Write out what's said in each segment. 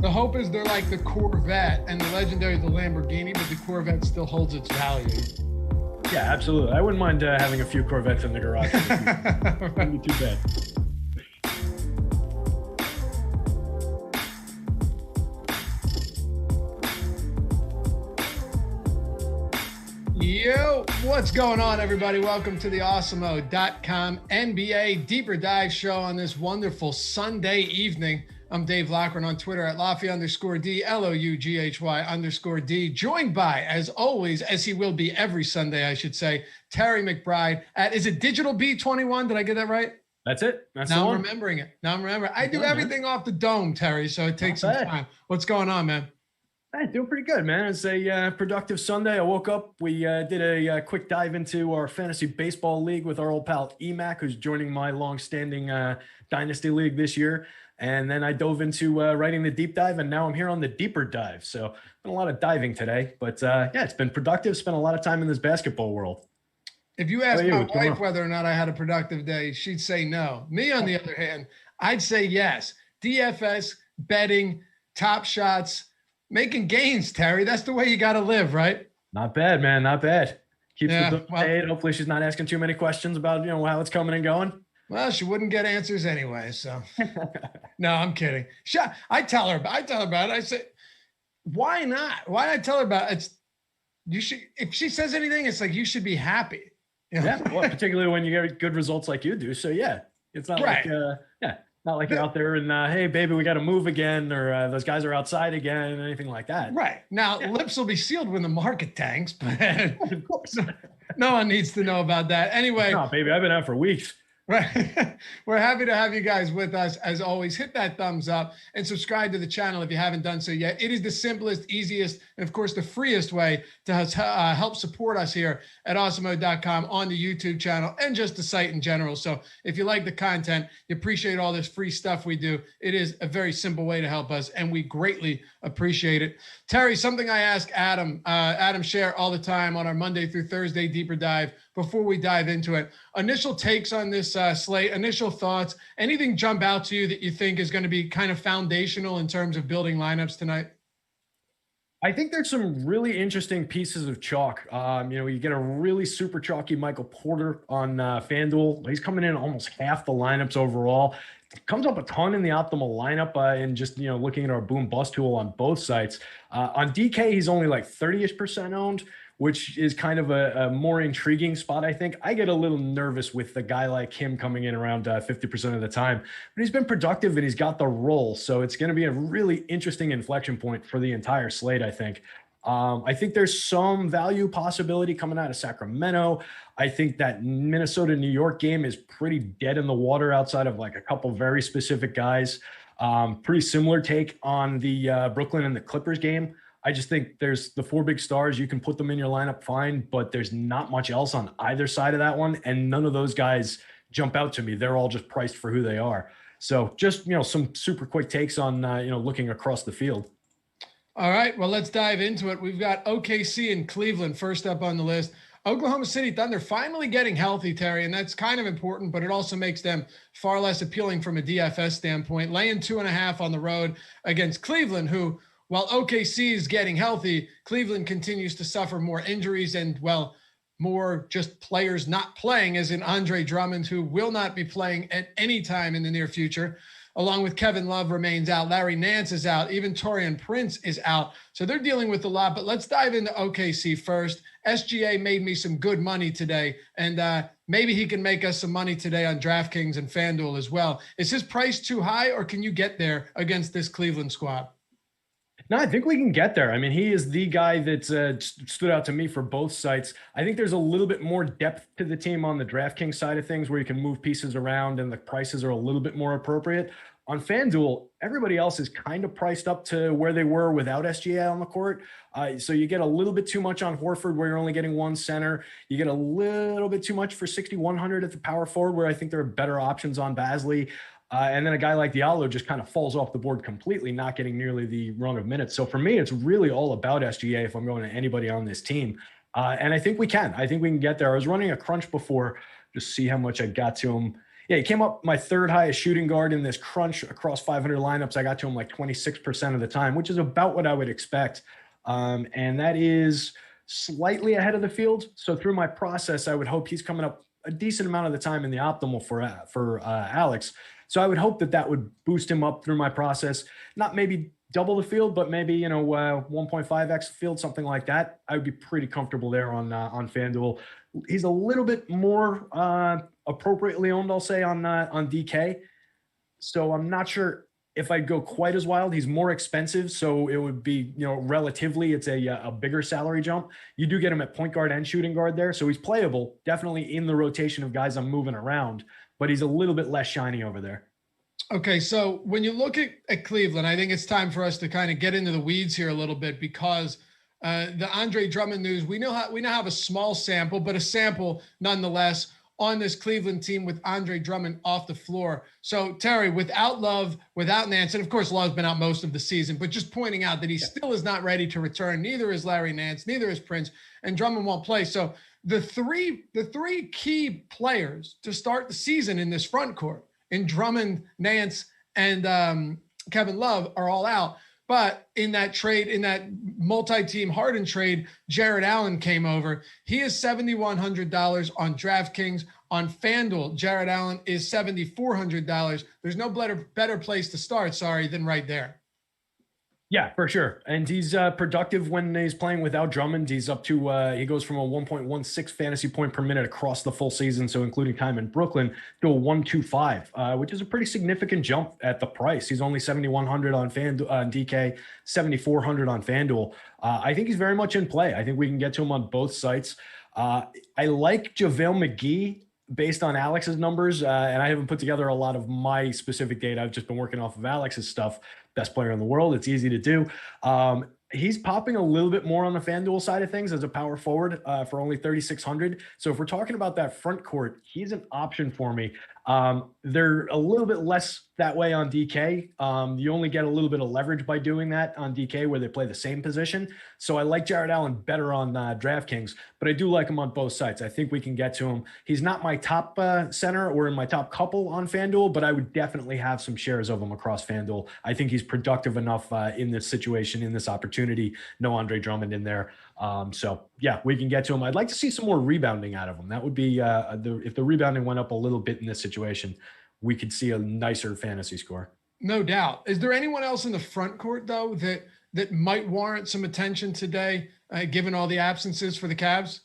The hope is they're like the Corvette, and the legendary the Lamborghini, but the Corvette still holds its value. Yeah, absolutely. I wouldn't mind having a few Corvettes in the garage. Wouldn't be too bad. Yo, what's going on, everybody? Welcome to the Awesemo.com NBA Deeper Dive show on this wonderful Sunday evening. I'm Dave Loughran on Twitter at Laffy_D, LOUGHY_D, joined by, as always, as he will be every Sunday, I should say, Terry McBride at, is it Digital B21? Did I get that right? That's it. That's now the I'm one. remembering it. Now I'm remembering. I do everything off the dome, Terry, so it takes some time. What's going on, man? Hey, doing pretty good, man. It's a productive Sunday. I woke up. We did a quick dive into our fantasy baseball league with our old pal EMac, who's joining my long-standing dynasty league this year. And then I dove into writing the deep dive, and now I'm here on the deeper dive. So been a lot of diving today, but yeah, it's been productive. Spent a lot of time in this basketball world. If you ask my wife whether or not I had a productive day, she'd say no. Me, on the other hand, I'd say yes. DFS, betting, top shots, making gains, Terry. That's the way you got to live, right? Not bad, man. Not bad. Keeps the bill paid. Hopefully she's not asking too many questions about, how it's coming and going. Well, she wouldn't get answers anyway, so. No, I'm kidding. I tell her about it. I say, why not? Why not tell her about it? You should, if she says anything, it's like, you should be happy. Yeah, well, particularly when you get good results like you do. So yeah, it's not like, not like you're out there and, hey, baby, we got to move again, or those guys are outside again, anything like that. Right. Now, lips will be sealed when the market tanks, but of course, no one needs to know about that. Anyway. No, baby, I've been out for weeks. Right. We're happy to have you guys with us. As always, hit that thumbs up and subscribe to the channel if you haven't done so yet. It is the simplest, easiest, and of course, the freest way to help support us here at Awesemo.com on the YouTube channel and just the site in general. So if you like the content, you appreciate all this free stuff we do, it is a very simple way to help us, and we greatly appreciate it. Terry, something I ask Adam Scher all the time on our Monday through Thursday deeper dive before we dive into it. Initial takes on this slate, initial thoughts, anything jump out to you that you think is going to be kind of foundational in terms of building lineups tonight? I think there's some really interesting pieces of chalk. You get a really super chalky Michael Porter on FanDuel. He's coming in almost half the lineups overall. Comes up a ton in the optimal lineup and just, looking at our boom bust tool on both sites. On DK, he's only like 30-ish% owned, which is kind of a more intriguing spot, I think. I get a little nervous with a guy like him coming in around 50% of the time, but he's been productive and he's got the role. So it's going to be a really interesting inflection point for the entire slate, I think. I think there's some value possibility coming out of Sacramento. I think that Minnesota-New York game is pretty dead in the water outside of like a couple very specific guys. Pretty similar take on the Brooklyn and the Clippers game. I just think there's the four big stars. You can put them in your lineup fine, but there's not much else on either side of that one. And none of those guys jump out to me. They're all just priced for who they are. So just, some super quick takes on, looking across the field. All right, well, let's dive into it. We've got OKC and Cleveland first up on the list. Oklahoma City Thunder finally getting healthy, Terry, and that's kind of important, but it also makes them far less appealing from a DFS standpoint. Laying 2.5 on the road against Cleveland, who, while OKC is getting healthy, Cleveland continues to suffer more injuries and, more just players not playing, as in Andre Drummond, who will not be playing at any time in the near future, along with Kevin Love remains out. Larry Nance is out. Even Taurean Prince is out. So they're dealing with a lot, but let's dive into OKC first. SGA made me some good money today, and maybe he can make us some money today on DraftKings and FanDuel as well. Is his price too high, or can you get there against this Cleveland squad? No, I think we can get there. I mean, he is the guy that stood out to me for both sites. I think there's a little bit more depth to the team on the DraftKings side of things, where you can move pieces around and the prices are a little bit more appropriate. On FanDuel, everybody else is kind of priced up to where they were without SGA on the court. So you get a little bit too much on Horford, where you're only getting one center. You get a little bit too much for 6,100 at the power forward, where I think there are better options on Beasley. And then a guy like Diallo just kind of falls off the board completely, not getting nearly the rung of minutes. So for me, it's really all about SGA if I'm going to anybody on this team. And I think we can. I think we can get there. I was running a crunch before, just see how much I got to him. Yeah, he came up my third highest shooting guard in this crunch across 500 lineups. I got to him like 26% of the time, which is about what I would expect. And that is slightly ahead of the field. So through my process, I would hope he's coming up a decent amount of the time in the optimal for Alex. So I would hope that would boost him up through my process. Not maybe double the field, but maybe 1.5x field, something like that. I would be pretty comfortable there on FanDuel. He's a little bit more appropriately owned, I'll say, on DK. So I'm not sure if I'd go quite as wild. He's more expensive, so it would be, relatively, it's a bigger salary jump. You do get him at point guard and shooting guard there, so he's playable, definitely in the rotation of guys I'm moving around, but he's a little bit less shiny over there. Okay, so when you look at Cleveland, I think it's time for us to kind of get into the weeds here a little bit, because the Andre Drummond news, we now have a small sample, but a sample nonetheless on this Cleveland team with Andre Drummond off the floor. So Terry, without Love, without Nance, and of course Love's been out most of the season, but just pointing out that he still is not ready to return. Neither is Larry Nance, neither is Prince, and Drummond won't play. So the three key players to start the season in this front court, in Drummond, Nance, and Kevin Love, are all out. But in that trade, in that multi-team Harden trade, Jarrett Allen came over. He is $7,100 on DraftKings. On FanDuel, Jarrett Allen is $7,400. There's no better place to start, than right there. Yeah, for sure. And he's productive when he's playing without Drummond. He's up to, he goes from a 1.16 fantasy point per minute across the full season, so including time in Brooklyn, to a 1.25, which is a pretty significant jump at the price. He's only 7,100 on DK, 7,400 on FanDuel. I think he's very much in play. I think we can get to him on both sites. I like JaVale McGee based on Alex's numbers, and I haven't put together a lot of my specific data. I've just been working off of Alex's stuff. Best player in the world. It's easy to do. He's popping a little bit more on the FanDuel side of things as a power forward for only 3,600. So if we're talking about that front court, he's an option for me. They're a little bit less that way on DK. You only get a little bit of leverage by doing that on DK, where they play the same position. So I like Jarrett Allen better on DraftKings, but I do like him on both sites. I think we can get to him. He's not my top center or in my top couple on FanDuel, but I would definitely have some shares of him across FanDuel. I think he's productive enough in this situation, in this opportunity. No Andre Drummond in there. So yeah, we can get to him. I'd like to see some more rebounding out of him. That would be if the rebounding went up a little bit in this situation, we could see a nicer fantasy score. No doubt. Is there anyone else in the front court though that might warrant some attention today, given all the absences for the Cavs?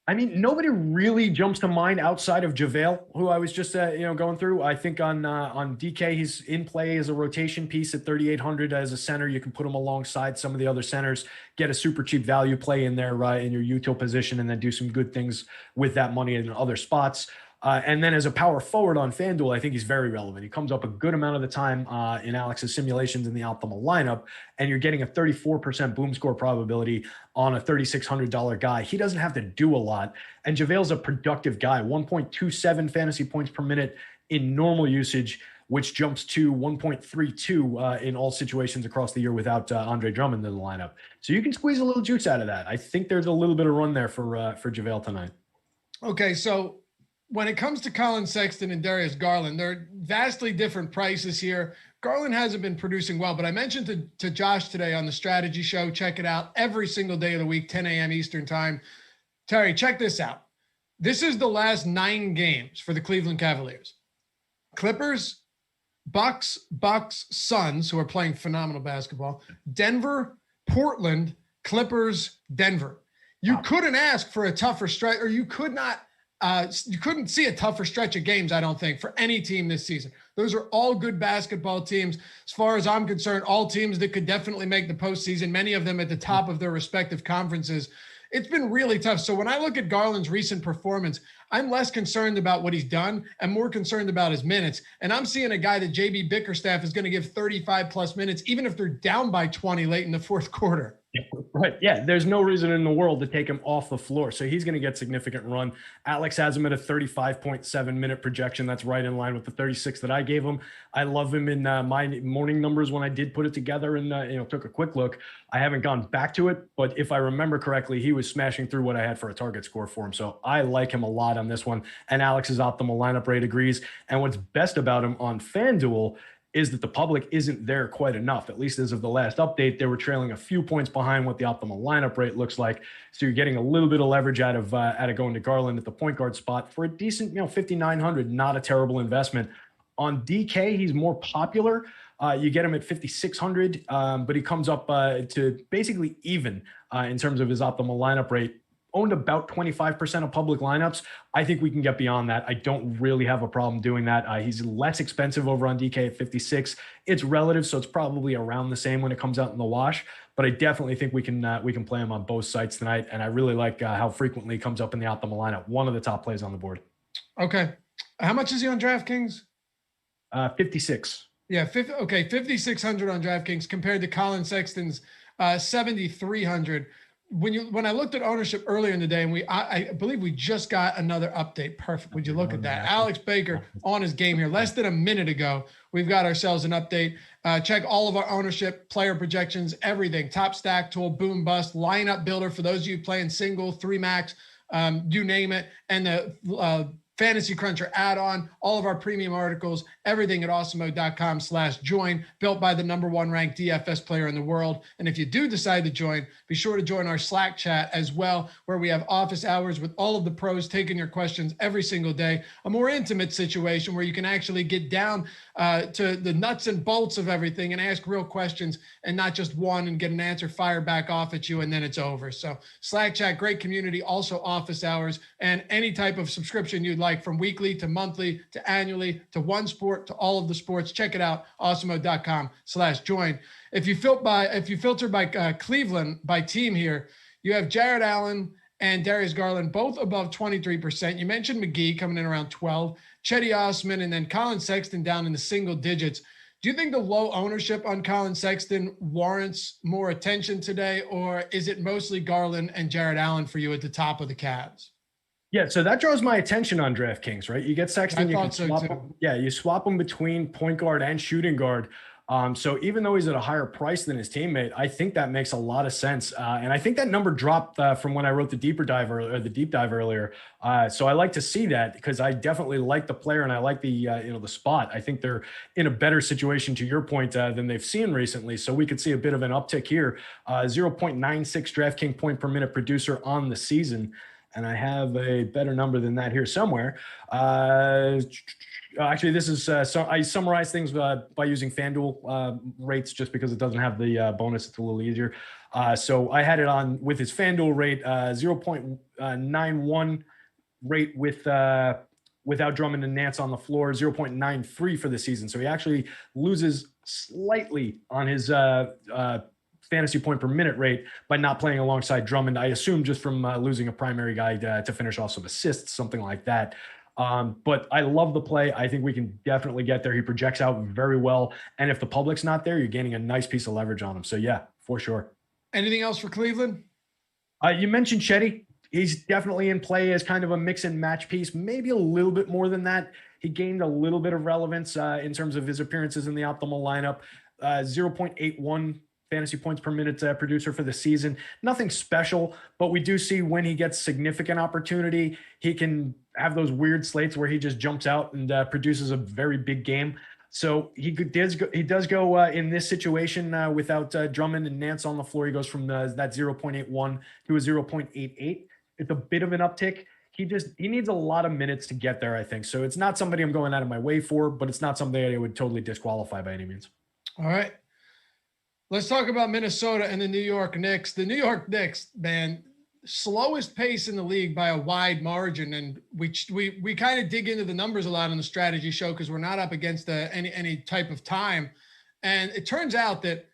I mean, nobody really jumps to mind outside of JaVale, who I was just going through. I think on DK, he's in play as a rotation piece at 3,800 as a center. You can put him alongside some of the other centers, get a super cheap value play in there in your util position, and then do some good things with that money in other spots. And then as a power forward on FanDuel, I think he's very relevant. He comes up a good amount of the time in Alex's simulations in the optimal lineup, and you're getting a 34% boom score probability on a $3,600 guy. He doesn't have to do a lot, and JaVale's a productive guy, 1.27 fantasy points per minute in normal usage, which jumps to 1.32 in all situations across the year without Andre Drummond in the lineup. So you can squeeze a little juice out of that. I think there's a little bit of run there for JaVale tonight. Okay, so when it comes to Colin Sexton and Darius Garland, they're vastly different prices here. Garland hasn't been producing well, but I mentioned to Josh today on the strategy show, check it out every single day of the week, 10 a.m. Eastern time. Terry, check this out. This is the last 9 games for the Cleveland Cavaliers. Clippers, Bucks, Suns, who are playing phenomenal basketball, Denver, Portland, Clippers, Denver. You couldn't ask for a tougher stretch, or you couldn't see a tougher stretch of games, I don't think, for any team this season. Those are all good basketball teams. As far as I'm concerned, all teams that could definitely make the postseason, many of them at the top of their respective conferences. It's been really tough. So when I look at Garland's recent performance, I'm less concerned about what he's done and more concerned about his minutes. And I'm seeing a guy that JB Bickerstaff is going to give 35 plus minutes, even if they're down by 20 late in the fourth quarter. Right. Yeah. There's no reason in the world to take him off the floor. So he's going to get significant run. Alex has him at a 35.7 minute projection. That's right in line with the 36 that I gave him. I love him in my morning numbers when I did put it together and, took a quick look. I haven't gone back to it, but if I remember correctly, he was smashing through what I had for a target score for him. So I like him a lot on this one. And Alex's optimal lineup rate agrees. And what's best about him on FanDuel is that the public isn't there quite enough. At least as of the last update, they were trailing a few points behind what the optimal lineup rate looks like. So you're getting a little bit of leverage out of going to Garland at the point guard spot for a decent, 5,900, not a terrible investment. On DK, he's more popular. You get him at 5,600, but he comes up to basically even in terms of his optimal lineup rate. Owned about 25% of public lineups. I think we can get beyond that. I don't really have a problem doing that. He's less expensive over on DK at 56. It's relative, so it's probably around the same when it comes out in the wash. But I definitely think we can play him on both sites tonight. And I really like how frequently he comes up in the optimal lineup. One of the top plays on the board. Okay. How much is he on DraftKings? 56. Yeah, 5,600 on DraftKings compared to Colin Sexton's 7,300. When I looked at ownership earlier in the day, and I believe we just got another update. Perfect. Would you look at that? Alex Baker on his game here. Less than a minute ago, we've got ourselves an update. Check all of our ownership, player projections, everything. Top stack tool, boom bust, lineup builder for those of you playing single, 3 max, you name it, and the Fantasy Cruncher add-on, all of our premium articles, everything at awesemo.com/join, built by the #1 ranked DFS player in the world. And if you do decide to join, be sure to join our Slack chat as well, where we have office hours with all of the pros taking your questions every single day, a more intimate situation where you can actually get down to the nuts and bolts of everything and ask real questions and not just one and get an answer fired back off at you and then it's over. So Slack chat, great community, also office hours, and any type of subscription you'd like, from weekly to monthly to annually to one sport to all of the sports. Check it out, awesemo.com/join. If you filter by Cleveland, by team here, you have Jarrett Allen and Darius Garland, both above 23%. You mentioned McGee coming in around 12, Chetty Osman, and then Colin Sexton down in the single digits. Do you think the low ownership on Colin Sexton warrants more attention today, or is it mostly Garland and Jarrett Allen for you at the top of the Cavs? Yeah, so that draws my attention on DraftKings, right? You get Sexton, you can swap him. Yeah, you swap him between point guard and shooting guard. So even though he's at a higher price than his teammate, I think that makes a lot of sense. And I think that number dropped from when I wrote the deep dive earlier. So I like to see that because I definitely like the player and I like the spot. I think they're in a better situation, to your point, than they've seen recently. So we could see a bit of an uptick here. 0.96 DraftKings point per minute producer on the season. And I have a better number than that here somewhere. Actually, this is I summarize things by using FanDuel rates just because it doesn't have the bonus. It's a little easier. So I had it on with his FanDuel rate, 0.91 rate without Drummond and Nance on the floor, 0.93 for the season. So he actually loses slightly on his fantasy point per minute rate by not playing alongside Drummond. I assume just from losing a primary guy to finish off some assists, something like that. But I love the play. I think we can definitely get there. He projects out very well. And if the public's not there, you're gaining a nice piece of leverage on him. So yeah, for sure. Anything else for Cleveland? You mentioned Chetty. He's definitely in play as kind of a mix and match piece, maybe a little bit more than that. He gained a little bit of relevance in terms of his appearances in the optimal lineup, 0.81 fantasy points per minute producer for the season. Nothing special, but we do see when he gets significant opportunity, he can have those weird slates where he just jumps out and produces a very big game. So he does go in this situation without Drummond and Nance on the floor. He goes from that 0.81 to a 0.88. It's a bit of an uptick. He needs a lot of minutes to get there, I think. So it's not somebody I'm going out of my way for, but it's not something I would totally disqualify by any means. All right. Let's talk about Minnesota and the New York Knicks. The New York Knicks, man, slowest pace in the league by a wide margin. And we kind of dig into the numbers a lot on the strategy show because we're not up against any type of time. And it turns out that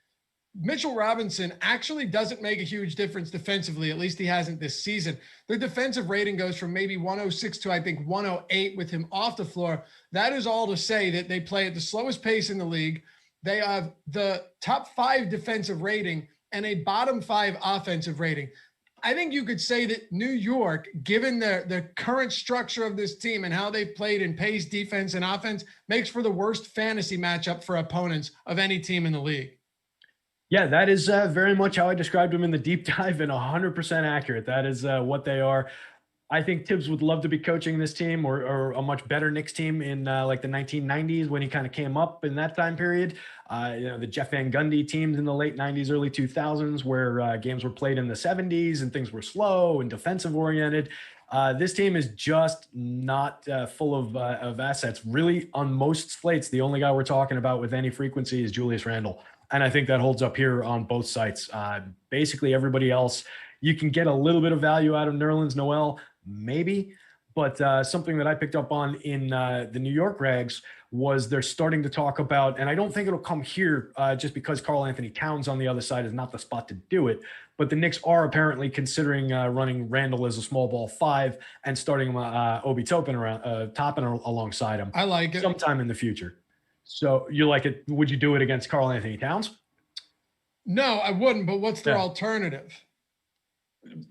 Mitchell Robinson actually doesn't make a huge difference defensively. At least he hasn't this season. Their defensive rating goes from maybe 106 to I think 108 with him off the floor. That is all to say that they play at the slowest pace in the league. They have the top 5 defensive rating and a bottom 5 offensive rating. I think you could say that New York, given the current structure of this team and how they've played in pace, defense, and offense, makes for the worst fantasy matchup for opponents of any team in the league. Yeah, that is very much how I described them in the deep dive, and 100% accurate. That is what they are. I think Tibbs would love to be coaching this team or a much better Knicks team in like the 1990s when he kind of came up in that time period. The Jeff Van Gundy teams in the late 90s, early 2000s, where games were played in the 70s and things were slow and defensive oriented. This team is just not full of assets. Really, on most slates, the only guy we're talking about with any frequency is Julius Randle. And I think that holds up here on both sites. Basically, everybody else, you can get a little bit of value out of Nerlens Noel, maybe. But something that I picked up on in the New York rags was they're starting to talk about, and I don't think it'll come here just because Karl Anthony Towns on the other side is not the spot to do it. But the Knicks are apparently considering running Randall as a small ball 5 and starting Obi Toppin alongside him. I like it. Sometime in the future. So you like it? Would you do it against Karl Anthony Towns? No, I wouldn't. But what's their alternative?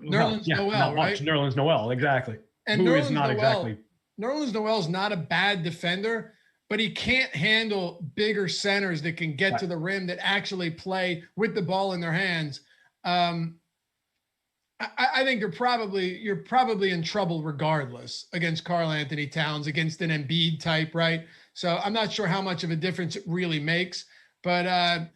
Nerlens Noel, right? Nerlens Noel, exactly. And Nerlens Noel's not a bad defender, but he can't handle bigger centers that can get to the rim, that actually play with the ball in their hands. I think you're probably in trouble regardless against Karl Anthony Towns, against an Embiid type, right? So I'm not sure how much of a difference it really makes, but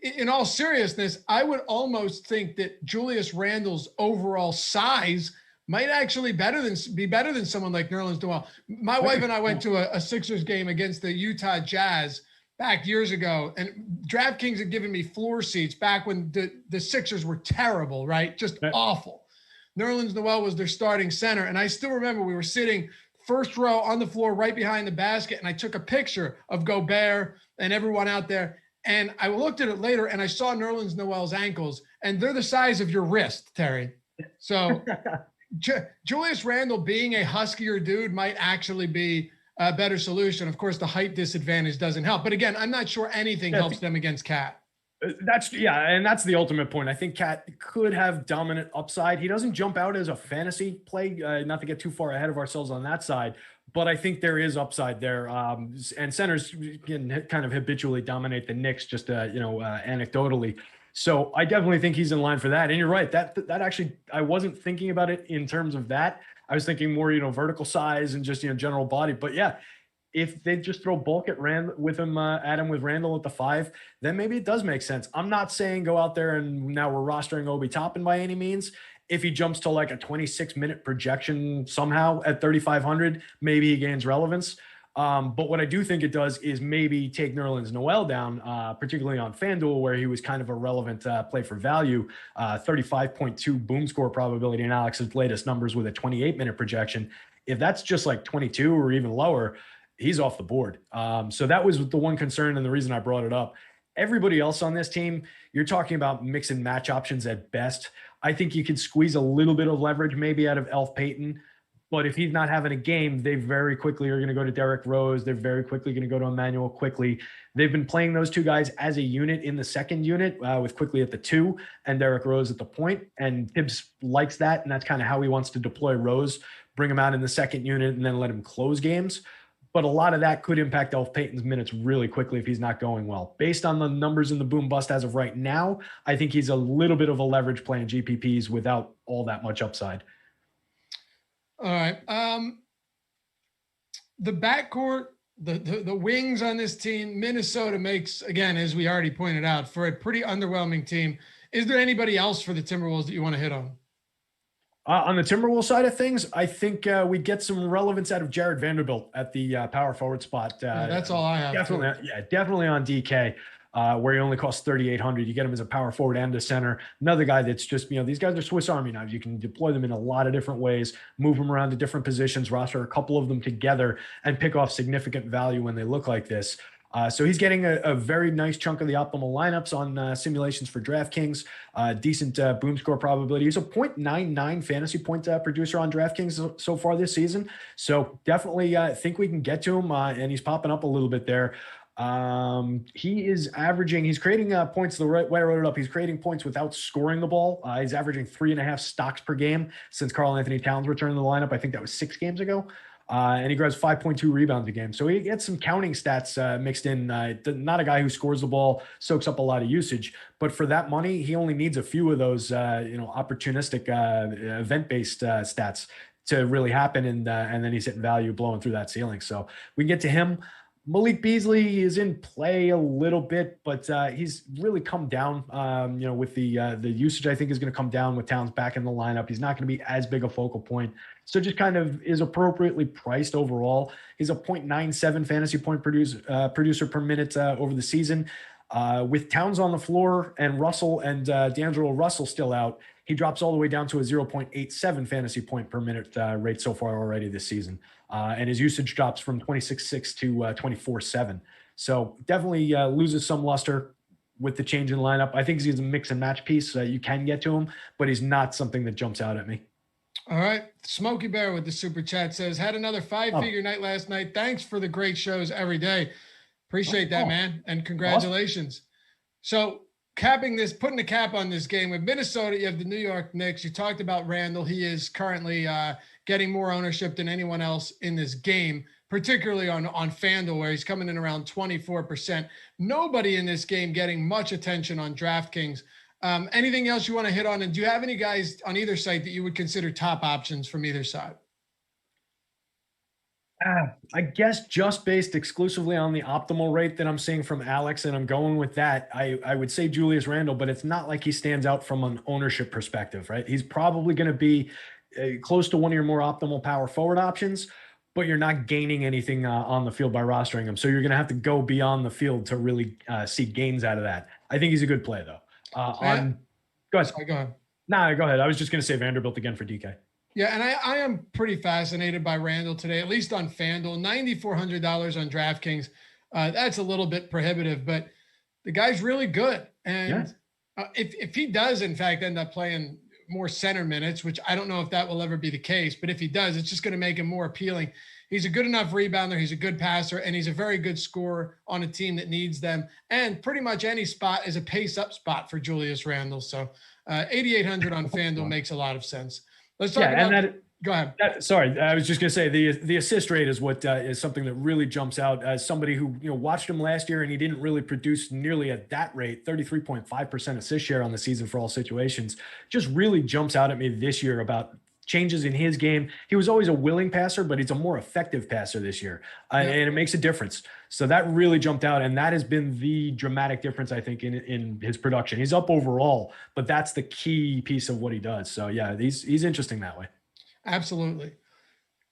in all seriousness, I would almost think that Julius Randle's overall size might actually be better than someone like Nerlens Noel. My wife and I went to a Sixers game against the Utah Jazz back years ago, and DraftKings had given me floor seats back when the Sixers were terrible, right? Just awful. Nerlens Noel was their starting center, and I still remember we were sitting first row on the floor right behind the basket, and I took a picture of Gobert and everyone out there, and I looked at it later, and I saw Nerlens Noel's ankles, and they're the size of your wrist, Terry. So Julius Randle being a huskier dude might actually be a better solution. Of course, the height disadvantage doesn't help. But again, I'm not sure anything helps them against Cat. And that's the ultimate point. I think Cat could have dominant upside. He doesn't jump out as a fantasy play, not to get too far ahead of ourselves on that side, but I think there is upside there. And centers can kind of habitually dominate the Knicks, just anecdotally. So I definitely think he's in line for that. And you're right, that actually, I wasn't thinking about it in terms of that. I was thinking more, vertical size and just, general body. But yeah, if they just throw bulk at Randall with him with Randall at the 5, then maybe it does make sense. I'm not saying go out there and now we're rostering Obi Toppin by any means. If he jumps to like a 26-minute projection somehow at 3,500, maybe he gains relevance. But what I do think it does is maybe take Nerlens Noel down, particularly on FanDuel, where he was kind of a relevant play for value, 35.2 boom score probability in Alex's latest numbers with a 28-minute projection. If that's just like 22 or even lower, he's off the board. So that was the one concern and the reason I brought it up. Everybody else on this team, you're talking about mix and match options at best. I think you can squeeze a little bit of leverage maybe out of Elf Payton. But if he's not having a game, they very quickly are going to go to Derrick Rose. They're very quickly going to go to Emmanuel Quickley. They've been playing those two guys as a unit in the second unit with Quickley at the 2 and Derrick Rose at the point. And Tibbs likes that, and that's kind of how he wants to deploy Rose, bring him out in the second unit and then let him close games. But a lot of that could impact Elf Payton's minutes really quickly if he's not going well. Based on the numbers in the boom bust as of right now, I think he's a little bit of a leverage play in GPPs without all that much upside. All right. The backcourt, the wings on this team, Minnesota makes, again, as we already pointed out, for a pretty underwhelming team. Is there anybody else for the Timberwolves that you want to hit on? On the Timberwolves side of things, I think we get some relevance out of Jared Vanderbilt at the power forward spot. That's all I have. Definitely on DK. Where he only costs 3,800. You get him as a power forward and a center. Another guy that's just, these guys are Swiss Army knives. You can deploy them in a lot of different ways, move them around to different positions, roster a couple of them together, and pick off significant value when they look like this. So he's getting a very nice chunk of the optimal lineups on simulations for DraftKings, decent boom score probability. He's a 0.99 fantasy point producer on DraftKings so far this season. So definitely think we can get to him, and he's popping up a little bit there. He is averaging, he's creating points the right way I wrote it up. He's creating points without scoring the ball. He's averaging 3.5 stocks per game since Karl Anthony Towns returned to the lineup. I think that was 6 games ago. And he grabs 5.2 rebounds a game. So he gets some counting stats mixed in. Not a guy who scores the ball, soaks up a lot of usage, but for that money, he only needs a few of those, opportunistic event-based stats to really happen. And then he's hitting value, blowing through that ceiling. So we can get to him. Malik Beasley is in play a little bit, but he's really come down, with the usage. I think is going to come down with Towns back in the lineup. He's not going to be as big a focal point. So just kind of is appropriately priced overall. He's a 0.97 fantasy point producer per minute over the season. With Towns on the floor and Russell and D'Angelo Russell still out, he drops all the way down to a 0.87 fantasy point per minute rate so far already this season. And his usage drops from 26.6 to 24.7. So definitely loses some luster with the change in lineup. I think he's a mix and match piece. You can get to him, but he's not something that jumps out at me. All right. Smokey Bear with the super chat says, had another 5-figure night last night. Thanks for the great shows every day. Appreciate that, man. And congratulations. Awesome. So putting a cap on this game with Minnesota, you have the New York Knicks. You talked about Randall. He is currently getting more ownership than anyone else in this game, particularly on FanDuel, where he's coming in around 24%. Nobody in this game getting much attention on DraftKings. Anything else you want to hit on? And do you have any guys on either site that you would consider top options from either side? I guess just based exclusively on the optimal rate that I'm seeing from Alex, and I'm going with that, I would say Julius Randle, but it's not like he stands out from an ownership perspective, right? He's probably going to be close to one of your more optimal power forward options, but you're not gaining anything on the field by rostering him. So you're going to have to go beyond the field to really see gains out of that. I think he's a good play, though. Go ahead. Go ahead. Nah, go ahead. I was just going to say Vanderbilt again for DK. Yeah, and I am pretty fascinated by Randall today, at least on FanDuel. $9,400 on DraftKings. That's a little bit prohibitive, but the guy's really good. And if he does, in fact, end up playing more center minutes, which I don't know if that will ever be the case, but if he does, it's just going to make him more appealing. He's a good enough rebounder. He's a good passer, and he's a very good scorer on a team that needs them. And pretty much any spot is a pace-up spot for Julius Randle. So 8,800 on FanDuel makes a lot of sense. Let's talk about go ahead. Sorry, I was just going to say the assist rate is what is something that really jumps out as somebody who watched him last year and he didn't really produce nearly at that rate. 33.5% assist share on the season for all situations just really jumps out at me this year about changes in his game. He was always a willing passer, but he's a more effective passer this year, and it makes a difference. So that really jumped out, and that has been the dramatic difference, I think, in his production. He's up overall, but that's the key piece of what he does. So yeah, he's interesting that way. Absolutely.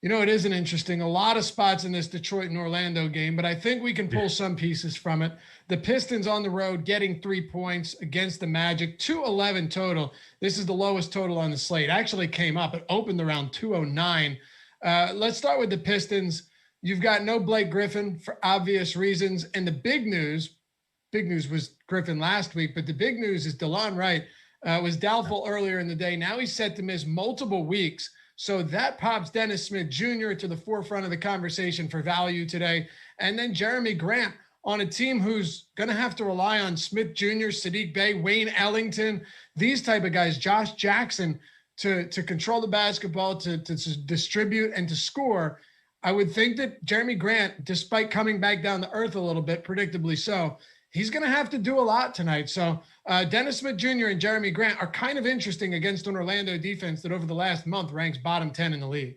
It isn't interesting. A lot of spots in this Detroit and Orlando game, but I think we can pull some pieces from it. The Pistons on the road getting 3 points against the Magic, 211 total. This is the lowest total on the slate. Actually came up. It opened around 209. Let's start with the Pistons. You've got no Blake Griffin for obvious reasons. And the big news was Griffin last week, but the big news is DeLon Wright was doubtful earlier in the day. Now he's set to miss multiple weeks. So that pops Dennis Smith Jr. to the forefront of the conversation for value today. And then Jeremy Grant on a team who's going to have to rely on Smith Jr., Sadiq Bey, Wayne Ellington, these type of guys, Josh Jackson, to control the basketball, to distribute and to score. I would think that Jeremy Grant, despite coming back down to earth a little bit, predictably so, he's going to have to do a lot tonight. So Dennis Smith Jr. and Jeremy Grant are kind of interesting against an Orlando defense that over the last month ranks bottom 10 in the league.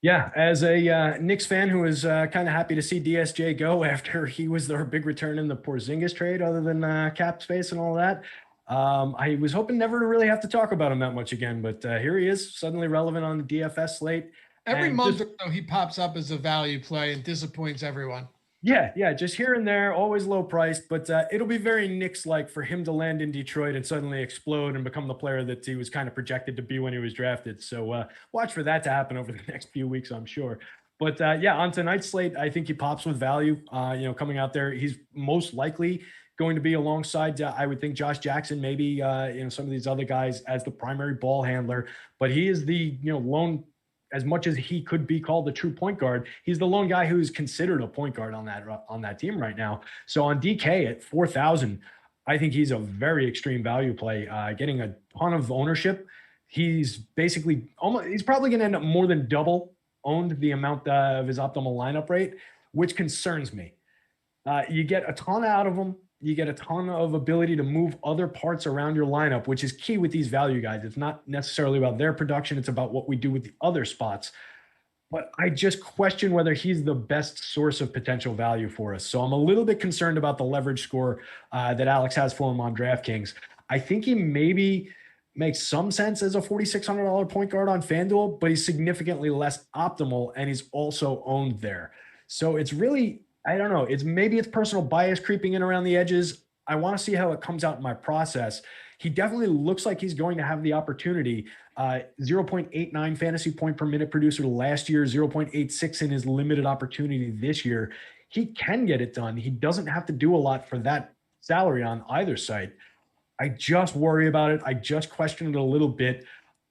Yeah, as a Knicks fan who was kind of happy to see DSJ go after he was their big return in the Porzingis trade, other than cap space and all that. I was hoping never to really have to talk about him that much again, but here he is, suddenly relevant on the DFS slate. Every month or so he pops up as a value play and disappoints everyone. Yeah, just here and there, always low priced, but it'll be very Knicks-like for him to land in Detroit and suddenly explode and become the player that he was kind of projected to be when he was drafted. So watch for that to happen over the next few weeks, I'm sure. But on tonight's slate, I think he pops with value. Coming out there, he's most likely going to be alongside, I would think, Josh Jackson, maybe some of these other guys as the primary ball handler. But he is the lone as much as he could be called a true point guard, he's the lone guy who's considered a point guard on that team right now. So on DK at 4,000, I think he's a very extreme value play, getting a ton of ownership. He's basically he's probably going to end up more than double owned the amount of his optimal lineup rate, which concerns me. You get a ton out of him. You get a ton of ability to move other parts around your lineup, which is key with these value guys. It's not necessarily about their production. It's about what we do with the other spots. But I just question whether he's the best source of potential value for us. So I'm a little bit concerned about the leverage score that Alex has for him on DraftKings. I think he maybe makes some sense as a $4,600 point guard on FanDuel, but he's significantly less optimal, and he's also owned there. So it's really, I don't know. Maybe it's personal bias creeping in around the edges. I want to see how it comes out in my process. He definitely looks like he's going to have the opportunity. 0.89 fantasy point per minute producer last year, 0.86 in his limited opportunity this year. He can get it done. He doesn't have to do a lot for that salary on either site. I just worry about it. I just question it a little bit.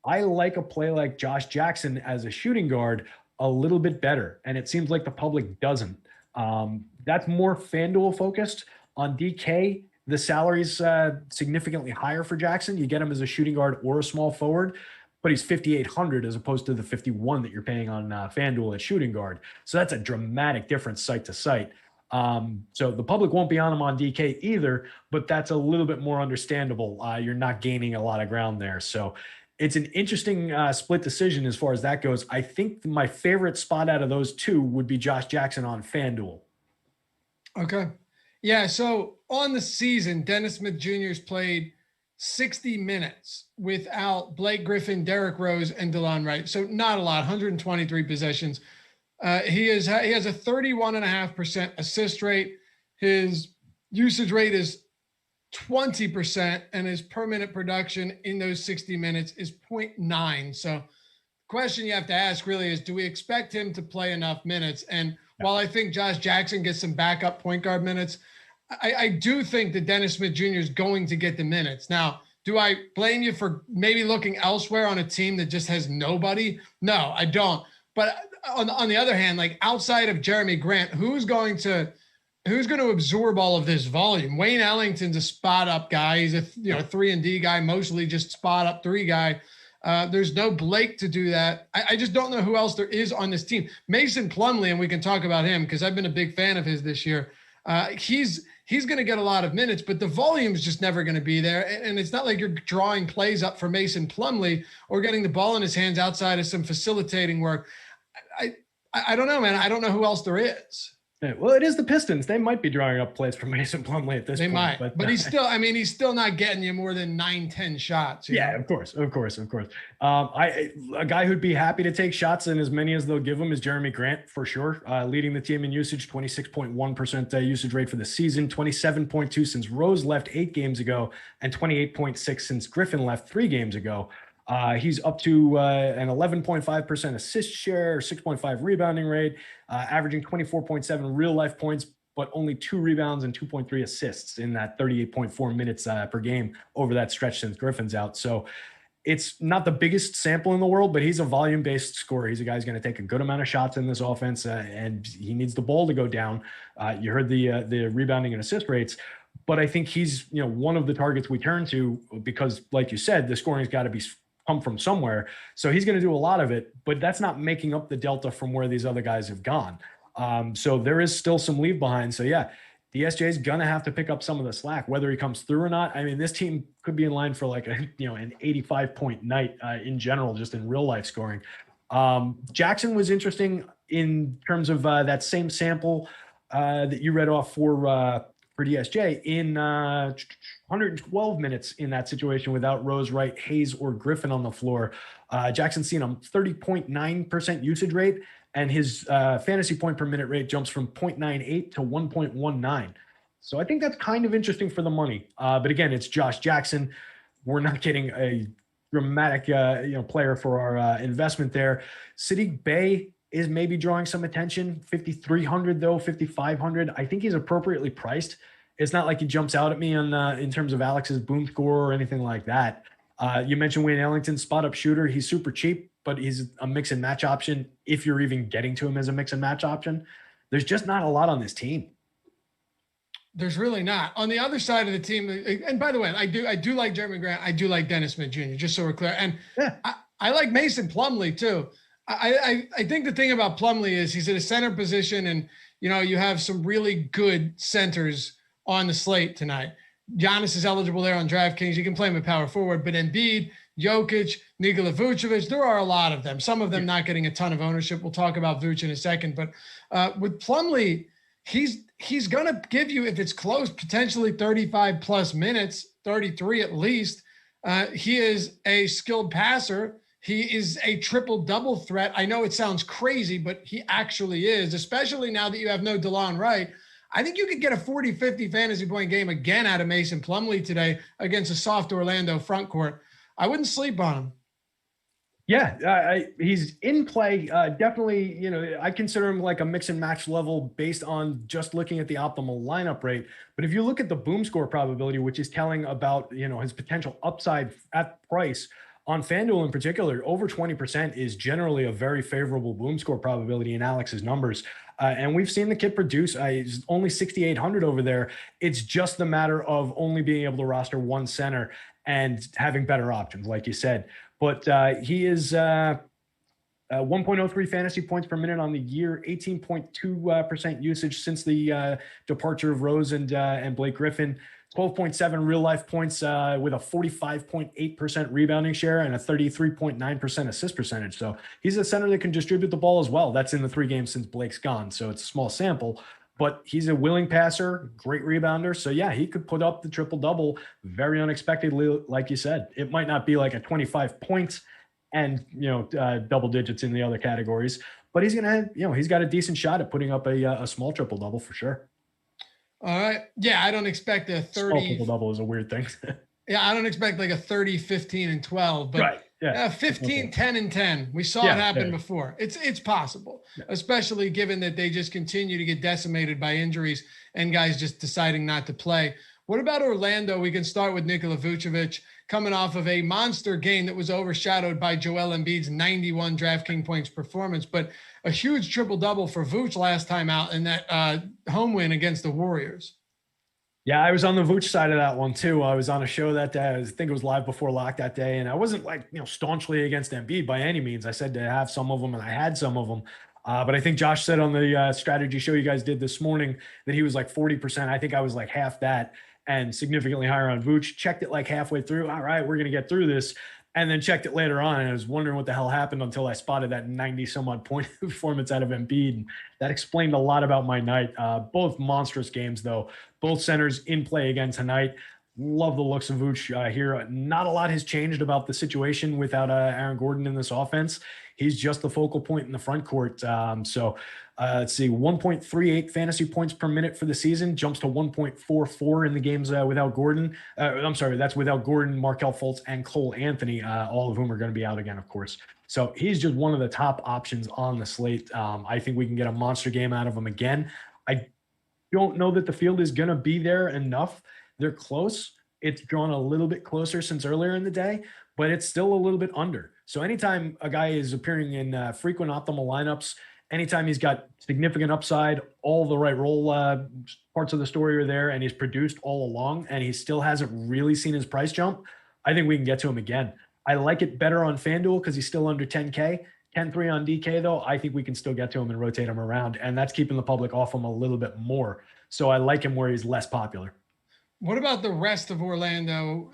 I like a play like Josh Jackson as a shooting guard a little bit better, and it seems like the public doesn't. That's more FanDuel focused. On DK, the salary's significantly higher for Jackson. You get him as a shooting guard or a small forward, but he's 5,800 as opposed to the 51 that you're paying on FanDuel at shooting guard. So that's a dramatic difference site to site. So the public won't be on him on DK either, but that's a little bit more understandable. You're not gaining a lot of ground there. So it's an interesting split decision as far as that goes. I think my favorite spot out of those two would be Josh Jackson on FanDuel. Okay. Yeah. So on the season, Dennis Smith Jr. has played 60 minutes without Blake Griffin, Derrick Rose, and DeLon Wright. So not a lot, 123 possessions. He has a 31.5% assist rate. His usage rate is 20%, and his per minute production in those 60 minutes is 0.9. So the question you have to ask really is, do we expect him to play enough minutes? And while I think Josh Jackson gets some backup point guard minutes, I do think that Dennis Smith Jr. is going to get the minutes. Now, do I blame you for maybe looking elsewhere on a team that just has nobody? No, I don't. But on the other hand, like outside of Jeremy Grant, who's going to absorb all of this volume? Wayne Ellington's a spot up guy. He's a 3-and-D guy, mostly just spot up 3 guy. There's no Blake to do that. I just don't know who else there is on this team. Mason Plumlee, and we can talk about him because I've been a big fan of his this year. He's going to get a lot of minutes, but the volume is just never going to be there. And it's not like you're drawing plays up for Mason Plumlee or getting the ball in his hands outside of some facilitating work. I don't know, man. I don't know who else there is. Yeah, well, it is the Pistons. They might be drawing up plays for Mason Plumlee at this point. They might, but he's still not getting you more than 9-10 shots. Yeah, know? Of course. A guy who'd be happy to take shots and as many as they'll give him is Jeremy Grant for sure. Leading the team in usage, 26.1% usage rate for the season, 27.2 since Rose left 8 games ago, and 28.6 since Griffin left 3 games ago. He's up to an 11.5% assist share, 6.5 rebounding rate, averaging 24.7 real life points, but only 2 rebounds and 2.3 assists in that 38.4 minutes per game over that stretch since Griffin's out. So it's not the biggest sample in the world, but he's a volume-based scorer. He's a guy who's going to take a good amount of shots in this offense, and he needs the ball to go down. You heard the rebounding and assist rates. But I think he's one of the targets we turn to because, like you said, the scoring's got to come from somewhere. So he's going to do a lot of it, but that's not making up the delta from where these other guys have gone. So there is still some leave behind. So yeah, DSJ is going to have to pick up some of the slack, whether he comes through or not. I mean, this team could be in line for like an 85-point night in general, just in real life scoring. Jackson was interesting in terms of that same sample that you read off for DSJ in 112 minutes in that situation without Rose, Wright, Hayes, or Griffin on the floor. Jackson's seen a 30.9% usage rate, and his fantasy point per minute rate jumps from 0.98 to 1.19. So I think that's kind of interesting for the money. But again, it's Josh Jackson. We're not getting a dramatic player for our investment there. Sadiq Bey is maybe drawing some attention. 5,300 though, 5,500. I think he's appropriately priced. It's not like he jumps out at me in terms of Alex's boom score or anything like that. You mentioned Wayne Ellington, spot up shooter. He's super cheap, but he's a mix and match option. If you're even getting to him as a mix and match option, there's just not a lot on this team. There's really not. On the other side of the team, and by the way, I do like Jeremy Grant. I do like Dennis Smith Jr., just so we're clear. And I like Mason Plumlee too. I think the thing about Plumlee is he's at a center position, and you have some really good centers on the slate tonight. Giannis is eligible there on DraftKings. You can play him at power forward, but Embiid, Jokic, Nikola Vucevic, there are a lot of them. Some of them not getting a ton of ownership. We'll talk about Vuce in a second, but with Plumlee, he's going to give you, if it's close, potentially 35 plus minutes, 33 at least. He is a skilled passer. He is a triple-double threat. I know it sounds crazy, but he actually is, especially now that you have no DeLon Wright. I think you could get a 40-50 fantasy point game again out of Mason Plumlee today against a soft Orlando front court. I wouldn't sleep on him. Yeah, he's in play. Definitely, I consider him like a mix and match level based on just looking at the optimal lineup rate. But if you look at the boom score probability, which is telling about, his potential upside at price on FanDuel in particular, over 20% is generally a very favorable boom score probability in Alex's numbers. And we've seen the kid produce. He's only 6,800 over there. It's just the matter of only being able to roster one center and having better options, like you said. But he is 1.03 fantasy points per minute on the year, 18.2% usage since the departure of Rose and Blake Griffin, 12.7 real life points with a 45.8% rebounding share and a 33.9% assist percentage. So he's a center that can distribute the ball as well. That's in the 3 games since Blake's gone. So it's a small sample, but he's a willing passer, great rebounder. So yeah, he could put up the triple double very unexpectedly. Like you said, it might not be like a 25 points and, double digits in the other categories, but he's going to have, he's got a decent shot at putting up a small triple double for sure. All right. Yeah, I don't expect a 30. Triple double is a weird thing. Yeah, I don't expect like a 30, 15, and 12, but right. Yeah. 15, 10, and 10. We saw it happen before. It's possible, especially given that they just continue to get decimated by injuries and guys just deciding not to play. What about Orlando? We can start with Nikola Vucevic coming off of a monster game that was overshadowed by Joel Embiid's 91 DraftKings points performance, but a huge triple-double for Vuce last time out in that home win against the Warriors. Yeah, I was on the Vuce side of that one too. I was on a show that day. I think it was live before lock that day, and I wasn't staunchly against Embiid by any means. I said to have some of them, and I had some of them. But I think Josh said on the strategy show you guys did this morning that he was like 40%. I think I was like half that and significantly higher on Vuce. Checked it like halfway through. All right, we're going to get through this. And then checked it later on, and I was wondering what the hell happened until I spotted that 90-some-odd point performance out of Embiid. And that explained a lot about my night. Both monstrous games, though. Both centers in play again tonight. Love the looks of Vuce here. Not a lot has changed about the situation without Aaron Gordon in this offense. He's just the focal point in the front court. Let's see, 1.38 fantasy points per minute for the season, jumps to 1.44 in the games without Gordon. That's without Gordon, Markelle Fultz, and Cole Anthony, all of whom are going to be out again, of course. So he's just one of the top options on the slate. I think we can get a monster game out of him again. I don't know that the field is going to be there enough. They're close. It's drawn a little bit closer since earlier in the day, but it's still a little bit under. So anytime a guy is appearing in frequent optimal lineups, anytime he's got significant upside, all the right role parts of the story are there, and he's produced all along, and he still hasn't really seen his price jump, I think we can get to him again. I like it better on FanDuel because he's still under 10K. 10-3 on DK, though, I think we can still get to him and rotate him around, and that's keeping the public off him a little bit more. So I like him where he's less popular. What about the rest of Orlando?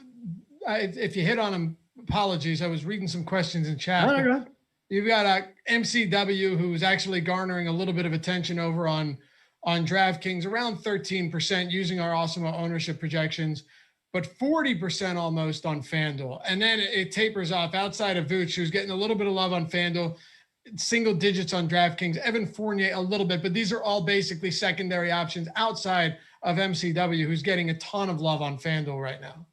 If you hit on him, apologies. I was reading some questions in chat. No. You've got MCW, who's actually garnering a little bit of attention over on DraftKings, around 13% using our Awesemo ownership projections, but 40% almost on FanDuel. And then it tapers off outside of Vuce, who's getting a little bit of love on FanDuel, single digits on DraftKings, Evan Fournier a little bit, but these are all basically secondary options outside of MCW, who's getting a ton of love on FanDuel right now.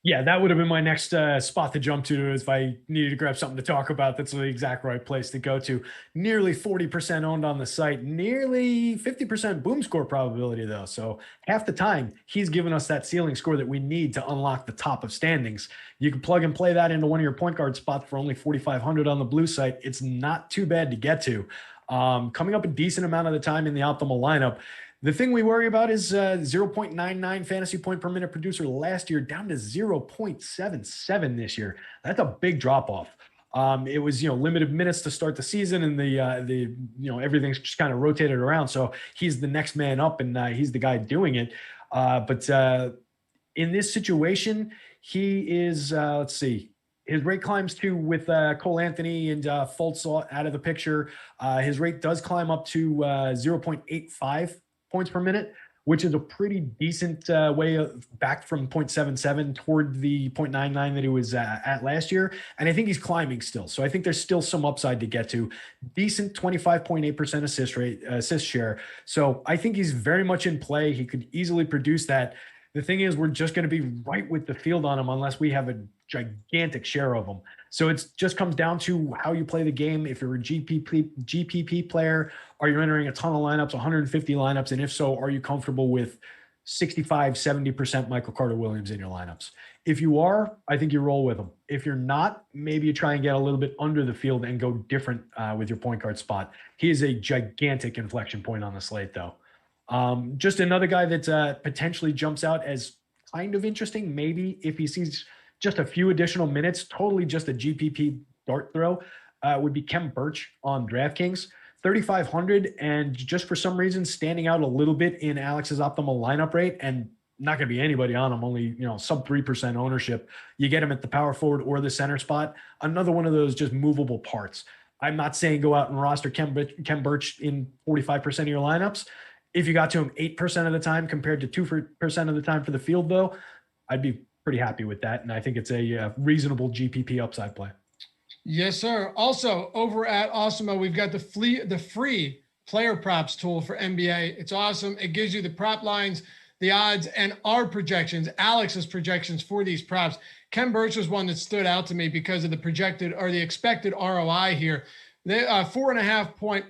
Yeah, that would have been my next spot to jump to if I needed to grab something to talk about. That's the exact right place to go to. Nearly 40% owned on the site, nearly 50% boom score probability, though. So half the time, he's given us that ceiling score that we need to unlock the top of standings. You can plug and play that into one of your point guard spots for only 4,500 on the blue site. It's not too bad to get to. Coming up a decent amount of the time in the optimal lineup. The thing we worry about is 0.99 fantasy point per minute producer last year down to 0.77 this year. That's a big drop off. It was, limited minutes to start the season, and everything's just kind of rotated around. So he's the next man up, and he's the guy doing it. But in this situation, he is, let's see, his rate climbs to with Cole Anthony and Fultz out of the picture. His rate does climb up to 0.85 points per minute, which is a pretty decent way back from 0.77 toward the 0.99 that he was at last year. And I think he's climbing still. So I think there's still some upside to get to. Decent 25.8% assist share. So I think he's very much in play. He could easily produce that. The thing is, we're just going to be right with the field on him unless we have a gigantic share of them. So it just comes down to how you play the game. If you're a GPP player, are you entering a ton of lineups, 150 lineups? And if so, are you comfortable with 65, 70% Michael Carter-Williams in your lineups? If you are, I think you roll with them. If you're not, maybe you try and get a little bit under the field and go different with your point guard spot. He is a gigantic inflection point on the slate, though. Just another guy that potentially jumps out as kind of interesting, maybe if he sees just a few additional minutes, totally just a GPP dart throw, would be Kemp Birch on DraftKings. 3,500, and just for some reason standing out a little bit in Alex's optimal lineup rate, and not going to be anybody on him, only sub 3% ownership. You get him at the power forward or the center spot. Another one of those just movable parts. I'm not saying go out and roster Kemp Birch in 45% of your lineups. If you got to him 8% of the time compared to 2% of the time for the field, though, I'd be pretty happy with that. And I think it's a reasonable GPP upside play. Yes, sir. Also, over at Awesemo, we've got the free player props tool for NBA. It's awesome. It gives you the prop lines, the odds, and our projections, Alex's projections for these props. Kemp Birch was one that stood out to me because of the projected or the expected ROI here. The 4.5 point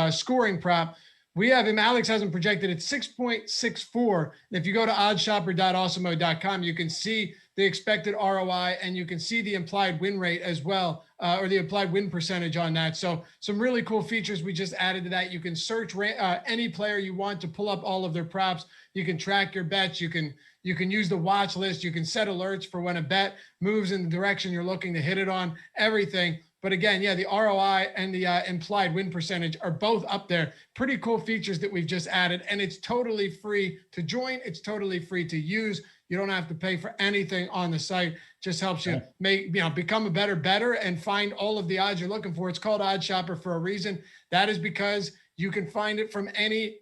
scoring prop. We have him, Alex has him projected at 6.64. And if you go to oddshopper.awesemo.com, you can see the expected ROI and you can see the implied win rate as well, or the implied win percentage on that. So some really cool features we just added to that. You can search any player you want to pull up all of their props. You can track your bets. You can use the watch list. You can set alerts for when a bet moves in the direction you're looking to hit it on, everything. But again, yeah, the ROI and the implied win percentage are both up there. Pretty cool features that we've just added, and it's totally free to join. It's totally free to use. You don't have to pay for anything on the site. Just helps you become a better and find all of the odds you're looking for. It's called Odd Shopper for a reason. That is because you can find it from any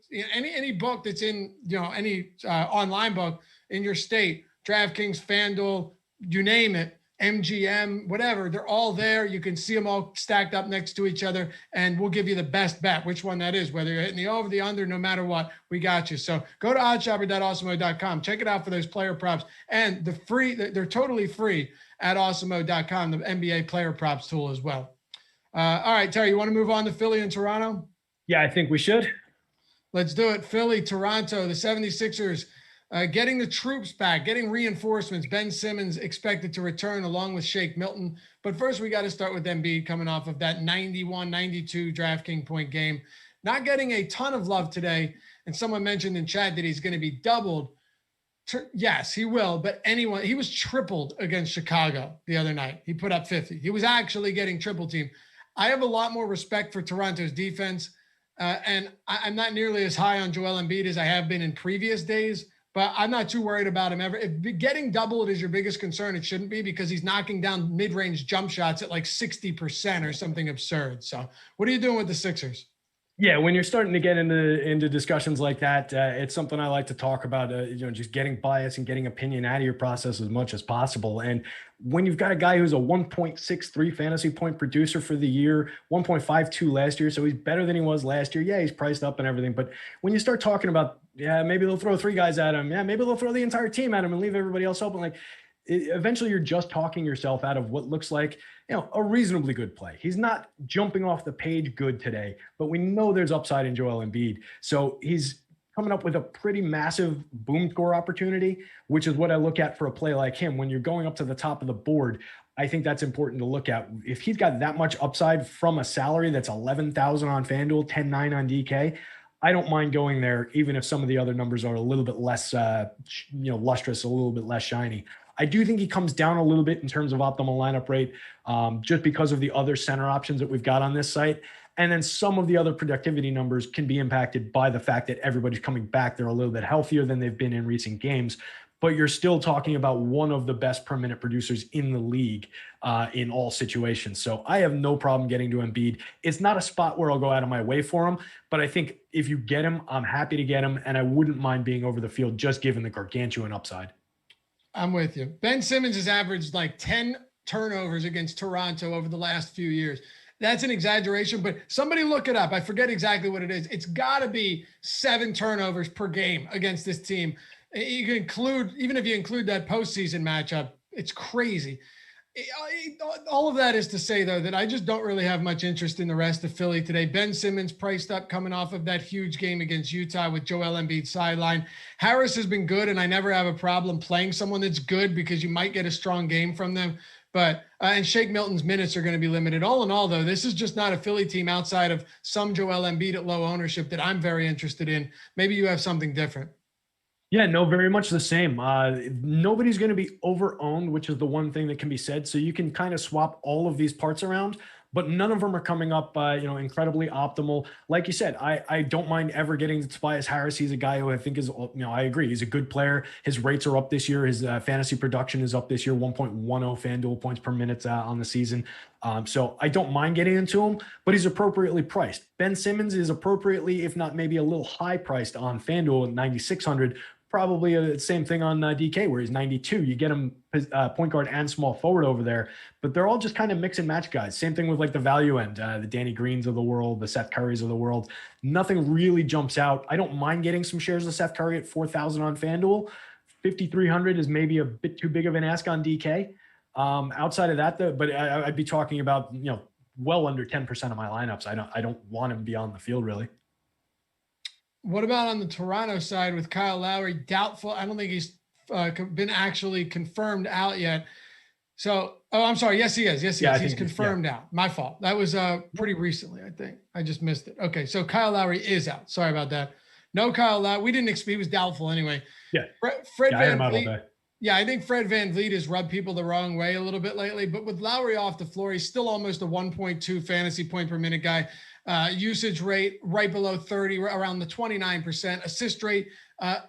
book that's in any online book in your state. DraftKings, FanDuel, you name it. MGM, whatever, they're all there. You can see them all stacked up next to each other, and we'll give you the best bet, which one that is, whether you're hitting the over, the under, no matter what, we got you. So go to oddshopper.awesemo.com. Check it out for those player props. And they're totally free at awesemo.com, the NBA player props tool as well. All right, Terry, you want to move on to Philly and Toronto? Yeah, I think we should. Let's do it. Philly, Toronto, the 76ers. Getting the troops back, getting reinforcements. Ben Simmons expected to return along with Shake Milton. But first, we got to start with Embiid coming off of that 91-92 DraftKings point game. Not getting a ton of love today. And someone mentioned in chat that he's going to be doubled. Yes, he will. But he was tripled against Chicago the other night. He put up 50. He was actually getting triple teamed. I have a lot more respect for Toronto's defense. And I'm not nearly as high on Joel Embiid as I have been in previous days. But I'm not too worried about him ever. If getting doubled is your biggest concern, it shouldn't be, because he's knocking down mid-range jump shots at like 60% or something absurd. So what are you doing with the Sixers? Yeah, when you're starting to get into discussions like that, it's something I like to talk about, just getting bias and getting opinion out of your process as much as possible. And when you've got a guy who's a 1.63 fantasy point producer for the year, 1.52 last year, so he's better than he was last year. Yeah, he's priced up and everything. But when you start talking about, maybe they'll throw 3 guys at him. Yeah, maybe they'll throw the entire team at him and leave everybody else open. Like, eventually you're just talking yourself out of what looks like, a reasonably good play. He's not jumping off the page good today, but we know there's upside in Joel Embiid. So he's coming up with a pretty massive boom score opportunity, which is what I look at for a play like him. When you're going up to the top of the board, I think that's important to look at. If he's got that much upside from a salary that's 11,000 on FanDuel, 10.9 on DK, I don't mind going there, even if some of the other numbers are a little bit less, lustrous, a little bit less shiny. I do think he comes down a little bit in terms of optimal lineup rate, just because of the other center options that we've got on this site. And then some of the other productivity numbers can be impacted by the fact that everybody's coming back. They're a little bit healthier than they've been in recent games, but you're still talking about one of the best per minute producers in the league in all situations. So I have no problem getting to Embiid. It's not a spot where I'll go out of my way for him, but I think if you get him, I'm happy to get him, and I wouldn't mind being over the field just given the gargantuan upside. I'm with you. Ben Simmons has averaged like 10 turnovers against Toronto over the last few years. That's an exaggeration, but somebody look it up. I forget exactly what it is. It's got to be 7 turnovers per game against this team. You can include, even if you include that postseason matchup, it's crazy. All of that is to say, though, that I just don't really have much interest in the rest of Philly today. Ben Simmons priced up coming off of that huge game against Utah with Joel Embiid sideline. Harris has been good, and I never have a problem playing someone that's good because you might get a strong game from them. But and Shake Milton's minutes are going to be limited. All in all, though, this is just not a Philly team outside of some Joel Embiid at low ownership that I'm very interested in. Maybe you have something different. Yeah, no, very much the same. Nobody's going to be over-owned, which is the one thing that can be said. So you can kind of swap all of these parts around, but none of them are coming up, incredibly optimal. Like you said, I don't mind ever getting Tobias Harris. He's a guy who I think is, I agree. He's a good player. His rates are up this year. His fantasy production is up this year, 1.10 FanDuel points per minute on the season. So I don't mind getting into him, but he's appropriately priced. Ben Simmons is appropriately, if not maybe a little high priced on FanDuel at 9,600. Probably the same thing on DK where he's 92. You get him point guard and small forward over there, but they're all just kind of mix and match guys. Same thing with like the value end, the Danny Greens of the world, the Seth Currys of the world. Nothing really jumps out. I don't mind getting some shares of Seth Curry at 4,000 on FanDuel. 5,300 is maybe a bit too big of an ask on DK. Outside of that, though, but I'd be talking about, well under 10% of my lineups. I don't want him beyond the field really. What about on the Toronto side with Kyle Lowry? Doubtful. I don't think he's been actually confirmed out yet. So, I'm sorry. Yes, he is. Yes, he is. He's confirmed out. My fault. That was pretty recently, I think. I just missed it. Okay, so Kyle Lowry is out. Sorry about that. No Kyle Lowry. We didn't expect. He was doubtful anyway. Yeah. Fred VanVleet. Yeah, I think Fred VanVleet has rubbed people the wrong way a little bit lately. But with Lowry off the floor, he's still almost a 1.2 fantasy point per minute guy. Usage rate right below 30, around the 29%. Assist rate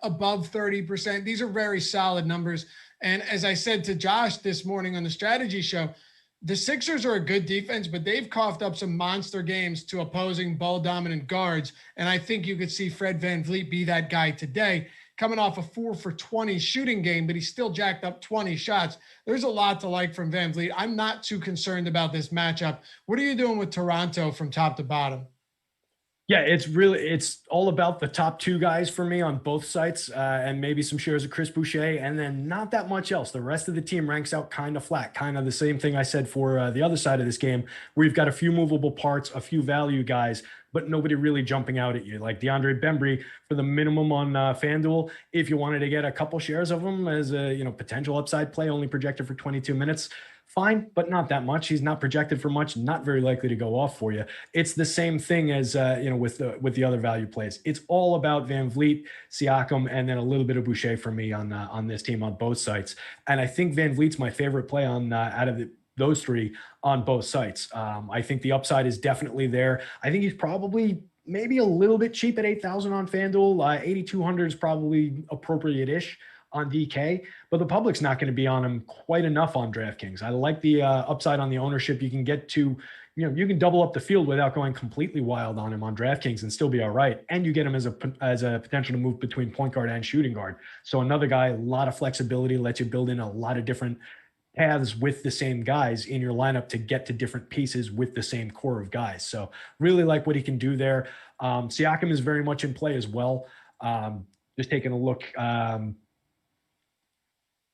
above 30%. These are very solid numbers. And as I said to Josh this morning on the strategy show, the Sixers are a good defense, but they've coughed up some monster games to opposing ball-dominant guards. And I think you could see Fred VanVleet be that guy today, coming off a 4 for 20 shooting game, but he's still jacked up 20 shots. There's a lot to like from VanVleet. I'm not too concerned about this matchup. What are you doing with Toronto from top to bottom? Yeah, it's all about the top 2 guys for me on both sites, and maybe some shares of Chris Boucher, and then not that much else. The rest of the team ranks out kind of flat, kind of the same thing I said for the other side of this game, where you've got a few movable parts, a few value guys, but nobody really jumping out at you. Like DeAndre Bembry for the minimum on FanDuel, if you wanted to get a couple shares of him as a potential upside play, only projected for 22 minutes. Fine, but not that much. He's not projected for much, not very likely to go off for you. It's the same thing as with the other value plays. It's all about VanVleet, Siakam, and then a little bit of Boucher for me on this team on both sites. And I think VanVleet's my favorite play on out of those 3 on both sites. I think the upside is definitely there. I think he's probably maybe a little bit cheap at 8,000 on FanDuel. 8,200 is probably appropriate-ish on DK, but the public's not going to be on him quite enough on DraftKings. I like the upside on the ownership. You can get to, you can double up the field without going completely wild on him on DraftKings and still be all right. And you get him as a potential to move between point guard and shooting guard. So another guy, a lot of flexibility, lets you build in a lot of different paths with the same guys in your lineup to get to different pieces with the same core of guys. So really like what he can do there. Siakam is very much in play as well. Just taking a look.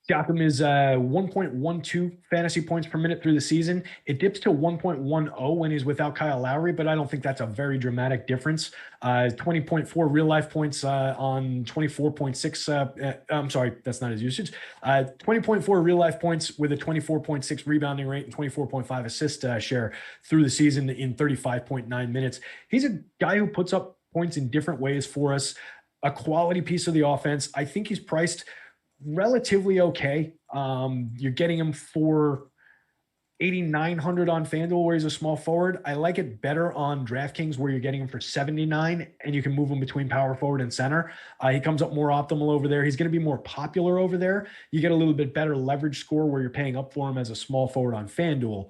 Siakam is 1.12 fantasy points per minute through the season. It dips to 1.10 when he's without Kyle Lowry, but I don't think that's a very dramatic difference. 20.4 real life points on 24.6. I'm sorry, that's not his usage. 20.4 real life points with a 24.6 rebounding rate and 24.5 assist share through the season in 35.9 minutes. He's a guy who puts up points in different ways for us. A quality piece of the offense. I think he's priced relatively okay. You're getting him for 8,900 on FanDuel where he's a small forward. I like it better on DraftKings where you're getting him for 79 and you can move him between power forward and center. He comes up more optimal over there. He's going to be more popular over there. You get a little bit better leverage score where you're paying up for him as a small forward on FanDuel.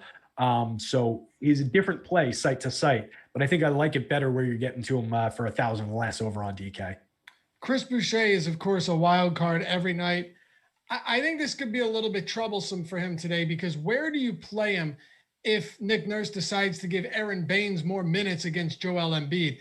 So he's a different play site to site, but I think I like it better where you're getting to him for 1,000 less over on DK. Chris Boucher is, of course, a wild card every night. I think this could be a little bit troublesome for him today because where do you play him if Nick Nurse decides to give Aaron Baines more minutes against Joel Embiid?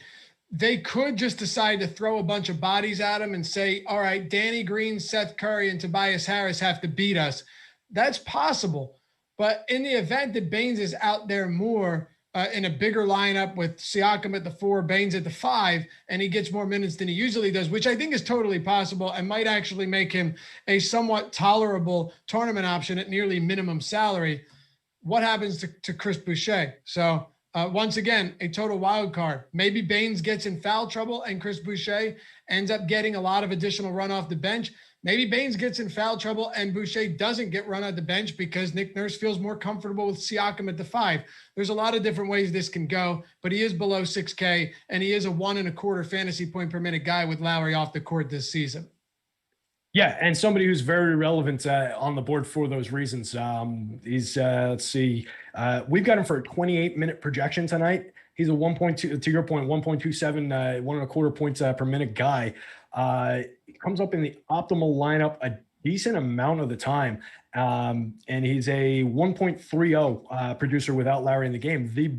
They could just decide to throw a bunch of bodies at him and say, all right, Danny Green, Seth Curry, and Tobias Harris have to beat us. That's possible. But in the event that Baines is out there more, in a bigger lineup with Siakam at the 4, Baines at the 5, and he gets more minutes than he usually does, which I think is totally possible and might actually make him a somewhat tolerable tournament option at nearly minimum salary. What happens to Chris Boucher? So once again, a total wild card. Maybe Baines gets in foul trouble and Chris Boucher ends up getting a lot of additional run off the bench. Maybe Baines gets in foul trouble and Boucher doesn't get run on the bench because Nick Nurse feels more comfortable with Siakam at the 5. There's a lot of different ways this can go, but he is below 6K and he is a 1.25 fantasy point per minute guy with Lowry off the court this season. Yeah, and somebody who's very relevant on the board for those reasons. He's, let's see, we've got him for a 28-minute projection tonight. He's a 1.2, to your point, 1.27, 1.25 points per minute guy. He comes up in the optimal lineup a decent amount of the time. And he's a 1.30 producer without Lowry in the game. The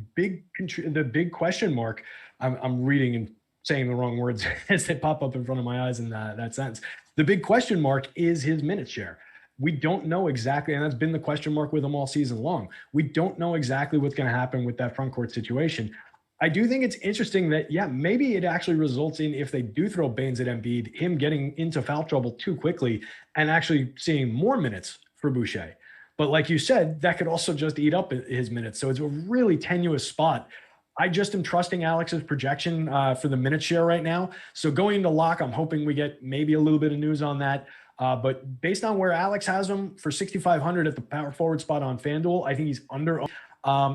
big question mark, I'm reading and saying the wrong words as they pop up in front of my eyes in that sentence. The big question mark is his minute share. We don't know exactly, and that's been the question mark with him all season long. We don't know exactly what's going to happen with that front court situation. I do think it's interesting that, yeah, maybe it actually results in, if they do throw Baines at Embiid, him getting into foul trouble too quickly and actually seeing more minutes for Boucher. But like you said, that could also just eat up his minutes. So it's a really tenuous spot. I just am trusting Alex's projection for the minute share right now. So going into lock, I'm hoping we get maybe a little bit of news on that. But based on where Alex has him for 6,500 at the power forward spot on FanDuel, I think he's under.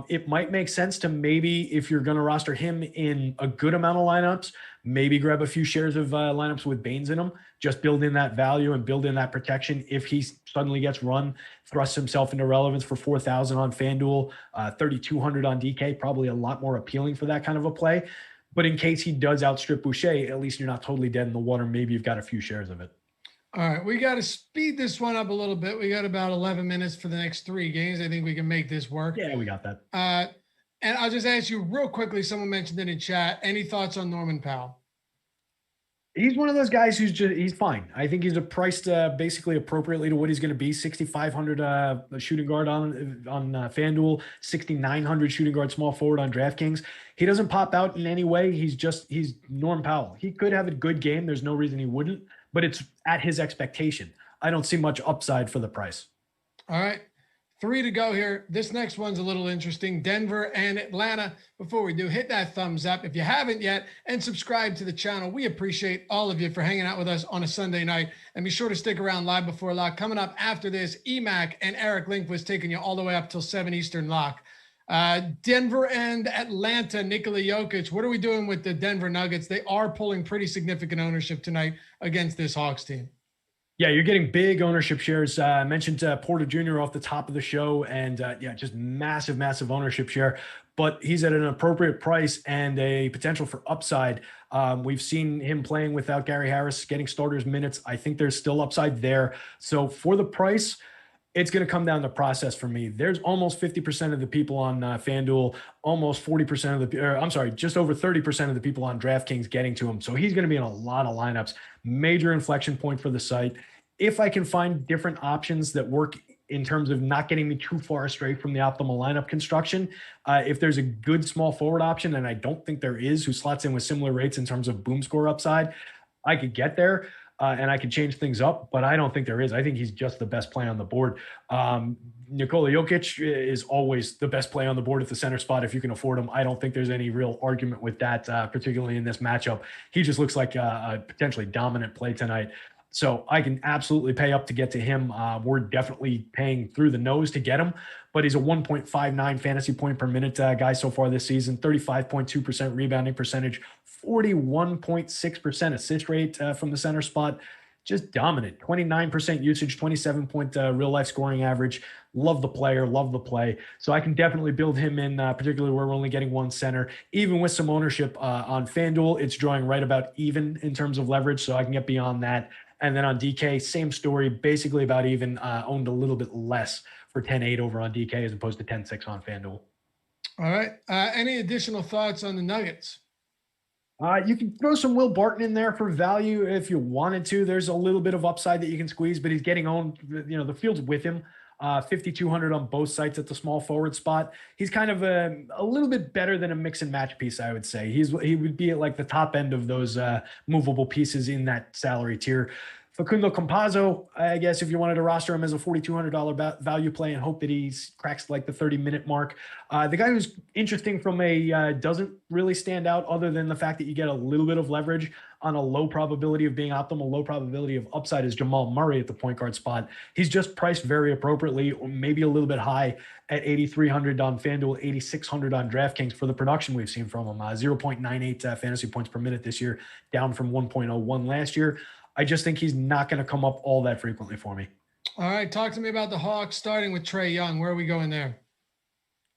It might make sense to maybe, if you're going to roster him in a good amount of lineups, maybe grab a few shares of lineups with Baines in them, just build in that value and build in that protection. If he suddenly gets run, thrusts himself into relevance for 4,000 on FanDuel, 3,200 on DK, probably a lot more appealing for that kind of a play. But in case he does outstrip Boucher, at least you're not totally dead in the water. Maybe you've got a few shares of it. All right, we got to speed this one up a little bit. We got about 11 minutes for the next 3 games. I think we can make this work. Yeah, we got that. And I'll just ask you real quickly, someone mentioned it in chat, any thoughts on Norman Powell? He's one of those guys who's just, he's fine. I think he's priced basically appropriately to what he's going to be. 6,500 shooting guard on FanDuel, 6,900 shooting guard small forward on DraftKings. He doesn't pop out in any way. He's Norm Powell. He could have a good game. There's no reason he wouldn't, but it's at his expectation. I don't see much upside for the price. All right. 3 to go here. This next one's a little interesting. Denver and Atlanta. Before we do, hit that thumbs up if you haven't yet and subscribe to the channel. We appreciate all of you for hanging out with us on a Sunday night. And be sure to stick around live before lock. Coming up after this, EMac and Eric Linquist taking you all the way up till 7 Eastern lock. Denver and Atlanta, Nikola Jokic. What are we doing with the Denver Nuggets? They are pulling pretty significant ownership tonight against this Hawks team. Yeah, you're getting big ownership shares. I mentioned Porter Jr. off the top of the show, and yeah, just massive ownership share. But he's at an appropriate price and a potential for upside. We've seen him playing without Gary Harris, getting starters minutes. I think there's still upside there. So for the price, it's going to come down to process for me. There's almost 50% of the people on FanDuel, almost 40% of the, just over 30% of the people on DraftKings getting to him. So he's going to be in a lot of lineups. Major inflection point for the site. if I can find different options that work in terms of not getting me too far astray from the optimal lineup construction, if there's a good small forward option, and I don't think there is, who slots in with similar rates in terms of boom score upside, I could get there. And I could change things up, but I don't think there is. I think he's just the best play on the board. Nikola Jokic is always the best play on the board at the center spot if you can afford him. I don't think there's any real argument with that, particularly in this matchup. He just looks like a potentially dominant play tonight. So I can absolutely pay up to get to him. We're definitely paying through the nose to get him, but he's a 1.59 fantasy point per minute guy so far this season, 35.2% rebounding percentage, 41.6% assist rate from the center spot. Just dominant. 29% usage, 27 point real life scoring average. Love the player, love the play. So I can definitely build him in, particularly where we're only getting one center. Even with some ownership on FanDuel, it's drawing right about even in terms of leverage, so I can get beyond that. And then on DK, same story, basically about even, owned a little bit less for 10.8 over on DK as opposed to 10.6 on FanDuel. All right. Any additional thoughts on the Nuggets? You can throw some Will Barton in there for value if you wanted to. There's a little bit of upside that you can squeeze, but he's getting owned. The field's with him. 5,200 on both sites at the small forward spot. He's kind of a little bit better than a mix and match piece, I would say. He would be at like the top end of those movable pieces in that salary tier. Facundo Campazzo, I guess if you wanted to roster him as a $4,200 value play and hope that he cracks like the 30-minute mark. The guy who's interesting from a doesn't really stand out other than the fact that you get a little bit of leverage on a low probability of being optimal, low probability of upside is Jamal Murray at the point guard spot. He's just priced very appropriately, or maybe a little bit high at 8,300 on FanDuel, 8,600 on DraftKings for the production we've seen from him. 0.98 fantasy points per minute this year, down from 1.01 last year. I just think he's not going to come up all that frequently for me. All right. Talk to me about the Hawks, starting with Trae Young. Where are we going there?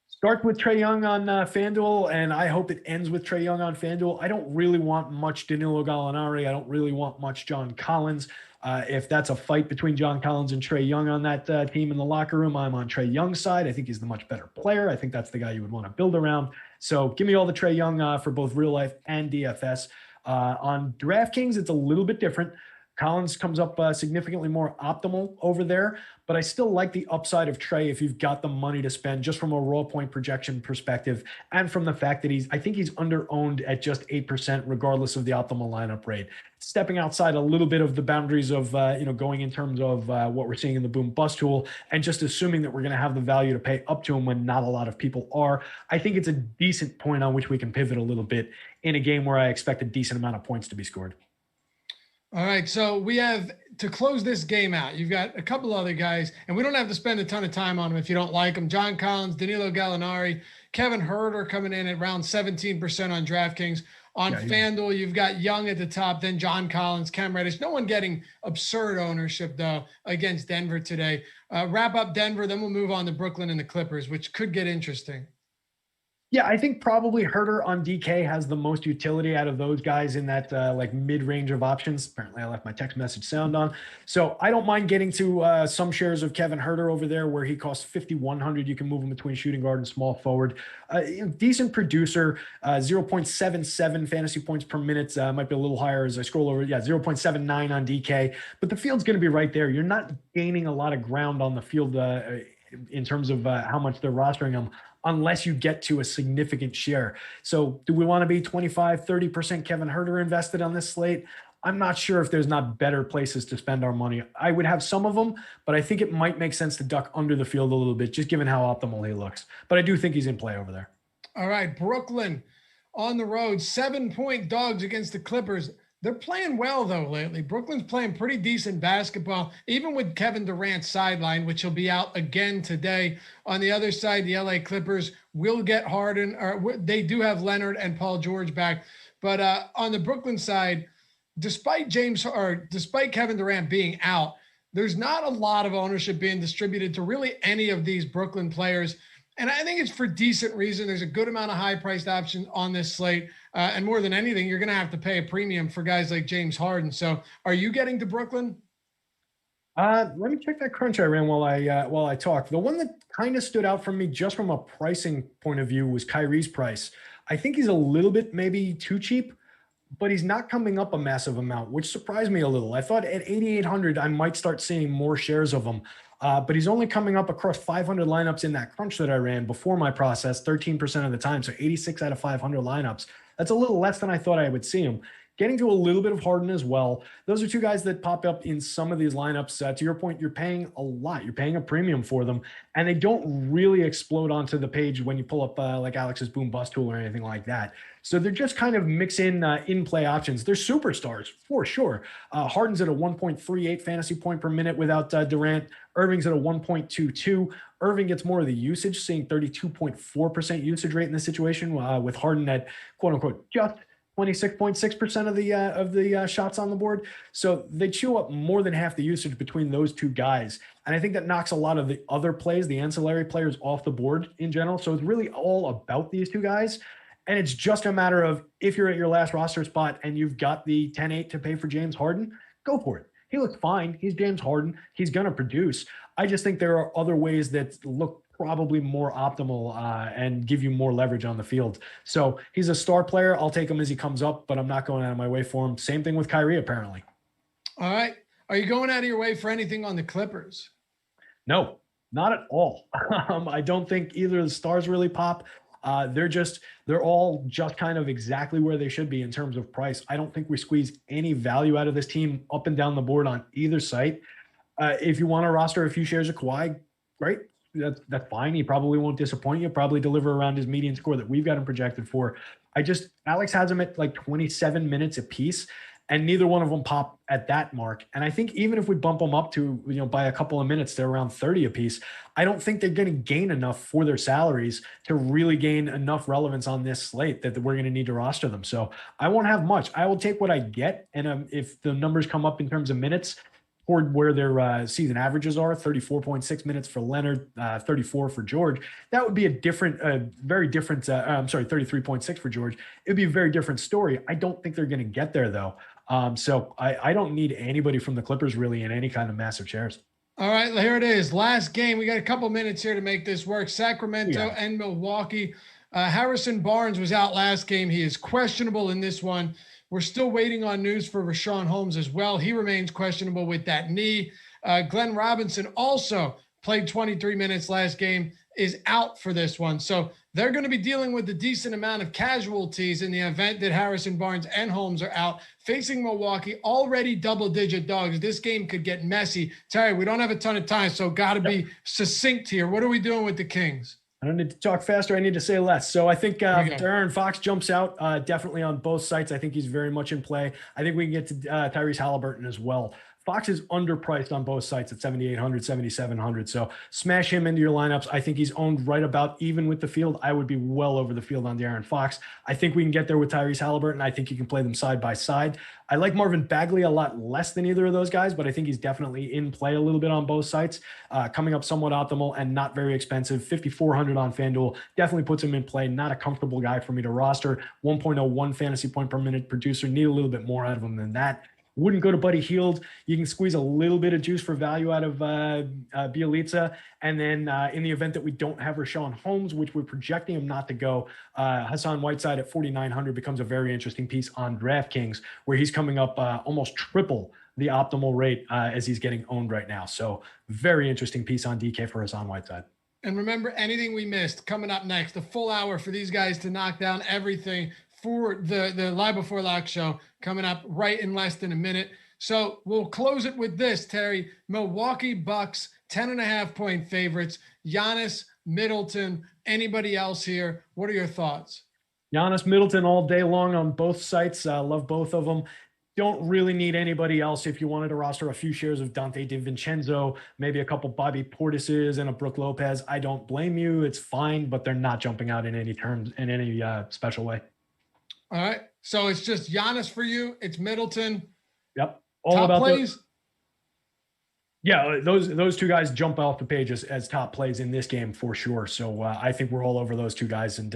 Start with Trae Young on FanDuel, and I hope it ends with Trae Young on FanDuel. I don't really want much Danilo Gallinari. I don't really want much John Collins. If that's a fight between John Collins and Trae Young on that team in the locker room, I'm on Trae Young's side. I think he's the much better player. I think that's the guy you would want to build around. So give me all the Trae Young for both real life and DFS. On DraftKings, it's a little bit different. Collins comes up significantly more optimal over there, but I still like the upside of Trae if you've got the money to spend, just from a raw point projection perspective, and from the fact that I think he's under-owned at just 8%, regardless of the optimal lineup rate. Stepping outside a little bit of the boundaries of, going in terms of what we're seeing in the boom bust tool, and just assuming that we're going to have the value to pay up to him when not a lot of people are. I think it's a decent point on which we can pivot a little bit in a game where I expect a decent amount of points to be scored. All right, so we have to close this game out. You've got a couple other guys, and we don't have to spend a ton of time on them if you don't like them. John Collins, Danilo Gallinari, Kevin Huerter coming in at around 17% on DraftKings. On FanDuel, you've got Young at the top, then John Collins, Cam Reddish. No one getting absurd ownership, though, against Denver today. Wrap up Denver, then we'll move on to Brooklyn and the Clippers, which could get interesting. Yeah, I think probably Huerter on DK has the most utility out of those guys in that mid-range of options. Apparently, I left my text message sound on. So I don't mind getting to some shares of Kevin Huerter over there where he costs 5,100. You can move him between shooting guard and small forward. Decent producer, 0.77 fantasy points per minute. Might be a little higher as I scroll over. Yeah, 0.79 on DK. But the field's going to be right there. You're not gaining a lot of ground on the field in terms of how much they're rostering them, unless you get to a significant share. So do we want to be 25, 30% Kevin Huerter invested on this slate? I'm not sure if there's not better places to spend our money. I would have some of them, but I think it might make sense to duck under the field a little bit, just given how optimal he looks. But I do think he's in play over there. All right, Brooklyn on the road, 7-point dogs against the Clippers. They're playing well, though, lately. Brooklyn's playing pretty decent basketball, even with Kevin Durant sidelined, which he'll be out again today. On the other side, the LA Clippers will get Harden, or they do have Leonard and Paul George back. But on the Brooklyn side, despite Kevin Durant being out, there's not a lot of ownership being distributed to really any of these Brooklyn players. And I think it's for decent reason. There's a good amount of high-priced options on this slate. And more than anything, you're going to have to pay a premium for guys like James Harden. So are you getting to Brooklyn? Let me check that crunch I ran while I talk. The one that kind of stood out for me just from a pricing point of view was Kyrie's price. I think he's a little bit maybe too cheap, but he's not coming up a massive amount, which surprised me a little. I thought at 8,800, I might start seeing more shares of him. But he's only coming up across 500 lineups in that crunch that I ran before my process, 13% of the time. So 86 out of 500 lineups. That's a little less than I thought I would see him. Getting to a little bit of Harden as well. Those are two guys that pop up in some of these lineups. To your point, you're paying a lot. You're paying a premium for them, and they don't really explode onto the page when you pull up like Alex's boom bust tool or anything like that. So they're just kind of mix in play options. They're superstars for sure. Harden's at a 1.38 fantasy point per minute without Durant. Irving's at a 1.22. Irving gets more of the usage, seeing 32.4% usage rate in this situation, with Harden at quote unquote just 26.6% of the shots on the board. So they chew up more than half the usage between those two guys. And I think that knocks a lot of the other plays, the ancillary players, off the board in general. So it's really all about these two guys. And it's just a matter of, if you're at your last roster spot and you've got the 10-8 to pay for James Harden, go for it. He looks fine. He's James Harden. He's going to produce. I just think there are other ways that look probably more optimal and give you more leverage on the field. So he's a star player. I'll take him as he comes up, but I'm not going out of my way for him. Same thing with Kyrie, apparently. All right. Are you going out of your way for anything on the Clippers? No, not at all. I don't think either of the stars really pop. They're all just kind of exactly where they should be in terms of price. I don't think we squeeze any value out of this team up and down the board on either site. If you want to roster a few shares of Kawhi, great. That's fine. He probably won't disappoint you, probably deliver around his median score that we've got him projected for. Alex has him at like 27 minutes apiece, and neither one of them pop at that mark. And I think even if we bump them up to, by a couple of minutes, they're around 30 apiece. I don't think they're going to gain enough for their salaries to really gain enough relevance on this slate that we're going to need to roster them. So I won't have much. I will take what I get. And if the numbers come up in terms of minutes toward where their season averages are, 34.6 minutes for Leonard, 34 for George, that would be very different. 33.6 for George. It would be a very different story. I don't think they're going to get there though. So I don't need anybody from the Clippers really in any kind of massive shares. All right, here it is. Last game. We got a couple minutes here to make this work. Sacramento and Milwaukee. Harrison Barnes was out last game. He is questionable in this one. We're still waiting on news for Richaun Holmes as well. He remains questionable with that knee. Glenn Robinson also played 23 minutes last game, is out for this one. So they're going to be dealing with a decent amount of casualties in the event that Harrison Barnes and Holmes are out. Facing Milwaukee, already double-digit dogs. This game could get messy. Terry, we don't have a ton of time, so got to be succinct here. What are we doing with the Kings? I don't need to talk faster. I need to say less. So I think De'Aaron Fox jumps out definitely on both sites. I think he's very much in play. I think we can get to Tyrese Halliburton as well. Fox is underpriced on both sites at 7,800, 7,700. So smash him into your lineups. I think he's owned right about even with the field. I would be well over the field on De'Aaron Fox. I think we can get there with Tyrese Halliburton. I think you can play them side by side. I like Marvin Bagley a lot less than either of those guys, but I think he's definitely in play a little bit on both sites, coming up somewhat optimal and not very expensive. 5,400 on FanDuel definitely puts him in play. Not a comfortable guy for me to roster. 1.01 fantasy point per minute producer. Need a little bit more out of him than that. Wouldn't go to Buddy Hield. You can squeeze a little bit of juice for value out of Bielitsa. And then in the event that we don't have Richaun Holmes, which we're projecting him not to go, Hassan Whiteside at 4,900 becomes a very interesting piece on DraftKings, where he's coming up almost triple the optimal rate as he's getting owned right now. So very interesting piece on DK for Hassan Whiteside. And remember, anything we missed coming up next, a full hour for these guys to knock down everything for the Live Before Lock show coming up right in less than a minute. So we'll close it with this, Terry. Milwaukee Bucks, 10.5 point favorites. Giannis, Middleton, anybody else here? What are your thoughts? Giannis, Middleton all day long on both sites. Love both of them. Don't really need anybody else. If you wanted to roster a few shares of Dante DiVincenzo, maybe a couple Bobby Portises and a Brook Lopez, I don't blame you. It's fine, but they're not jumping out in any terms, in any special way. All right. So it's just Giannis for you. It's Middleton. Yep. All top about plays. Yeah, those two guys jump off the page as top plays in this game for sure. So I think we're all over those two guys and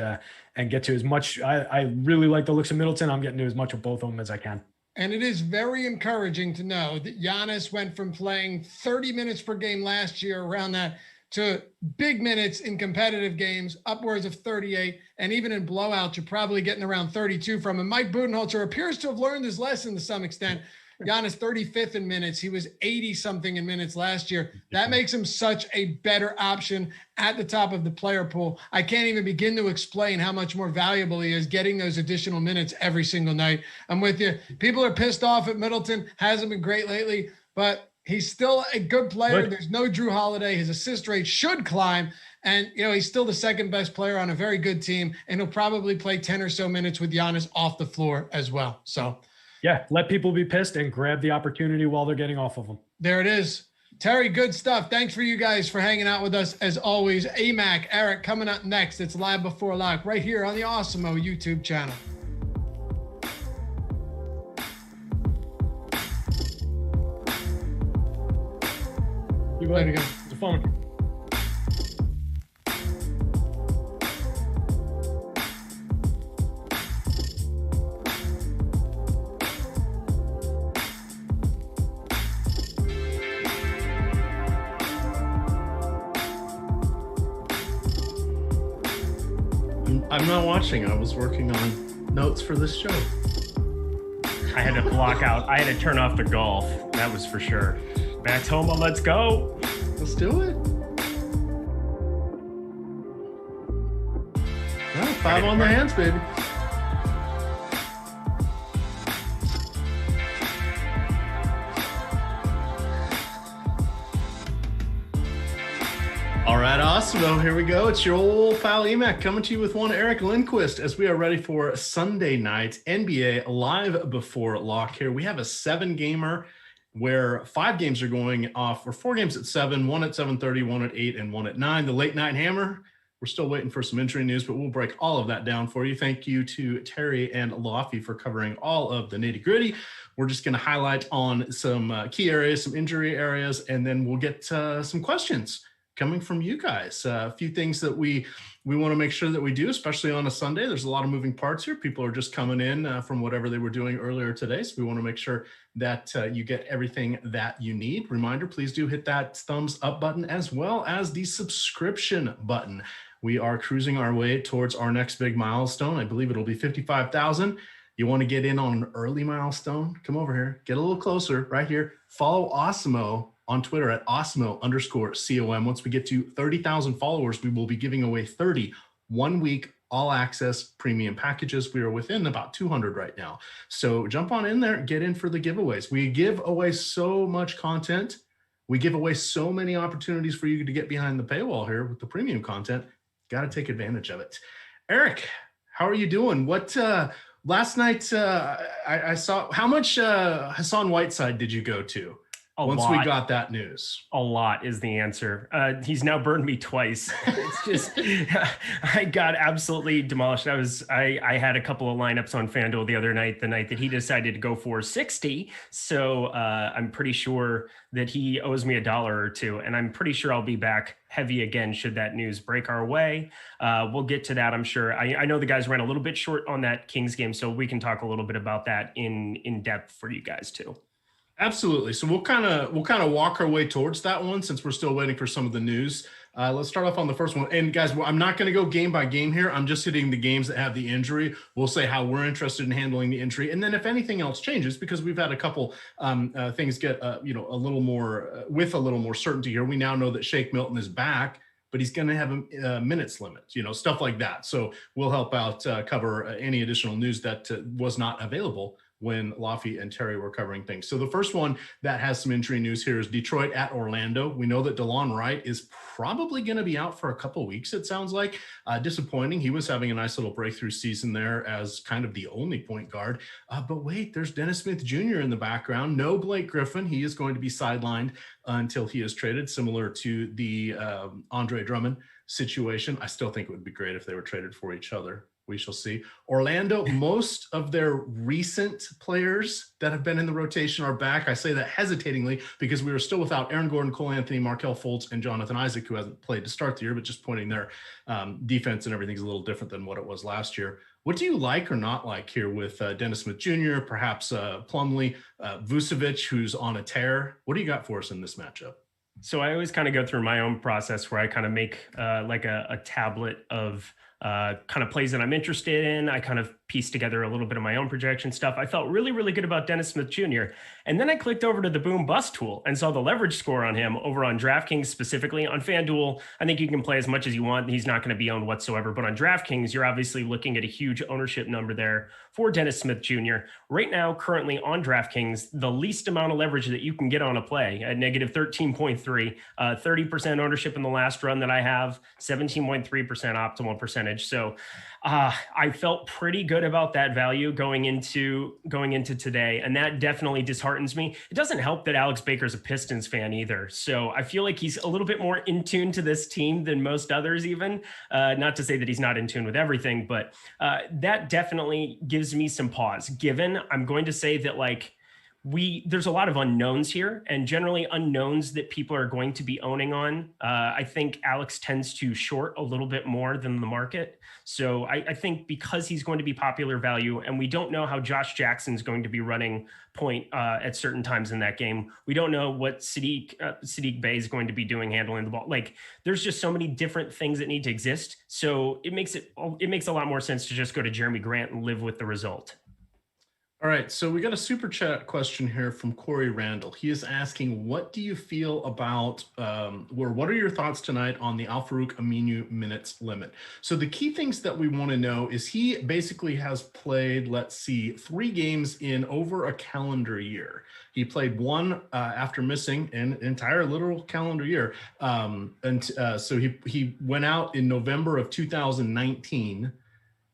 get to as much. I really like the looks of Middleton. I'm getting to as much of both of them as I can. And it is very encouraging to know that Giannis went from playing 30 minutes per game last year, around that to big minutes in competitive games, upwards of 38, and even in blowouts, you're probably getting around 32 from him. Mike Budenholzer appears to have learned his lesson to some extent. Giannis 35th in minutes. He was 80-something in minutes last year. That makes him such a better option at the top of the player pool. I can't even begin to explain how much more valuable he is getting those additional minutes every single night. I'm with you. People are pissed off at Middleton. Hasn't been great lately, but he's still a good player. There's no Drew Holiday. His assist rate should climb. And, he's still the second best player on a very good team. And he'll probably play 10 or so minutes with Giannis off the floor as well. So, yeah, let people be pissed and grab the opportunity while they're getting off of them. There it is. Terry, good stuff. Thanks for you guys for hanging out with us as always. EMac, Eric, coming up next. It's Live Before Lock right here on the Awesemo YouTube channel. There you go. It's a phone. I'm not watching. I was working on notes for this show. I had to block out. I had to turn off the golf. That was for sure. Back home. Let's go. Let's do it. Well, 5 on the hands, baby. All right, Awesemo, here we go. It's your old pal EMac coming to you with one Eric Linquist as we are ready for Sunday night NBA Live Before Lock here. We have a 7-gamer where 5 games are going off, or 4 games at 7, 1 at 7:30, 1 at 8, and 1 at 9. The late night hammer, we're still waiting for some injury news, but we'll break all of that down for you. Thank you to Terry and Laffy for covering all of the nitty gritty. We're just going to highlight on some key areas, some injury areas, and then we'll get some questions coming from you guys. A few things that we want to make sure that we do, especially on a Sunday. There's a lot of moving parts here. People are just coming in from whatever they were doing earlier today. So we want to make sure that you get everything that you need. Reminder, please do hit that thumbs up button as well as the subscription button. We are cruising our way towards our next big milestone. I believe it'll be 55,000. You want to get in on an early milestone? Come over here, get a little closer right here. Follow Awesemo on Twitter at Awesemo_COM. Once we get to 30,000 followers, we will be giving away 30 one-week all-access premium packages. We are within about 200 right now. So jump on in there, get in for the giveaways. We give away so much content. We give away so many opportunities for you to get behind the paywall here with the premium content. Got to take advantage of it. Eric, how are you doing? What last night I saw, how much Hassan Whiteside did you go to? Once we got that news. A lot is the answer. He's now burned me twice. It's just, I got absolutely demolished. I had a couple of lineups on FanDuel the other night, the night that he decided to go for 60. So I'm pretty sure that he owes me $1 or $2. And I'm pretty sure I'll be back heavy again should that news break our way. We'll get to that, I'm sure. I know the guys ran a little bit short on that Kings game, so we can talk a little bit about that in depth for you guys too. Absolutely. So we'll kind of walk our way towards that one since we're still waiting for some of the news. Let's start off on the first one. And guys, I'm not going to go game by game here. I'm just hitting the games that have the injury. We'll say how we're interested in handling the injury. And then if anything else changes, because we've had a couple things get, a little more with a little more certainty here. We now know that Shake Milton is back, but he's going to have a minutes limit, stuff like that. So we'll help out cover any additional news that was not available when Laffy and Terry were covering things. So the first one that has some injury news here is Detroit at Orlando. We know that DeLon Wright is probably going to be out for a couple weeks, it sounds like. Disappointing. He was having a nice little breakthrough season there as kind of the only point guard. But wait, there's Dennis Smith Jr. in the background. No Blake Griffin. He is going to be sidelined until he is traded, similar to the Andre Drummond situation. I still think it would be great if they were traded for each other. We shall see. Orlando, most of their recent players that have been in the rotation are back. I say that hesitatingly because we were still without Aaron Gordon, Cole Anthony, Markelle Fultz, and Jonathan Isaac, who hasn't played to start the year, but just pointing their defense and everything's a little different than what it was last year. What do you like or not like here with Dennis Smith Jr., perhaps Plumlee, Vucevic, who's on a tear? What do you got for us in this matchup? So I always kind of go through my own process where I kind of make like a tablet of kind of plays that I'm interested in. I kind of piece together a little bit of my own projection stuff. I felt really, really good about Dennis Smith Jr. And then I clicked over to the boom bust tool and saw the leverage score on him over on DraftKings, specifically on FanDuel. I think you can play as much as you want. He's not going to be owned whatsoever. But on DraftKings, you're obviously looking at a huge ownership number there for Dennis Smith Jr. Right now, currently on DraftKings, the least amount of leverage that you can get on a play at negative 13.3, 30% ownership in the last run that I have, 17.3% optimal percentage. So I felt pretty good about that value going into today, and that definitely disheartens me. It doesn't help that Alex Baker's a Pistons fan either, so I feel like he's a little bit more in tune to this team than most others. Even not to say that he's not in tune with everything, but that definitely gives me some pause. Given I'm going to say that there's a lot of unknowns here, and generally unknowns that people are going to be owning on. I think Alex tends to short a little bit more than the market. So I think because he's going to be popular value, and we don't know how Josh Jackson's going to be running point at certain times in that game. We don't know what Sadiq Bey is going to be doing handling the ball. Like, there's just so many different things that need to exist. So it makes a lot more sense to just go to Jeremy Grant and live with the result. All right, so we got a super chat question here from Corey Randall. He is asking, what do you feel about, or what are your thoughts tonight on the Al-Farouq Aminu minutes limit? So the key things that we want to know is he basically has played, 3 games in over a calendar year. He played one after missing an entire literal calendar year. So he went out in November of 2019,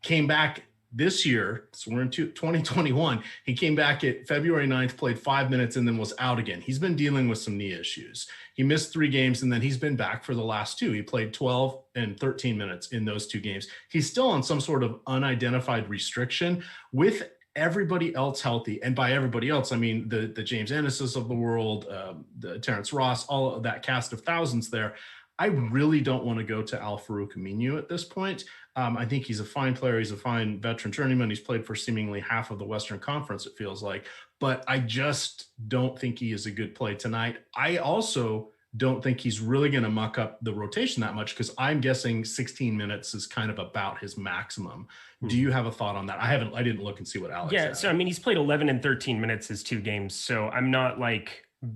came back this year, so we're in 2021. He came back at February 9th, played 5 minutes, and then was out again. He's been dealing with some knee issues. He missed 3 games, and then he's been back for the last 2. He played 12 and 13 minutes in those 2 games. He's still on some sort of unidentified restriction with everybody else healthy. And by everybody else, I mean the James Ennises of the world, the Terrence Ross, all of that cast of thousands there. I really don't want to go to Al-Farouq Aminu at this point. I think he's a fine player. He's a fine veteran journeyman. He's played for seemingly half of the Western Conference, it feels like. But I just don't think he is a good play tonight. I also don't think he's really going to muck up the rotation that much, because I'm guessing 16 minutes is kind of about his maximum. Do you have a thought on that? I didn't look and see what Alex had. So I mean, he's played 11 and 13 minutes his 2 games. So I'm not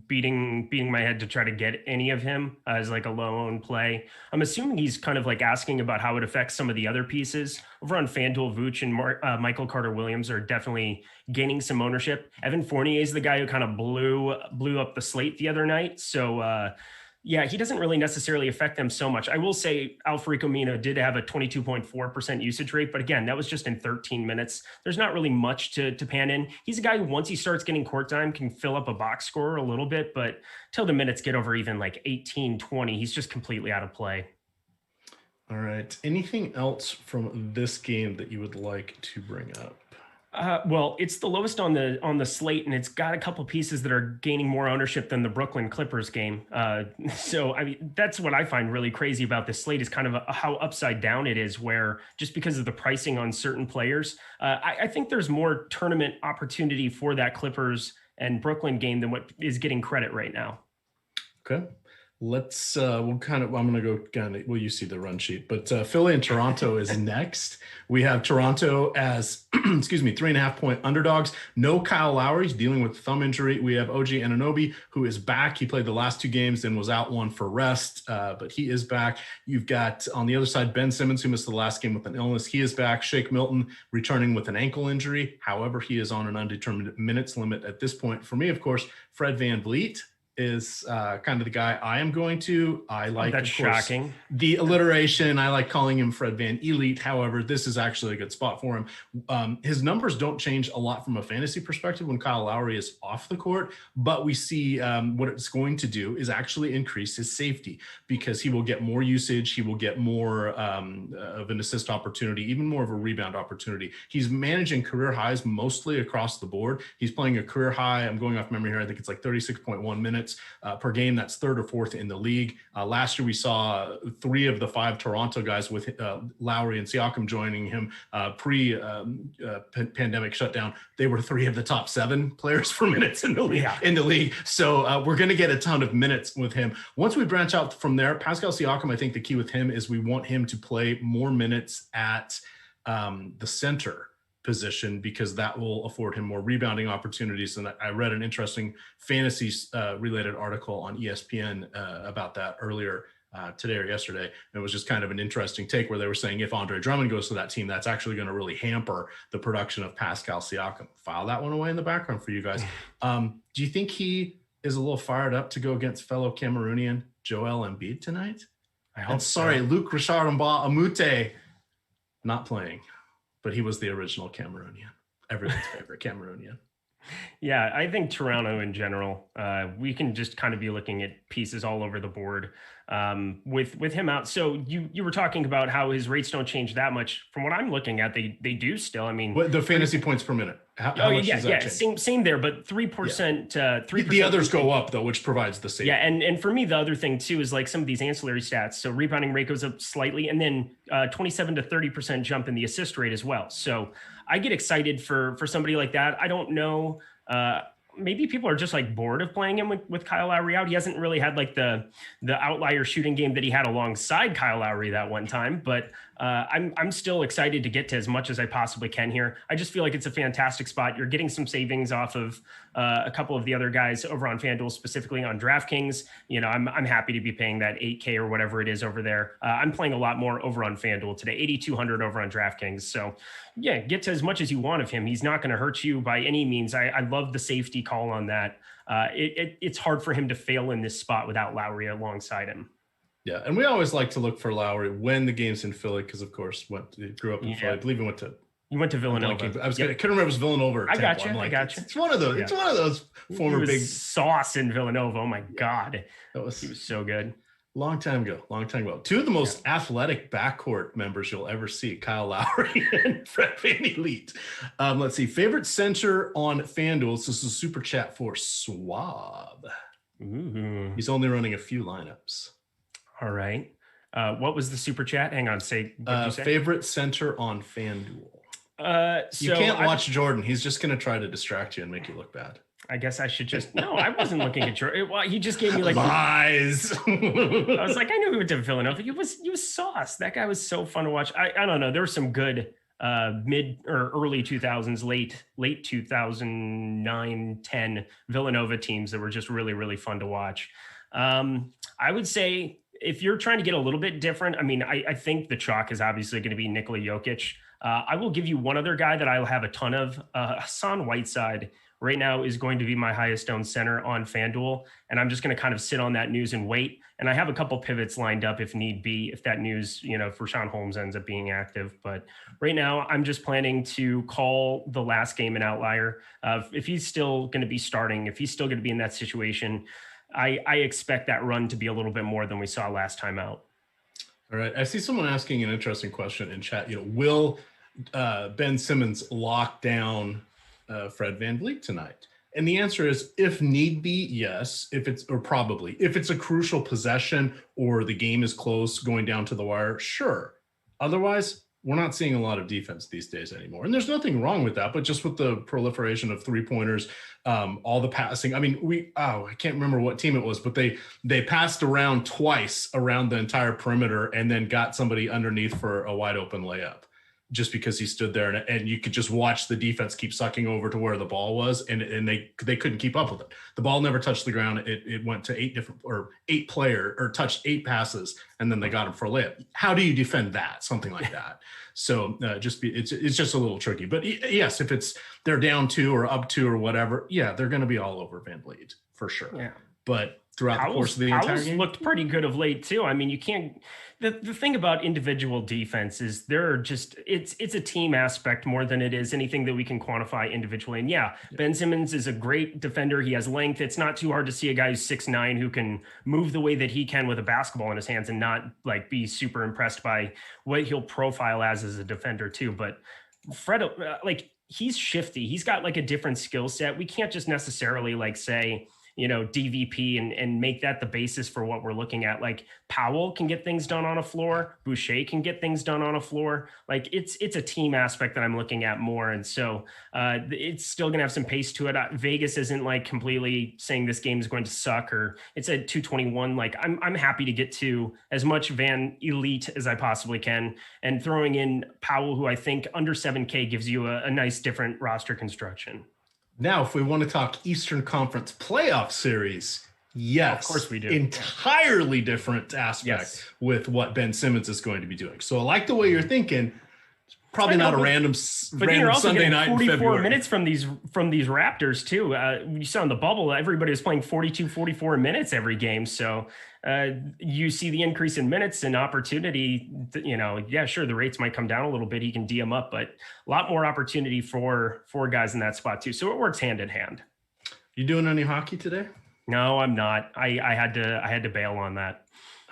beating my head to try to get any of him as a low-owned play. I'm assuming he's kind of asking about how it affects some of the other pieces. Over on FanDuel, Vooch and Michael Carter-Williams are definitely gaining some ownership. Evan Fournier is the guy who kind of blew up the slate the other night. So yeah, he doesn't really necessarily affect them so much. I will say Al-Farouq Aminu did have a 22.4% usage rate, but again, that was just in 13 minutes. There's not really much to pan in. He's a guy who, once he starts getting court time, can fill up a box score a little bit, but till the minutes get over even 18, 20, he's just completely out of play. All right. Anything else from this game that you would like to bring up? Well, it's the lowest on the slate, and it's got a couple pieces that are gaining more ownership than the Brooklyn Clippers game. So, I mean, that's what I find really crazy about this slate is kind of how upside down it is, where just because of the pricing on certain players, I think there's more tournament opportunity for that Clippers and Brooklyn game than what is getting credit right now. Okay. Let's I'm gonna go you see the run sheet, but Philly and Toronto is next. We have Toronto as 3.5 point underdogs. No Kyle Lowry, he's dealing with thumb injury. We have OG Anunoby, who is back. He played the last 2 games and was out one for rest, but he is back. You've got on the other side Ben Simmons, who missed the last game with an illness. He is back. Shake Milton returning with an ankle injury. However, he is on an undetermined minutes limit at this point. For me, of course, Fred VanVleet is kind of the guy I am going to. I like, that's of course, shocking. The alliteration. I like calling him Fred Van Elite. However, this is actually a good spot for him. His numbers don't change a lot from a fantasy perspective when Kyle Lowry is off the court, but we see what it's going to do is actually increase his safety, because he will get more usage. He will get more of an assist opportunity, even more of a rebound opportunity. He's managing career highs mostly across the board. He's playing a career high, I'm going off memory here, I think it's 36.1 minutes minutes per game. That's third or fourth in the league. Last year, we saw 3 of the 5 Toronto guys with Lowry and Siakam joining him pre-pandemic shutdown. They were 3 of the top 7 players for minutes in the league. So we're going to get a ton of minutes with him. Once we branch out from there, Pascal Siakam, I think the key with him is we want him to play more minutes at the center position, because that will afford him more rebounding opportunities. And I read an interesting fantasy related article on ESPN about that earlier today or yesterday. And it was just kind of an interesting take where they were saying if Andre Drummond goes to that team, that's actually going to really hamper the production of Pascal Siakam. File that one away in the background for you guys. Do you think he is a little fired up to go against fellow Cameroonian Joel Embiid tonight? I hope sorry, Luc Richard Amute not playing, but he was the original Cameroonian, everyone's favorite Cameroonian. Yeah, I think Toronto in general, we can just kind of be looking at pieces all over the board with him out. So you were talking about how his rates don't change that much. From what I'm looking at, they do still. I mean, the fantasy points per minute. How much does that change? Same there, but 3%. 3%. The others go up though, which provides the same. Yeah, and for me, the other thing too is like some of these ancillary stats. So rebounding rate goes up slightly, and then 27 to 30% jump in the assist rate as well. So I get excited for somebody like that. I don't know. Maybe people are just like bored of playing him with Kyle Lowry out. He hasn't really had like the outlier shooting game that he had alongside Kyle Lowry that one time, but I'm still excited to get to as much as I possibly can here. I just feel like it's a fantastic spot. You're getting some savings off of a couple of the other guys over on FanDuel, specifically on DraftKings. You know, I'm happy to be paying that $8K or whatever it is over there. I'm playing a lot more over on FanDuel today, 8,200 over on DraftKings. So yeah, get to as much as you want of him. He's not going to hurt you by any means. I love the safety call on that. It's hard for him to fail in this spot without Lowry alongside him. Yeah, and we always like to look for Lowry when the game's in Philly, because of course, he grew up in Philly. I believe he went to. You went to Villanova. I couldn't remember if it was Villanova or I Temple. got you. It's one of those. It's one of those former big sauce in Villanova. Oh my God, he was so good. Long time ago. 2 of the most athletic backcourt members you'll ever see, Kyle Lowry and Fred VanVleet. Let's see. Favorite center on FanDuel. This is a super chat for Swab. Ooh. He's only running a few lineups. All right. What was the super chat? Hang on. Say favorite center on FanDuel. So you can't watch Jordan. He's just going to try to distract you and make you look bad. I guess I should just. No, I wasn't looking at Jordan. He just gave me like lies. I was like, I knew he went to Villanova. He was sauce. That guy was so fun to watch. I don't know. There were some good mid or early 2000s, late 2009, 10 Villanova teams that were just really, really fun to watch. I would say if you're trying to get a little bit different, I mean, I think the chalk is obviously going to be Nikola Jokic. I will give you one other guy that I'll have a ton of. Hassan Whiteside right now is going to be my highest owned center on FanDuel. And I'm just going to kind of sit on that news and wait. And I have a couple pivots lined up if need be, if that news, if Rashawn Holmes ends up being active. But right now I'm just planning to call the last game an outlier. If he's still going to be starting, if he's still going to be in that situation, I expect that run to be a little bit more than we saw last time out. All right. I see someone asking an interesting question in chat. Will Ben Simmons lock down Fred VanVleet tonight? And the answer is, if need be, yes. If it's a crucial possession or the game is close going down to the wire, sure. Otherwise, we're not seeing a lot of defense these days anymore. And there's nothing wrong with that, but just with the proliferation of 3-pointers, all the passing. I mean, I can't remember what team it was, but they passed around twice around the entire perimeter and then got somebody underneath for a wide open layup, just because he stood there and you could just watch the defense keep sucking over to where the ball was, and they couldn't keep up with it. The ball never touched the ground. It went to 8 touched 8 passes, and then they got him for a layup. How do you defend that? Something like that. So it's just a little tricky. But yes, if they're down 2 or up 2 or whatever, yeah, they're going to be all over VanVleet for sure. Yeah. But throughout the course of the entire game, looked pretty good of late too. I mean, you can't. The thing about individual defense is it's a team aspect more than it is anything that we can quantify individually. And Ben Simmons is a great defender. He has length. It's not too hard to see a guy who's 6'9" who can move the way that he can with a basketball in his hands and not like be super impressed by what he'll profile as a defender too. But Fred, he's shifty. He's got like a different skill set. We can't just necessarily say, DVP and make that the basis for what we're looking at. Like Powell can get things done on a floor. Boucher can get things done on a floor. Like it's a team aspect that I'm looking at more. And so it's still going to have some pace to it. Vegas isn't like completely saying this game is going to suck, or it's at 221. Like I'm happy to get to as much Van elite as I possibly can, and throwing in Powell, who I think under 7K gives you a nice different roster construction. Now, if we want to talk Eastern Conference playoff series, yes, of course we do. Entirely different aspect with what Ben Simmons is going to be doing. So I like the way you're thinking. Probably not a random Sunday night in February. 44 minutes from these Raptors too. You saw in the bubble, everybody was playing 42, 44 minutes every game. So you see the increase in minutes and opportunity. Sure, the rates might come down a little bit. He can D them up, but a lot more opportunity for guys in that spot too. So it works hand in hand. You doing any hockey today? No, I'm not. I had to bail on that.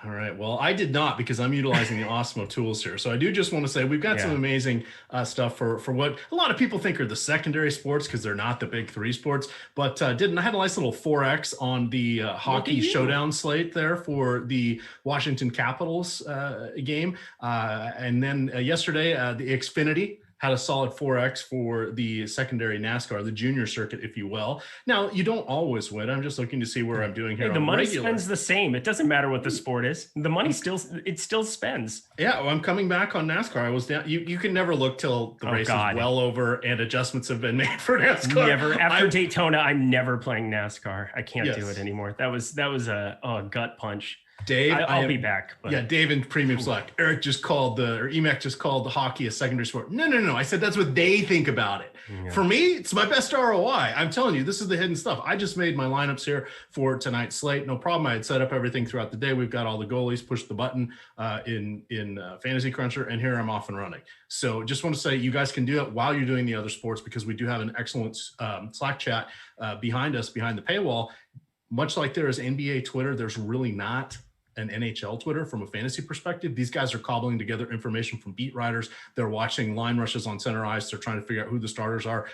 All right. Well, I did not, because I'm utilizing the Awesemo tools here. So I do just want to say we've got some amazing stuff for what a lot of people think are the secondary sports, because they're not the big three sports. But I had a nice little 4X on the hockey showdown slate there for the Washington Capitals game. And then yesterday, the Xfinity had a solid 4X for the secondary NASCAR, the junior circuit, if you will. Now, you don't always win. I'm just looking to see where I'm doing here. Hey, the money spends the same. It doesn't matter what the sport is. The money still spends. Yeah, well, I'm coming back on NASCAR. I was down. You can never look till the race is well over and adjustments have been made for NASCAR. Never. After Daytona, I'm never playing NASCAR. I can't do it anymore. That was a gut punch. Dave, I'll be back. But. Yeah, Dave in Premium Select. Eric just called EMac just called the hockey a secondary sport. No. I said that's what they think about it. Yeah. For me, it's my best ROI. I'm telling you, this is the hidden stuff. I just made my lineups here for tonight's slate. No problem. I had set up everything throughout the day. We've got all the goalies. Pushed the button in Fantasy Cruncher, and here I'm off and running. So just want to say you guys can do it while you're doing the other sports, because we do have an excellent Slack chat behind us, behind the paywall. Much like there is NBA Twitter, there's really not an NHL Twitter from a fantasy perspective. These guys are cobbling together information from beat writers. They're watching line rushes on center ice. They're trying to figure out who the starters are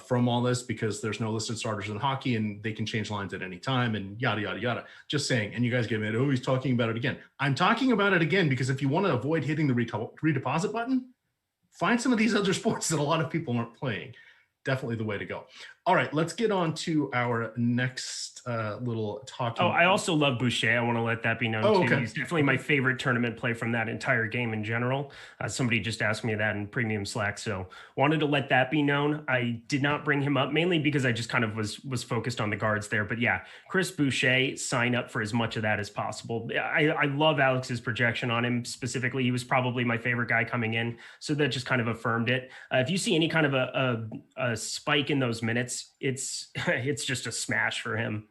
from all this, because there's no listed starters in hockey and they can change lines at any time and yada, yada, yada. Just saying. And you guys get mad, oh, he's talking about it again. I'm talking about it again because if you want to avoid hitting the redeposit button, find some of these other sports that a lot of people aren't playing. Definitely the way to go. All right, let's get on to our next little talking. Oh, I also love Boucher. I want to let that be known too. Okay. He's definitely my favorite tournament play from that entire game in general. Somebody just asked me that in Premium Slack, so wanted to let that be known. I did not bring him up mainly because I just kind of was focused on the guards there. But yeah, Chris Boucher, sign up for as much of that as possible. I love Alex's projection on him specifically. He was probably my favorite guy coming in, so that just kind of affirmed it. If you see any kind of a spike in those minutes, it's just a smash for him.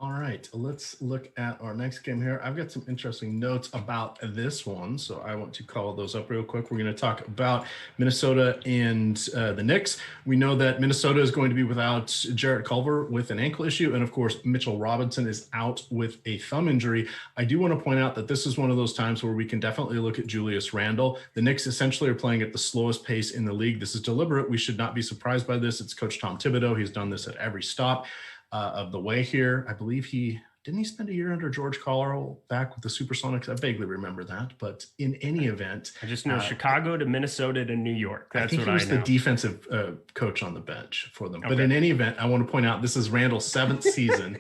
All right, let's look at our next game here. I've got some interesting notes about this one, so I want to call those up real quick. We're going to talk about Minnesota and the Knicks. We know that Minnesota is going to be without Jarrett Culver with an ankle issue, and of course, Mitchell Robinson is out with a thumb injury. I do want to point out that this is one of those times where we can definitely look at Julius Randle. The Knicks essentially are playing at the slowest pace in the league. This is deliberate. We should not be surprised by this. It's Coach Tom Thibodeau. He's done this at every stop of the way here. I believe didn't he spend a year under George Karl back with the Supersonics? I vaguely remember that, but in any event, I just know Chicago to Minnesota to New York. That's I think what he was I know. The defensive coach on the bench for them. Okay. But in any event, I want to point out this is Randall's 7th season.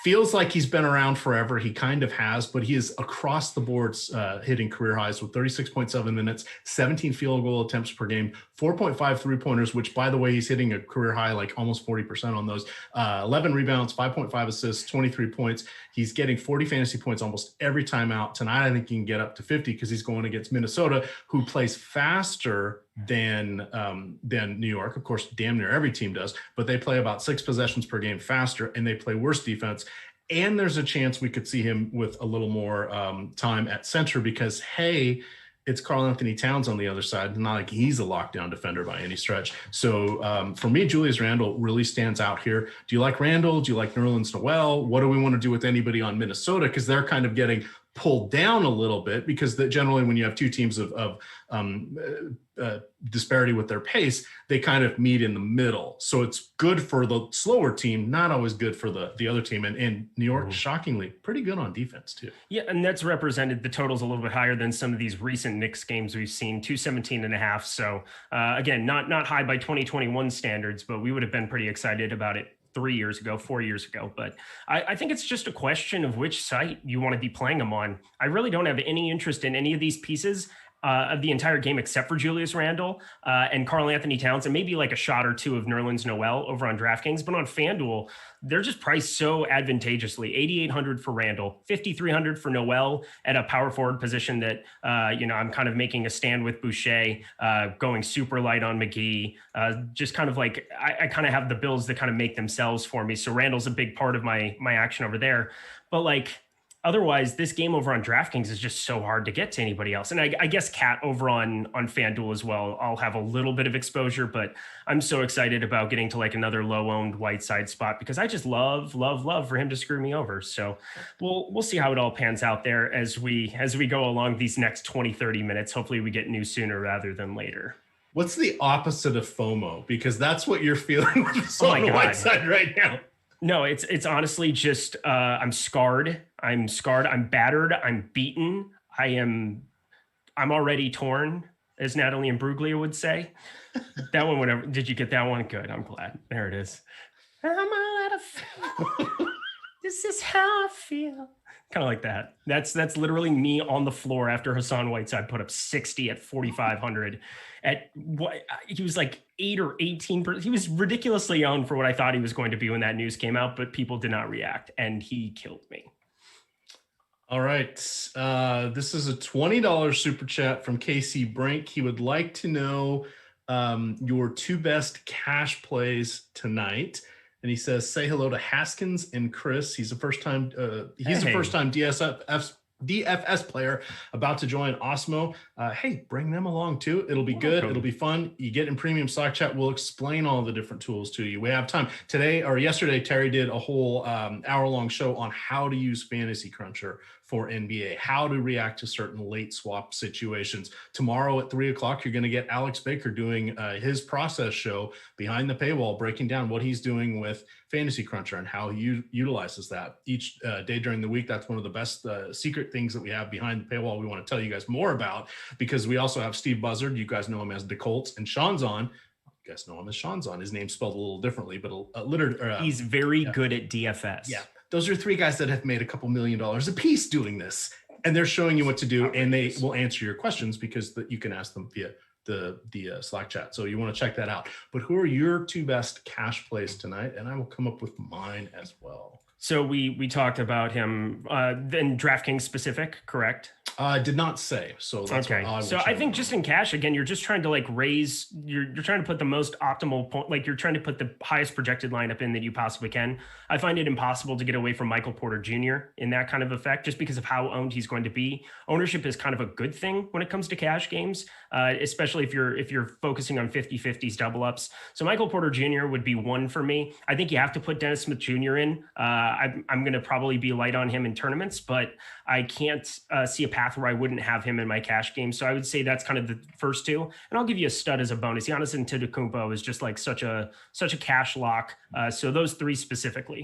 Feels like he's been around forever. He kind of has, but he is across the boards hitting career highs with 36.7 minutes, 17 field goal attempts per game, 4.5 3-pointers, which, by the way, he's hitting a career high, like almost 40% on those, 11 rebounds, 5.5 assists, 23 points. He's getting 40 fantasy points almost every time out. Tonight, I think he can get up to 50 because he's going against Minnesota, who plays faster than New York. Of course, damn near every team does, but they play about 6 possessions per game faster, and they play worse defense. And there's a chance we could see him with a little more time at center because, hey, it's Karl Anthony Towns on the other side. Not like he's a lockdown defender by any stretch. So for me, Julius Randle really stands out here. Do you like Randle? Do you like Nerlens Noel? What do we want to do with anybody on Minnesota? Because they're kind of getting pulled down a little bit because generally when you have two teams of disparity with their pace, they kind of meet in the middle. So it's good for the slower team, not always good for the other team. And New York, shockingly, pretty good on defense too. Yeah, and that's represented. The total's a little bit higher than some of these recent Knicks games we've seen, 217.5. So again, not high by 2021 standards, but we would have been pretty excited about it 3 years ago, 4 years ago. But I think it's just a question of which site you want to be playing them on. I really don't have any interest in any of these pieces of the entire game, except for Julius Randle and Karl Anthony Towns, and maybe like a shot or two of Nerlens Noel over on DraftKings. But on FanDuel, they're just priced so advantageously. 8,800 for Randle, 5,300 for Noel at a power forward position that, I'm kind of making a stand with Boucher, going super light on McGee. Just kind of like, I kind of have the Bills that kind of make themselves for me. So Randle's a big part of my action over there. But like, otherwise, this game over on DraftKings is just so hard to get to anybody else. And I guess Cat over on FanDuel as well, I'll have a little bit of exposure, but I'm so excited about getting to like another low-owned Whiteside spot because I just love for him to screw me over. So we'll see how it all pans out there as we go along these next 20, 30 minutes. Hopefully we get news sooner rather than later. What's the opposite of FOMO? Because that's what you're feeling with on the Whiteside right now. No, it's honestly just I'm scarred. I'm battered. I'm beaten. I'm already torn, as Natalie Imbruglia would say. That one, whatever. Did you get that one? Good. I'm glad. There it is. I'm out of this is how I feel. Kind of like that. That's literally me on the floor after Hassan Whiteside put up 60 at 4,500. At what he was like 8 or 18%. He was ridiculously owned for what I thought he was going to be when that news came out, but people did not react, and he killed me. All right. This is a $20 super chat from Casey Brink. He would like to know your two best cash plays tonight. And he says, say hello to Haskins and Chris. He's a first-time DFS player about to join Awesemo. Hey, bring them along too. It'll be good. It'll be fun. You get in premium Slack chat. We'll explain all the different tools to you. We have time today or yesterday. Terry did a whole hour-long show on how to use Fantasy Cruncher for NBA, how to react to certain late swap situations. Tomorrow at 3:00, you're going to get Alex Baker doing his process show behind the paywall, breaking down what he's doing with Fantasy Cruncher and how he utilizes that each day during the week. That's one of the best secret things that we have behind the paywall we want to tell you guys more about, because we also have Steve Buzzard. You guys know him as DeColts, and Sean's on. You guys know him as Sean's on. His name's spelled a little differently, but he's very good at DFS. Yeah. Those are three guys that have made a couple $1 million a piece doing this, and they're showing you what to do, and they will answer your questions because you can ask them via the Slack chat. So you want to check that out. But who are your two best cash plays tonight? And I will come up with mine as well. So we talked about him, then DraftKings specific, correct? Did not say. So that's okay. I think just in cash, again, you're just trying to like raise, you're trying to put the most optimal point, like you're trying to put the highest projected lineup in that you possibly can. I find it impossible to get away from Michael Porter Jr. in that kind of effect, just because of how owned he's going to be. Ownership is kind of a good thing when it comes to cash games, especially if you're focusing on 50-50s double ups. So Michael Porter Jr. would be one for me. I think you have to put Dennis Smith Jr. in. I'm going to probably be light on him in tournaments, but I can't see a path where I wouldn't have him in my cash game. So I would say that's kind of the first two. And I'll give you a stud as a bonus. Giannis Antetokounmpo is just like such a cash lock. So those three specifically.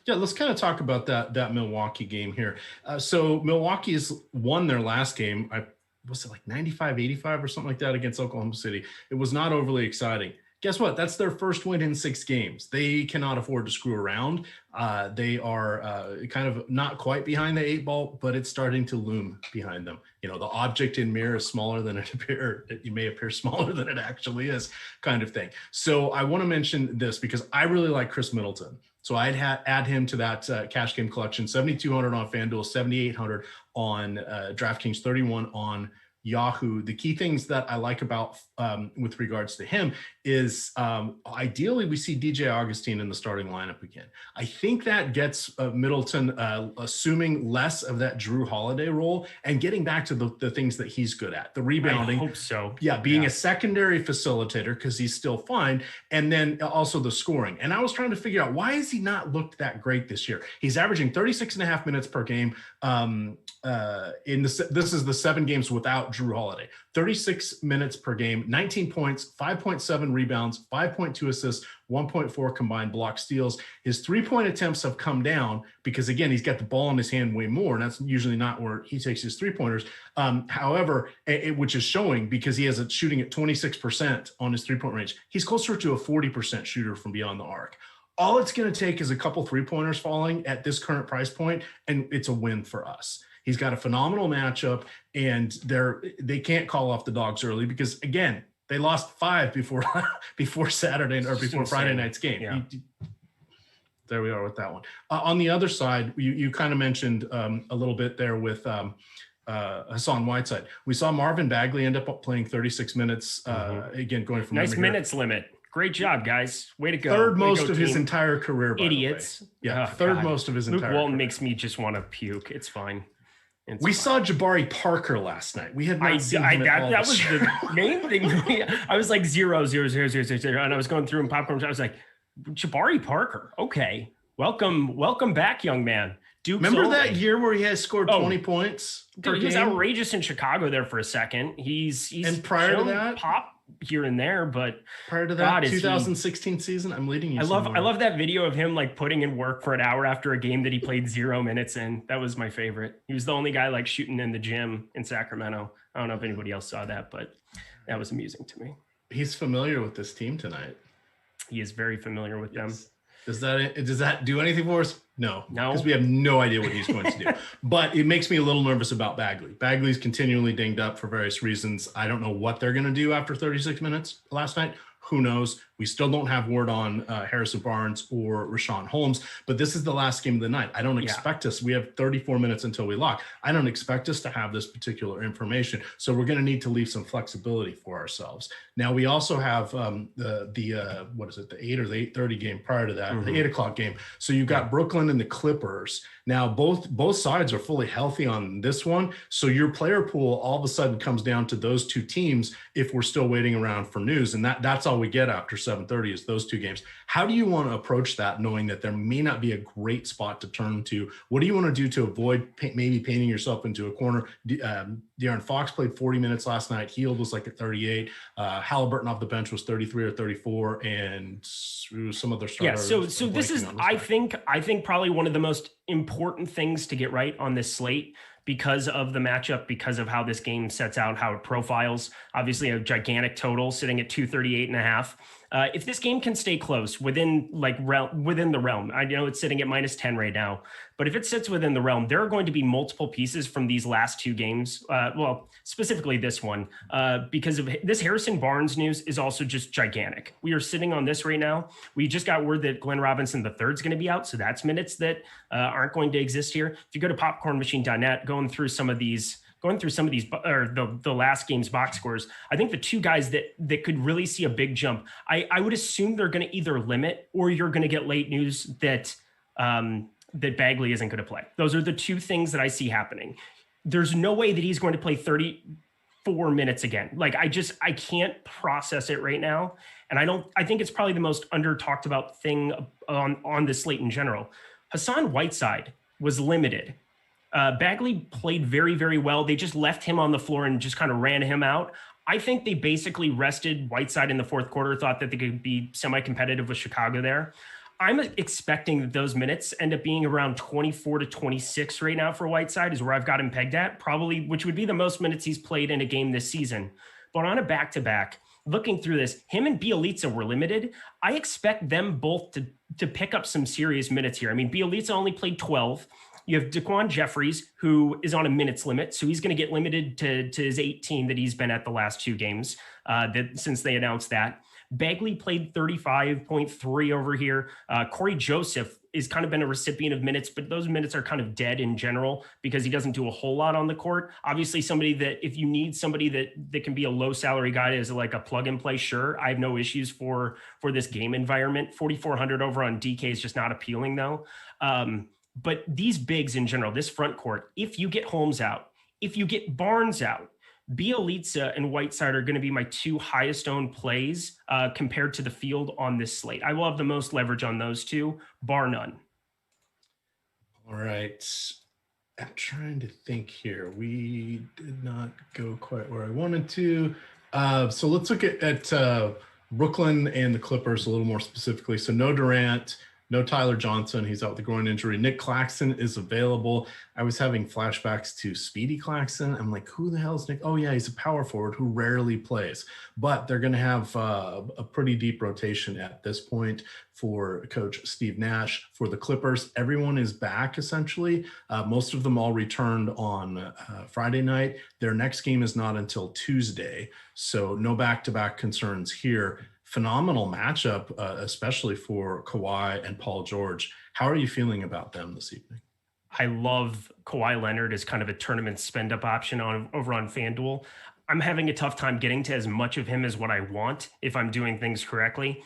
Yeah, let's kind of talk about that Milwaukee game here. So Milwaukee has won their last game. Was it like 95-85 or something like that against Oklahoma City? It was not overly exciting. Guess what? That's their first win in 6 games. They cannot afford to screw around. They are kind of not quite behind the 8 ball, but it's starting to loom behind them. You know, the object in mirror is smaller than it appears. It may appear smaller than it actually is, kind of thing. So I want to mention this because I really like Chris Middleton. So I'd add him to that cash game collection. 7,200 on FanDuel, 7,800 on DraftKings, 31 on Yahoo. The key things that I like about with regards to him is ideally we see DJ Augustine in the starting lineup again. I think that gets Middleton assuming less of that Drew Holiday role and getting back to the things that he's good at, the rebounding. I hope so. Yeah, being a secondary facilitator because he's still fine, and then also the scoring. And I was trying to figure out, why has he not looked that great this year? He's averaging 36.5 minutes per game. This is the 7 games without Drew Holiday. 36 minutes per game, 19 points, 5.7 rebounds, 5.2 assists, 1.4 combined block steals. His 3-point attempts have come down because, again, he's got the ball in his hand way more, and that's usually not where he takes his 3-pointers. However, which is showing because he has a shooting at 26% on his 3-point range. He's closer to a 40% shooter from beyond the arc. All it's going to take is a couple 3-pointers falling at this current price point, and it's a win for us. He's got a phenomenal matchup, and they can't call off the dogs early because, again, they lost 5 before Saturday or before Friday night's game. Yeah. There we are with that one. On the other side, you kind of mentioned a little bit there with Hassan Whiteside. We saw Marvin Bagley end up playing 36 minutes, again, going from nice minutes limit. Great job, guys. Way to go. Third most of his entire career, by idiots. the way. Yeah, third most of his entire career. Luke Walton makes me just want to puke. It's fine. We saw Jabari Parker last night. We had not seen him at all. That was the main thing. I was like 0, 0, 0, 0, 0, 0, and I was going through in popcorn. I was like, Jabari Parker. Okay, welcome back, young man. Duke's Remember that year where he has scored 20 points per game? He was outrageous in Chicago there for a second. He's and prior to that, pop here and there, but prior to that 2016 season, I'm leading you. I love that video of him like putting in work for an hour after a game that he played 0 minutes in. That was my favorite. He was the only guy like shooting in the gym in Sacramento. I don't know if anybody else saw that, but that was amusing to me. He's familiar with this team tonight. He is very familiar with them. Does that do anything for us? No, no, because we have no idea what he's going to do. But it makes me a little nervous about Bagley. Bagley's continually dinged up for various reasons. I don't know what they're going to do after 36 minutes last night. Who knows? We still don't have word on Harrison Barnes or Rashawn Holmes, but this is the last game of the night. I don't expect us. We have 34 minutes until we lock. I don't expect us to have this particular information. So we're going to need to leave some flexibility for ourselves. Now we also have the what is it? The 8 or the 8:30 game prior to that, the 8 o'clock game. So you've got Brooklyn and the Clippers. Now both sides are fully healthy on this one. So your player pool all of a sudden comes down to those two teams if we're still waiting around for news. And that's all we get after 7:30 is those two games. How do you want to approach that, knowing that there may not be a great spot to turn to? What do you want to do to avoid maybe painting yourself into a corner? De'Aaron Fox played 40 minutes last night. Hield was like at 38. Halliburton off the bench was 33 or 34, and some other starters. Yeah, so this is, I think probably one of the most important things to get right on this slate because of the matchup, because of how this game sets out, how it profiles. Obviously, a gigantic total sitting at 238.5. If this game can stay close within the realm, I know it's sitting at -10 right now, but if it sits within the realm, there are going to be multiple pieces from these last two games. Well, specifically this one, because of this Harrison Barnes news is also just gigantic. We are sitting on this right now. We just got word that Glenn Robinson III is going to be out. So that's minutes that aren't going to exist here. If you go to popcornmachine.net, going through some of these, or the last game's box scores, I think the two guys that could really see a big jump, I would assume they're going to either limit or you're going to get late news that Bagley isn't going to play. Those are the two things that I see happening. There's no way that he's going to play 34 minutes again. Like I can't process it right now. And I think it's probably the most under talked about thing on the slate in general. Hassan Whiteside was limited. Bagley played very, very well. They just left him on the floor and just kind of ran him out. I think they basically rested Whiteside in the fourth quarter, thought that they could be semi-competitive with Chicago there. I'm expecting that those minutes end up being around 24 to 26 right now for Whiteside is where I've got him pegged at, probably, which would be the most minutes he's played in a game this season. But on a back-to-back, looking through this, him and Bjelica were limited. I expect them both to pick up some serious minutes here. I mean, Bjelica only played 12. You have Daquan Jeffries, who is on a minutes limit, so he's going to get limited to his 18 that he's been at the last two games since they announced that. Bagley played 35.3 over here. Corey Joseph is kind of been a recipient of minutes, but those minutes are kind of dead in general because he doesn't do a whole lot on the court. Obviously, somebody that if you need somebody that can be a low salary guy as like a plug and play, sure, I have no issues for this game environment. 4,400 over on DK is just not appealing though. But these bigs in general, this front court, if you get Holmes out, if you get Barnes out, Bjelica and Whiteside are going to be my two highest owned plays compared to the field on this slate. I will have the most leverage on those two, bar none. All right. I'm trying to think here. We did not go quite where I wanted to. So let's look at Brooklyn and the Clippers a little more specifically. So no Durant, no Tyler Johnson. He's out with a groin injury. Nick Claxton is available. I was having flashbacks to Speedy Claxton. I'm like, who the hell is Nick? Oh, yeah, he's a power forward who rarely plays. But they're going to have a pretty deep rotation at this point for Coach Steve Nash. For the Clippers, everyone is back, essentially. Most of them all returned on Friday night. Their next game is not until Tuesday. So no back-to-back concerns here. Phenomenal matchup, especially for Kawhi and Paul George. How are you feeling about them this evening? I love Kawhi Leonard as kind of a tournament spend up option over on FanDuel. I'm having a tough time getting to as much of him as what I want if I'm doing things correctly.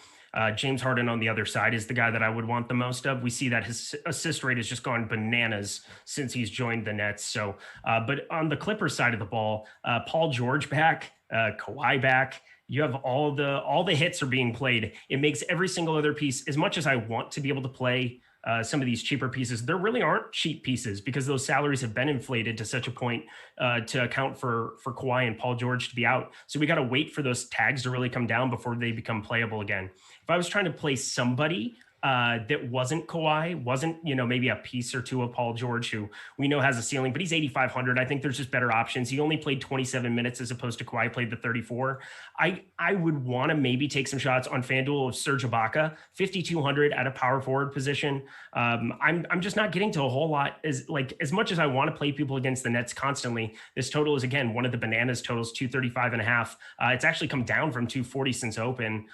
James Harden on the other side is the guy that I would want the most of. We see that his assist rate has just gone bananas since he's joined the Nets. So, but on the Clippers side of the ball, Paul George back, Kawhi back. You have all the hits are being played. It makes every single other piece, as much as I want to be able to play some of these cheaper pieces, there really aren't cheap pieces because those salaries have been inflated to such a point to account for Kawhi and Paul George to be out. So we got to wait for those tags to really come down before they become playable again. If I was trying to play somebody that wasn't Kawhi, wasn't, maybe a piece or two of Paul George, who we know has a ceiling, but he's 8,500. I think there's just better options. He only played 27 minutes as opposed to Kawhi played the 34. I would want to maybe take some shots on FanDuel of Serge Ibaka, 5,200 at a power forward position. I'm just not getting to a whole lot as much as I want to play people against the Nets constantly. This total is, again, one of the bananas totals, 235.5. It's actually come down from 240 since open.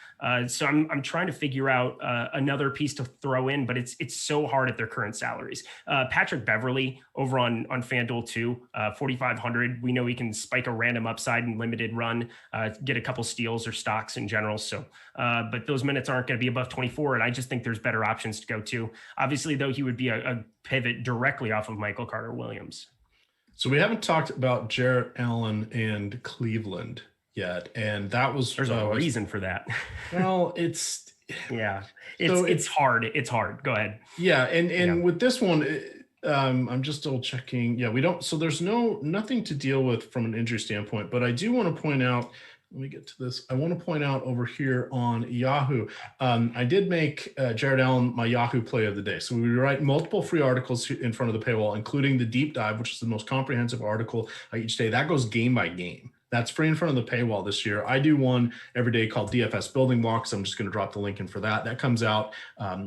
So I'm trying to figure out another piece to throw in, but it's so hard at their current salaries. Patrick Beverley over on FanDuel too, 4,500. We know he can spike a random upside and limited run, get a couple steals or stocks in general. So, but those minutes aren't going to be above 24. And I just think there's better options to go to. Obviously, though, he would be a pivot directly off of Michael Carter-Williams. So we haven't talked about Jarrett Allen and Cleveland yet. And that was, there's a reason for that. Well, it's hard. It's hard. Go ahead. Yeah. And with this one, I'm just double checking. Yeah, we don't, so there's nothing to deal with from an injury standpoint, but I do want to point out, let me get to this. I want to point out over here on Yahoo, I did make Jarrett Allen my Yahoo play of the day. So we write multiple free articles in front of the paywall, including the deep dive, which is the most comprehensive article each day. That goes game by game. That's free in front of the paywall this year. I do one every day called DFS Building Blocks. I'm just going to drop the link in for that. That comes out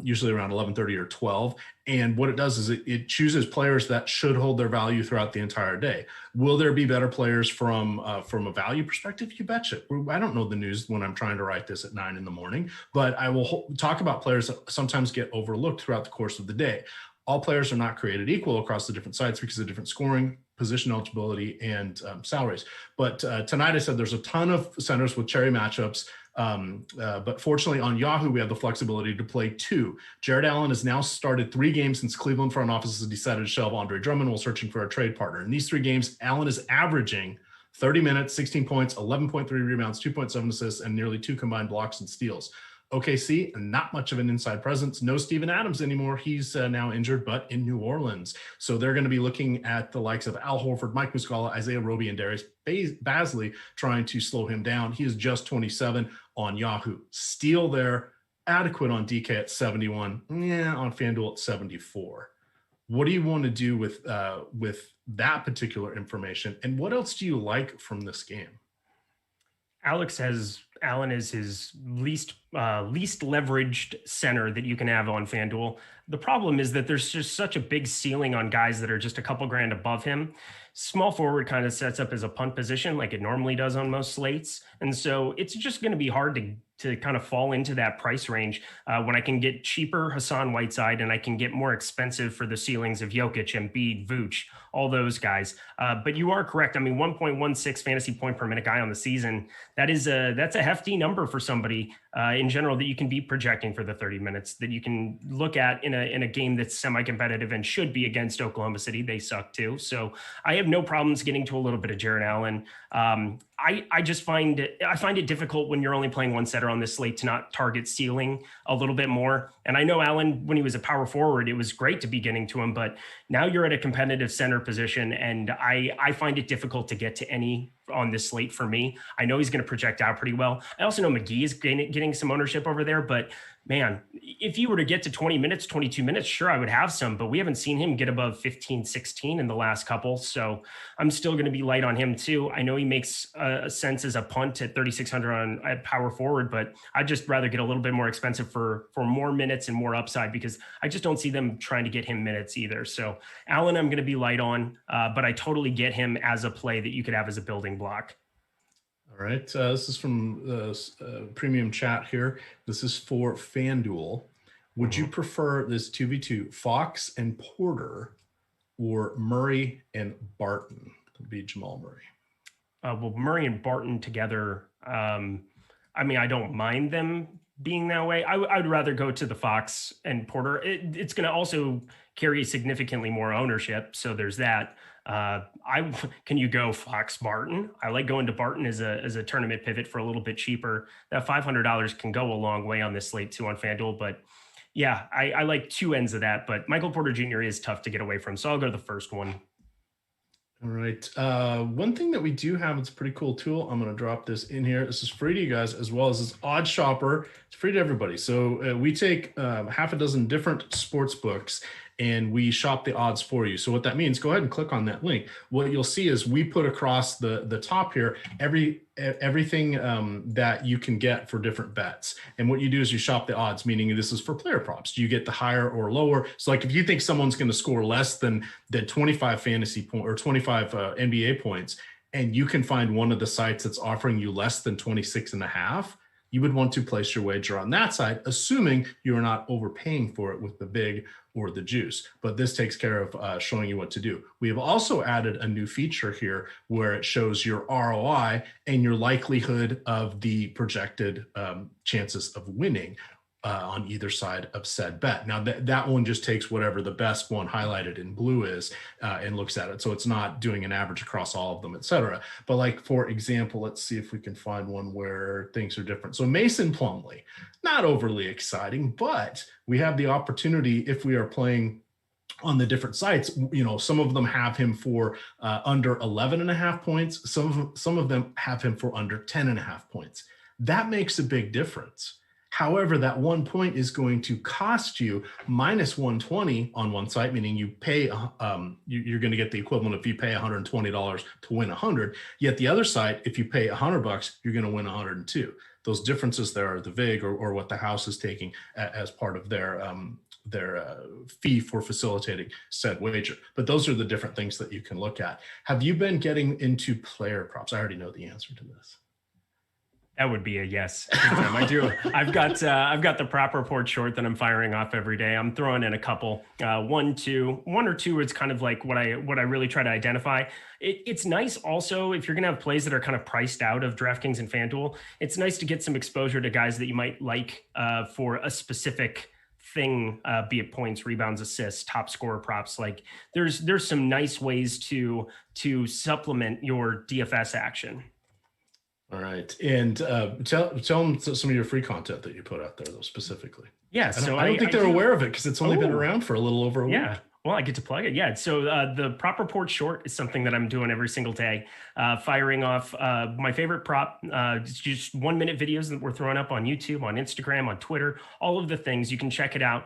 usually around 11:30 or 12. And what it does is it chooses players that should hold their value throughout the entire day. Will there be better players from a value perspective? You betcha. I don't know the news when I'm trying to write this at 9 a.m, but I will talk about players that sometimes get overlooked throughout the course of the day. All players are not created equal across the different sites because of different scoring, position eligibility, and salaries. But tonight I said there's a ton of centers with cherry matchups. But fortunately on Yahoo, we have the flexibility to play 2. Jarrett Allen has now started 3 games since Cleveland front office has decided to shelve Andre Drummond while searching for a trade partner. In these 3 games, Allen is averaging 30 minutes, 16 points, 11.3 rebounds, 2.7 assists, and nearly 2 combined blocks and steals. OKC, not much of an inside presence. No Steven Adams anymore. He's now injured, but in New Orleans. So they're going to be looking at the likes of Al Horford, Mike Muscala, Isaiah Roby, and Darius Bazley trying to slow him down. He is just 27 on Yahoo. Steal there, adequate on DK at 71. Yeah, on FanDuel at 74. What do you want to do with that particular information? And what else do you like from this game? Alex has Allen is his least leveraged center that you can have on FanDuel. The problem is that there's just such a big ceiling on guys that are just a couple grand above him. Small forward kind of sets up as a punt position like it normally does on most slates. And so it's just going to be hard to kind of fall into that price range when I can get cheaper Hassan Whiteside and I can get more expensive for the ceilings of Jokic, Embiid, Vooch, all those guys. But you are correct. I mean, 1.16 fantasy point per minute guy on the season, that's a hefty number for somebody in general that you can be projecting for the 30 minutes that you can look at in a game that's semi-competitive and should be against Oklahoma City. They suck too. So I have no problems getting to a little bit of Jarrett Allen. I just find it difficult when you're only playing one setter on this slate to not target ceiling a little bit more. And I know Allen, when he was a power forward, it was great to be getting to him, but now you're at a competitive center position. And I find it difficult to get to any on this slate for me. I know he's going to project out pretty well. I also know McGee is getting some ownership over there, but man, if you were to get to 20 minutes, 22 minutes, sure, I would have some, but we haven't seen him get above 15, 16 in the last couple. So I'm still going to be light on him too. I know he makes a sense as a punt at 3,600 at power forward, but I'd just rather get a little bit more expensive for more minutes and more upside because I just don't see them trying to get him minutes either. So Allen, I'm going to be light on, but I totally get him as a play that you could have as a building block. All right. This is from the premium chat here. This is for FanDuel. Would you prefer this 2v2 Fox and Porter or Murray and Barton? Would be Jamal Murray. Well, Murray and Barton together. I mean, I don't mind them being that way. I'd rather go to the Fox and Porter. It's going to also carry significantly more ownership. So there's that. Can you go Fox Barton? I like going to Barton as a tournament pivot for a little bit cheaper. That $500 can go a long way on this slate too on FanDuel, but yeah, I like two ends of that, but Michael Porter Jr. is tough to get away from. So I'll go to the first one. All right. One thing that we do have, it's a pretty cool tool. I'm going to drop this in here. This is free to you guys as well as this Odd Shopper. It's free to everybody. So we take half a dozen different sports books and we shop the odds for you. So what that means, go ahead and click on that link. What you'll see is we put across the top here everything that you can get for different bets. And what you do is you shop the odds, meaning this is for player props. Do you get the higher or lower? So like if you think someone's going to score less than 25 fantasy point or 25 NBA points, and you can find one of the sites that's offering you less than 26.5, you would want to place your wager on that side, assuming you are not overpaying for it with the vig or the juice. But this takes care of showing you what to do. We have also added a new feature here where it shows your ROI and your likelihood of the projected chances of winning on either side of said bet. Now that one just takes whatever the best one highlighted in blue is and looks at it. So it's not doing an average across all of them, et cetera. But like, for example, let's see if we can find one where things are different. So Mason Plumlee, not overly exciting, but we have the opportunity if we are playing on the different sites, you know, some of them have him for under 11.5 points. Some of them have him for under 10.5 points. That makes a big difference. However, that 1 point is going to cost you minus 120 on one site, meaning you pay, you're going to get the equivalent if you pay $120 to win 100. Yet the other site, if you pay $100, you're going to win 102. Those differences there are the vig or what the house is taking as part of their fee for facilitating said wager. But those are the different things that you can look at. Have you been getting into player props? I already know the answer to this. That would be a yes. I do. I've got the prop report short that I'm firing off every day. I'm throwing in a couple, one or two. It's kind of like what I really try to identify. It's nice also if you're going to have plays that are kind of priced out of DraftKings and FanDuel. It's nice to get some exposure to guys that you might like for a specific thing, be it points, rebounds, assists, top scorer props. Like there's some nice ways to supplement your DFS action. All right. And tell them some of your free content that you put out there, though, specifically. Yeah. I don't think they're aware of it because it's only been around for a little over a week. Yeah. Well, I get to plug it. Yeah. So the prop report short is something that I'm doing every single day, firing off my favorite prop. It's just 1 minute videos that we're throwing up on YouTube, on Instagram, on Twitter, all of the things. You can check it out.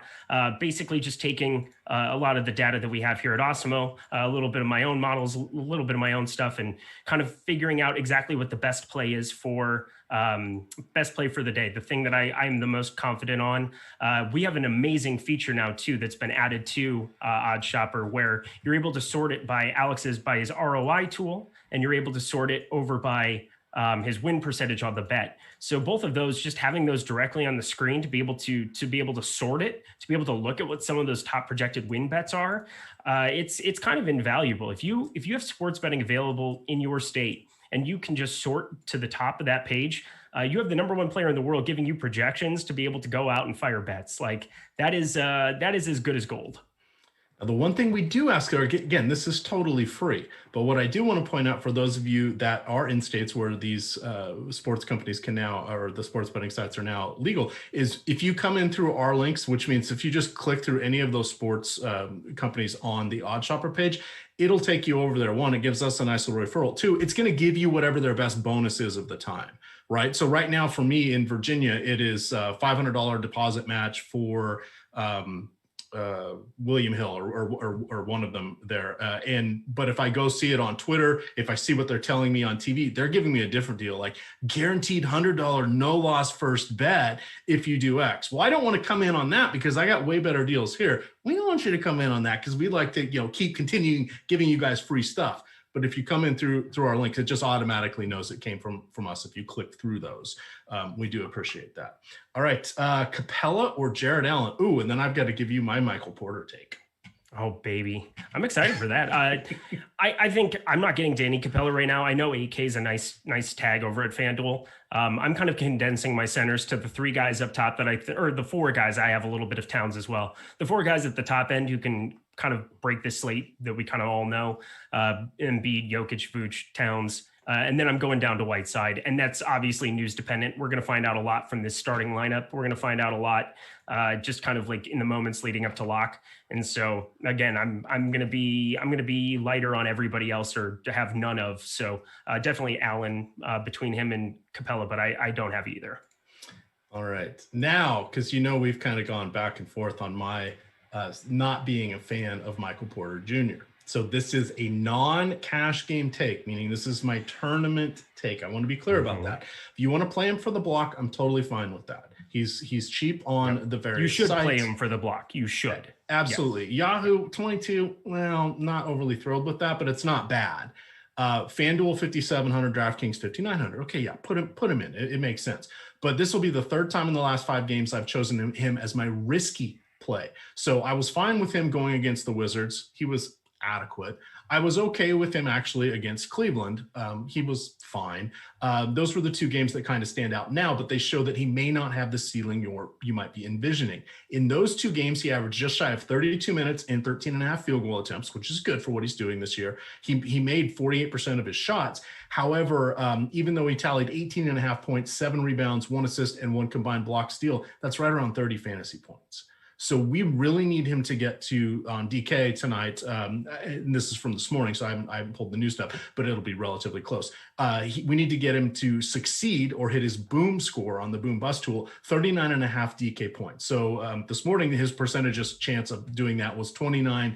Basically just taking a lot of the data that we have here at Awesemo, a little bit of my own models, a little bit of my own stuff, and kind of figuring out exactly what the best play is for the day, the thing that I'm the most confident on. We have an amazing feature now too that's been added to Odd Shopper where you're able to sort it by his ROI tool, and you're able to sort it over by his win percentage on the bet. So both of those, just having those directly on the screen to be able to sort it, to be able to look at what some of those top projected win bets are, it's kind of invaluable. If you have sports betting available in your state and you can just sort to the top of that page, you have the number one player in the world giving you projections to be able to go out and fire bets. Like that is as good as gold. Now, the one thing we do ask, again, this is totally free, but what I do want to point out for those of you that are in states where these sports companies can now, or the sports betting sites are now legal, is if you come in through our links, which means if you just click through any of those sports companies on the Odd Shopper page, it'll take you over there. One, it gives us a nice little referral. Two, it's going to give you whatever their best bonus is of the time, right? So right now for me in Virginia, it is $500 deposit match for William Hill or one of them there. But if I go see it on Twitter, if I see what they're telling me on TV, they're giving me a different deal, like guaranteed $100 no loss first bet if you do X. Well, I don't want to come in on that because I got way better deals here. We don't want you to come in on that because we'd like to, keep continuing giving you guys free stuff. But if you come in through our links, it just automatically knows it came from us if you click through those. We do appreciate that. All right, Capella or Jarrett Allen? Ooh, and then I've got to give you my Michael Porter take. Oh, baby. I'm excited for that. I think I'm not getting Danny Capella right now. I know 8K is a nice tag over at FanDuel. I'm kind of condensing my centers to the three guys up top or the four guys. I have a little bit of Towns as well. The four guys at the top end who can kind of break this slate that we kind of all know, Embiid, Jokic, Vooch, Towns. And then I'm going down to Whiteside, and that's obviously news dependent. We're going to find out a lot from this starting lineup. We're going to find out a lot just kind of like in the moments leading up to lock. And so again, I'm going to be lighter on everybody else or to have none of. So definitely Allen between him and Capella, but I don't have either. All right. Now, because we've kind of gone back and forth on my not being a fan of Michael Porter Jr. So this is a non-cash game take, meaning this is my tournament take. I want to be clear about that. If you want to play him for the block, I'm totally fine with that. He's cheap on the various You should sites. play him for the block. You should. Absolutely. Yes. Yahoo 22, well, not overly thrilled with that, but it's not bad. FanDuel 5,700, DraftKings 5,900. Okay, yeah, put him in. It makes sense. But this will be the third time in the last 5 games I've chosen him as my risky play. So I was fine with him going against the Wizards. He was adequate. I was okay with him actually against Cleveland. He was fine. Those were the 2 games that kind of stand out now, but they show that he may not have the ceiling you might be envisioning. In those 2 games, he averaged just shy of 32 minutes and 13 and a half field goal attempts, which is good for what he's doing this year. He made 48% of his shots. However, even though he tallied 18 and a half points, 7 rebounds, 1 assist, and 1 combined block steal, that's right around 30 fantasy points. So we really need him to get to on DK tonight. And this is from this morning, so I haven't pulled the new stuff, but it'll be relatively close. We need to get him to succeed or hit his boom score on the boom bust tool, 39 and a half DK points. So this morning, his chance of doing that was 29%.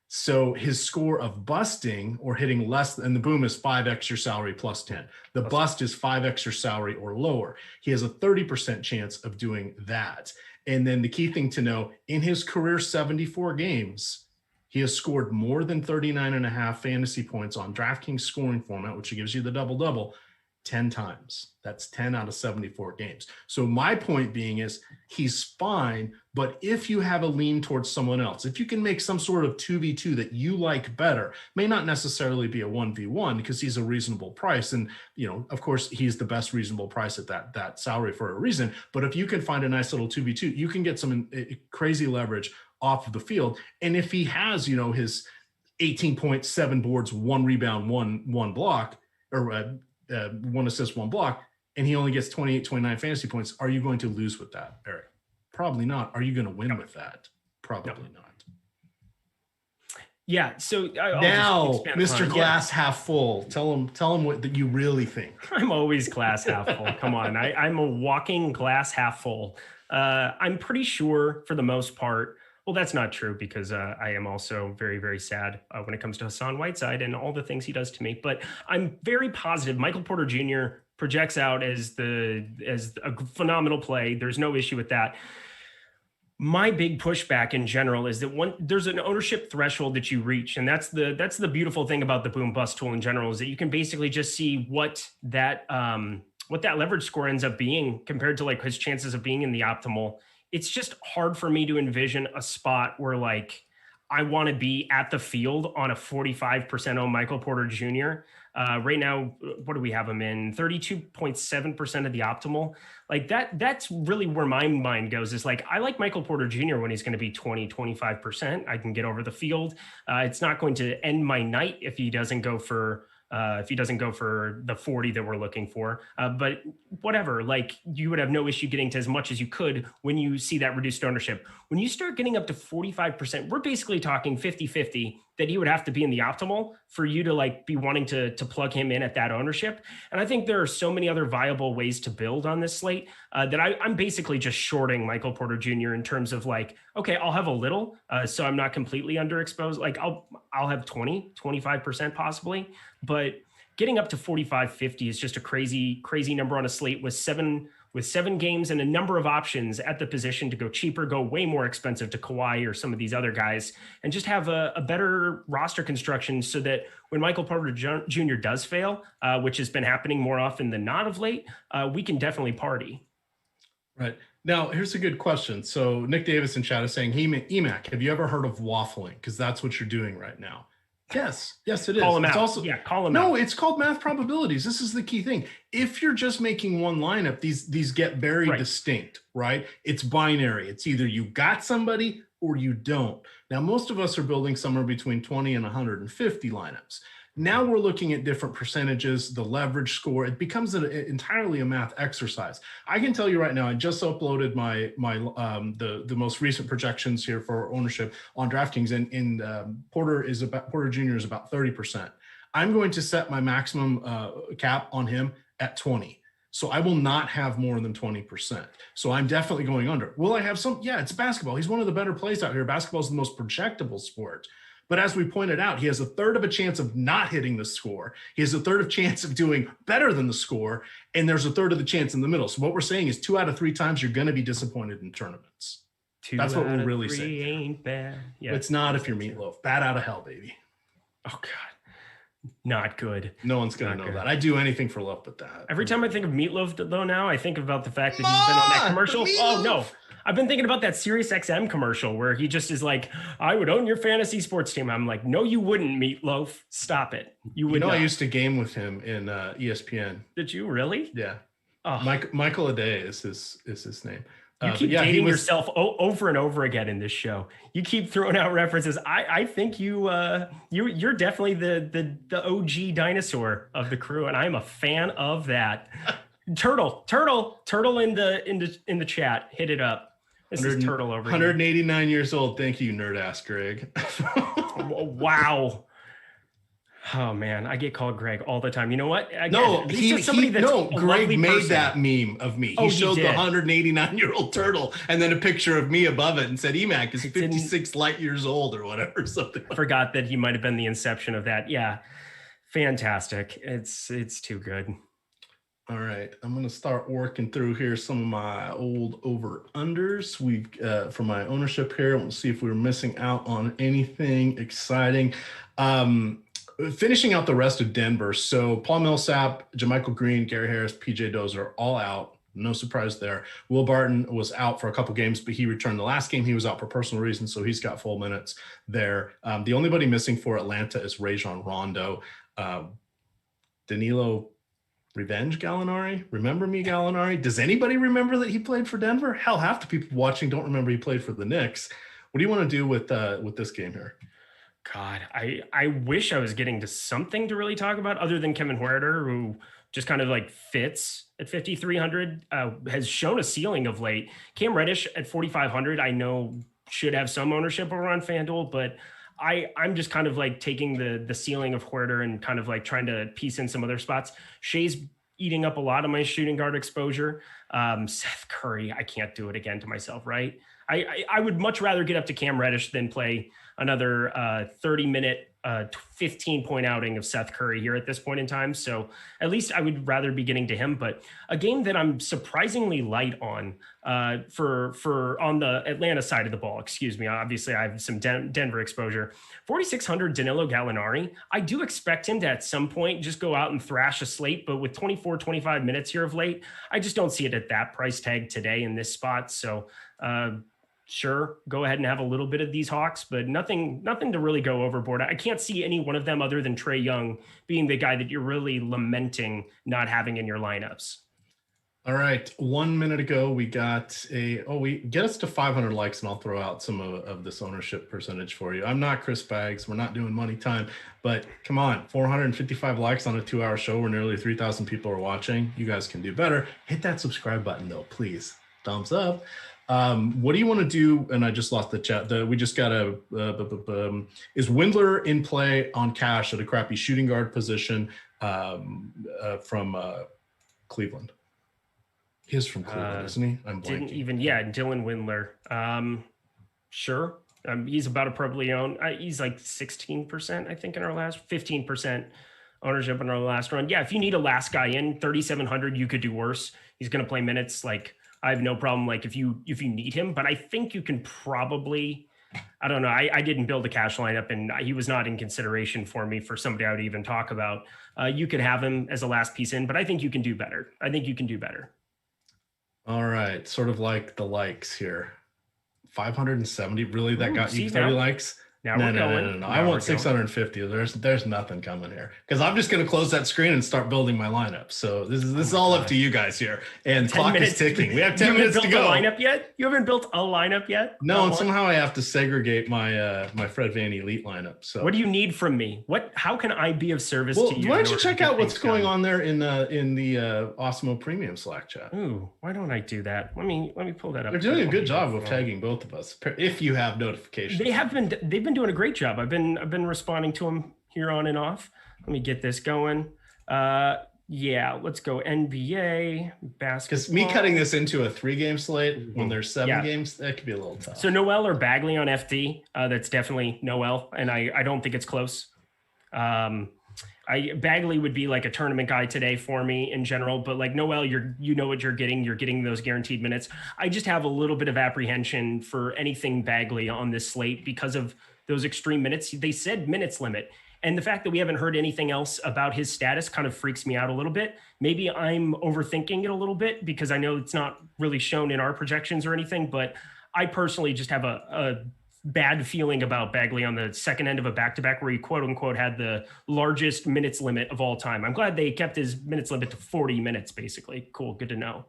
So his score of busting or hitting less than the boom is 5x your salary plus 10. The bust is 5x your salary or lower. He has a 30% chance of doing that. And then the key thing to know, in his career 74 games, he has scored more than 39 and a half fantasy points on DraftKings scoring format, which gives you the double-double, 10 times. That's 10 out of 74 games. So my point being is he's fine, but if you have a lean towards someone else, if you can make some sort of 2v2 that you like better, may not necessarily be a 1v1 because he's a reasonable price. And, of course, he's the best reasonable price at that salary for a reason. But if you can find a nice little 2v2, you can get some crazy leverage off of the field. And if he has, his 18.7 boards, 1 rebound, one block, or 1 assist, 1 block, and he only gets 28, 29 fantasy points, are you going to lose with that, Eric? Probably not. Are you going to win with that? Probably not. Yeah. So now, Mr. Glass half full. Tell him what that you really think. I'm always glass half full. Come on. I'm a walking glass half full. I'm pretty sure for the most part. Well, that's not true because I am also very, very sad when it comes to Hassan Whiteside and all the things he does to me. But I'm very positive Michael Porter Jr. projects out as a phenomenal play. There's no issue with that. My big pushback in general is that there's an ownership threshold that you reach, and that's the beautiful thing about the boom bust tool in general, is that you can basically just see what that leverage score ends up being compared to like his chances of being in the optimal. It's just hard for me to envision a spot where like I want to be at the field on a 45% on Michael Porter Jr. Right now, what do we have him in? 32.7% of the optimal. Like that's really where my mind goes, is like, I like Michael Porter Jr. when he's going to be 25%. I can get over the field. It's not going to end my night if he doesn't go for the 40 that we're looking for. But whatever, like you would have no issue getting to as much as you could when you see that reduced ownership. When you start getting up to 45%, we're basically talking 50-50 that he would have to be in the optimal for you to like be wanting to plug him in at that ownership. And I think there are so many other viable ways to build on this slate that I'm basically just shorting Michael Porter Jr. in terms of like, okay, I'll have a little, so I'm not completely underexposed. Like I'll have 25% possibly, but getting up to 45-50 is just a crazy number on a slate with seven games and a number of options at the position to go cheaper, go way more expensive to Kawhi or some of these other guys, and just have a better roster construction so that when Michael Porter Jr. does fail, which has been happening more often than not of late, we can definitely party. Right. Now, here's a good question. So Nick Davis in chat is saying, hey, EMac, have you ever heard of waffling? Because that's what you're doing right now. Yes, it is. Call him it's out. Also, call him out. No, it's called math probabilities. This is the key thing. If you're just making one lineup, these get very distinct, right? It's binary. It's either you got somebody or you don't. Now, most of us are building somewhere between 20 and 150 lineups. Now we're looking at different percentages, the leverage score. It becomes entirely a math exercise. I can tell you right now, I just uploaded the most recent projections here for ownership on DraftKings, and Porter Jr. is about 30%. I'm going to set my maximum cap on him at 20. So I will not have more than 20%. So I'm definitely going under. Will I have some? Yeah, it's basketball. He's one of the better plays out here. Basketball is the most projectable sport. But as we pointed out, he has a third of a chance of not hitting the score. He has a third of chance of doing better than the score. And there's a third of the chance in the middle. So what we're saying is 2 out of 3 times you're going to be disappointed in tournaments. That's what we're really saying. Ain't bad. Yeah. It's not if you're Meatloaf. Bad out of hell, baby. Oh, God. Not good. No one's going to know that. I'd do anything for love but that. Every time I think of Meatloaf, though, now, I think about the fact that he's been on that commercial. Oh, no. I've been thinking about that Sirius XM commercial where he just is like, I would own your fantasy sports team. I'm like, no, you wouldn't, Meatloaf. Stop it. You would not. I used to game with him in ESPN. Did you really? Yeah. Oh. Michael Aday is his name. You keep dating yourself over and over again in this show. You keep throwing out references. I think you're definitely the OG dinosaur of the crew, and I'm a fan of that. Turtle in the chat. Hit it up. This is Turtle over 189 years old. Thank you, nerd ass Greg. Wow. Oh man, I get called Greg all the time. You know what? Again, Greg made that meme of me. He showed the 189-year-old turtle and then a picture of me above it and said EMac is 56 light years old or whatever. Something. I forgot that he might have been the inception of that. Yeah, fantastic. It's too good. All right, I'm going to start working through here some of my old over-unders. We've for my ownership here. We'll see if we were missing out on anything exciting. Finishing out the rest of Denver. So Paul Millsap, JaMychal Green, Gary Harris, PJ Dozier all out. No surprise there. Will Barton was out for a couple games, but he returned the last game. He was out for personal reasons, so he's got full minutes there. The only body missing for Atlanta is Rajon Rondo. Danilo Revenge Gallinari? Remember me, Gallinari? Does anybody remember that he played for Denver? Hell, half the people watching don't remember he played for the Knicks. What do you want to do with this game here? God, I wish I was getting to something to really talk about other than Kevin Huerter, who just kind of like fits at 5,300, has shown a ceiling of late. Cam Reddish at 4,500, I know should have some ownership over on FanDuel, but I'm just kind of like taking the ceiling of Huerter and kind of like trying to piece in some other spots. Shea's eating up a lot of my shooting guard exposure. Seth Curry, I can't do it again to myself, right? I would much rather get up to Cam Reddish than play another 30-minute a 15-point outing of Seth Curry here at this point in time. So at least I would rather be getting to him. But a game that I'm surprisingly light on for on the Atlanta side of the ball, excuse me. Obviously, I have some Denver exposure. 4,600 Danilo Gallinari. I do expect him to at some point just go out and thrash a slate, but with 24, 25 minutes here of late, I just don't see it at that price tag today in this spot. So sure, go ahead and have a little bit of these Hawks, but nothing to really go overboard. I can't see any one of them other than Trae Young being the guy that you're really lamenting not having in your lineups. All right. 1 minute ago, we got we get us to 500 likes and I'll throw out some of this ownership percentage for you. I'm not Chris Baggs. We're not doing money time, but come on, 455 likes on a 2-hour show where nearly 3,000 people are watching. You guys can do better. Hit that subscribe button though, please. Thumbs up. What do you want to do? And I just lost the chat. We just got is Windler in play on cash at a crappy shooting guard position from Cleveland? He is from Cleveland, isn't he? I'm blanking. Dylan Windler. Sure. He's about to probably own. He's like 16%, I think, in our last 15% ownership in our last run. Yeah, if you need a last guy in 3,700, you could do worse. He's going to play minutes. Like I have no problem. Like if you need him, but I think you can probably. I don't know. I didn't build a cash lineup, and he was not in consideration for me for somebody I would even talk about. You could have him as a last piece in, but I think you can do better. All right, sort of like the likes here. 570, really? That got you 30 likes? Now we're going. No. I want 650. There's nothing coming here because I'm just going to close that screen and start building my lineup. So this is all up to you guys here. And clock is ticking. We have 10 minutes to go. Lineup yet? You haven't built a lineup yet? No, and somehow I have to segregate my my Fred Van Elite lineup. So what do you need from me? How can I be of service to you? Why don't you check out what's going on there in the Awesemo Premium Slack chat? Ooh, why don't I do that? Let me pull that up. They're doing a good job of tagging both of us. If you have notifications, they've been doing a great job. I've been responding to them here on and off. Let me get this going. Let's go NBA basketball. Because me cutting this into a 3-game slate when there's 7 games, that could be a little tough. So Noel or Bagley on FD, that's definitely Noel, and I don't think it's close. Bagley would be like a tournament guy today for me in general, but like Noel, you know what you're getting those guaranteed minutes. I just have a little bit of apprehension for anything Bagley on this slate because of those extreme minutes. They said minutes limit. And the fact that we haven't heard anything else about his status kind of freaks me out a little bit. Maybe I'm overthinking it a little bit because I know it's not really shown in our projections or anything, but I personally just have a bad feeling about Bagley on the second end of a back-to-back where he quote unquote had the largest minutes limit of all time. I'm glad they kept his minutes limit to 40 minutes, basically. Cool. Good to know.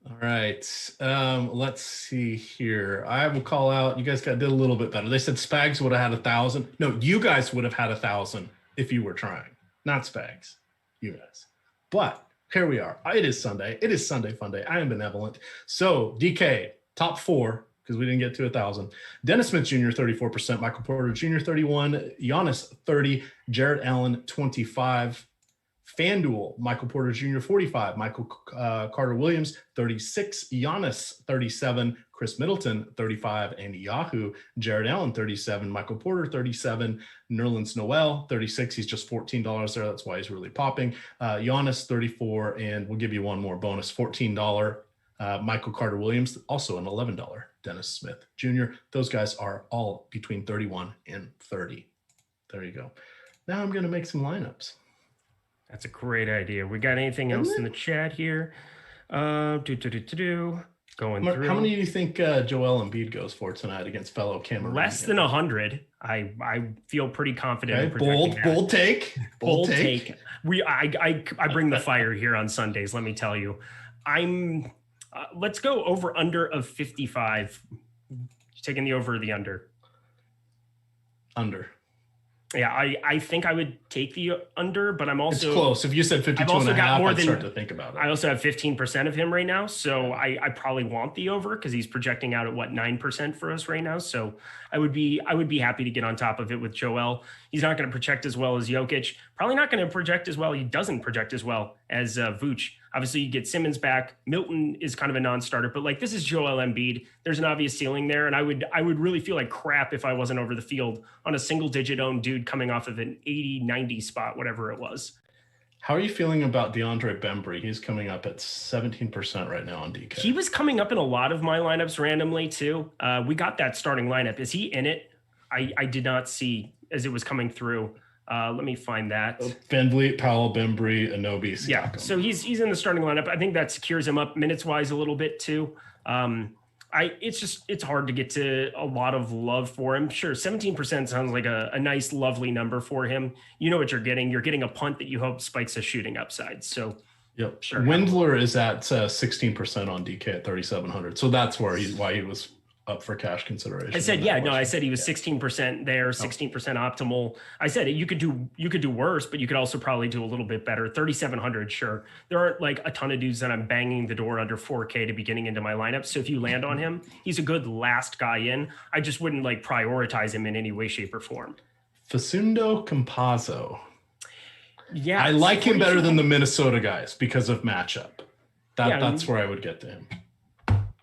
All right. Let's see here. I will call out. You guys did a little bit better. They said Spags would have had 1,000. No, you guys would have had 1,000 if you were trying. Not Spags. You guys. But here we are. It is Sunday. It is Sunday Fun Day. I am benevolent. So DK, top 4, because we didn't get to 1,000. Dennis Smith Jr., 34%. Michael Porter Jr., 31. Giannis, 30. Jarrett Allen, 25. FanDuel, Michael Porter Jr., 45. Michael Carter Williams, 36. Giannis, 37. Chris Middleton, 35. And Yahoo, Jarrett Allen, 37. Michael Porter, 37. Nerlens Noel, 36. He's just $14 there. That's why he's really popping. Giannis, 34. And we'll give you one more bonus, $14. Michael Carter Williams, also an $11. Dennis Smith Jr. Those guys are all between 31 and 30. There you go. Now I'm going to make some lineups. That's a great idea. We got anything else in the chat here? Going through. How many do you think Joel Embiid goes for tonight against fellow Cameroon? Less than 100. I feel pretty confident. Okay, bold take. Bold take. I bring the fire here on Sundays. Let me tell you. Let's go over under of 55. You taking the over or the under? Under. Yeah, I think I would take the under, but I'm also... It's close. If you said 52 and a half, I'd start to think about it. I also have 15% of him right now, so I probably want the over because he's projecting out at, 9% for us right now. So I would be happy to get on top of it with Joel. He's not going to project as well as Jokic. Probably not going to project as well. He doesn't project as well as Vooch. Obviously, you get Simmons back. Milton is kind of a non-starter, but like this is Joel Embiid. There's an obvious ceiling there, and I would really feel like crap if I wasn't over the field on a single-digit owned dude coming off of an 80, 90 spot, whatever it was. How are you feeling about DeAndre Bembry? He's coming up at 17% right now on DK. He was coming up in a lot of my lineups randomly too. We got that starting lineup. Is he in it? I did not see as it was coming through. Let me find that. VanVleet, Powell, Bembry, Anunoby, Siakam. Yeah, so he's in the starting lineup. I think that secures him up minutes-wise a little bit too. It's hard to get to a lot of love for him. Sure, 17% sounds like a nice, lovely number for him. You know what you're getting. You're getting a punt that you hope spikes a shooting upside. So, yep. Sure. Windler is at 16% on DK at 3,700. So that's why he was up for cash consideration. I said, I said he was 16% there, 16% optimal. I said you could do worse, but you could also probably do a little bit better. 3,700, sure. There aren't like a ton of dudes that I'm banging the door under 4K to be getting into my lineup. So if you land on him, he's a good last guy in. I just wouldn't like prioritize him in any way, shape, or form. Facundo Campazzo. Yeah, I like him better than the Minnesota guys because of matchup. That's where I would get to him.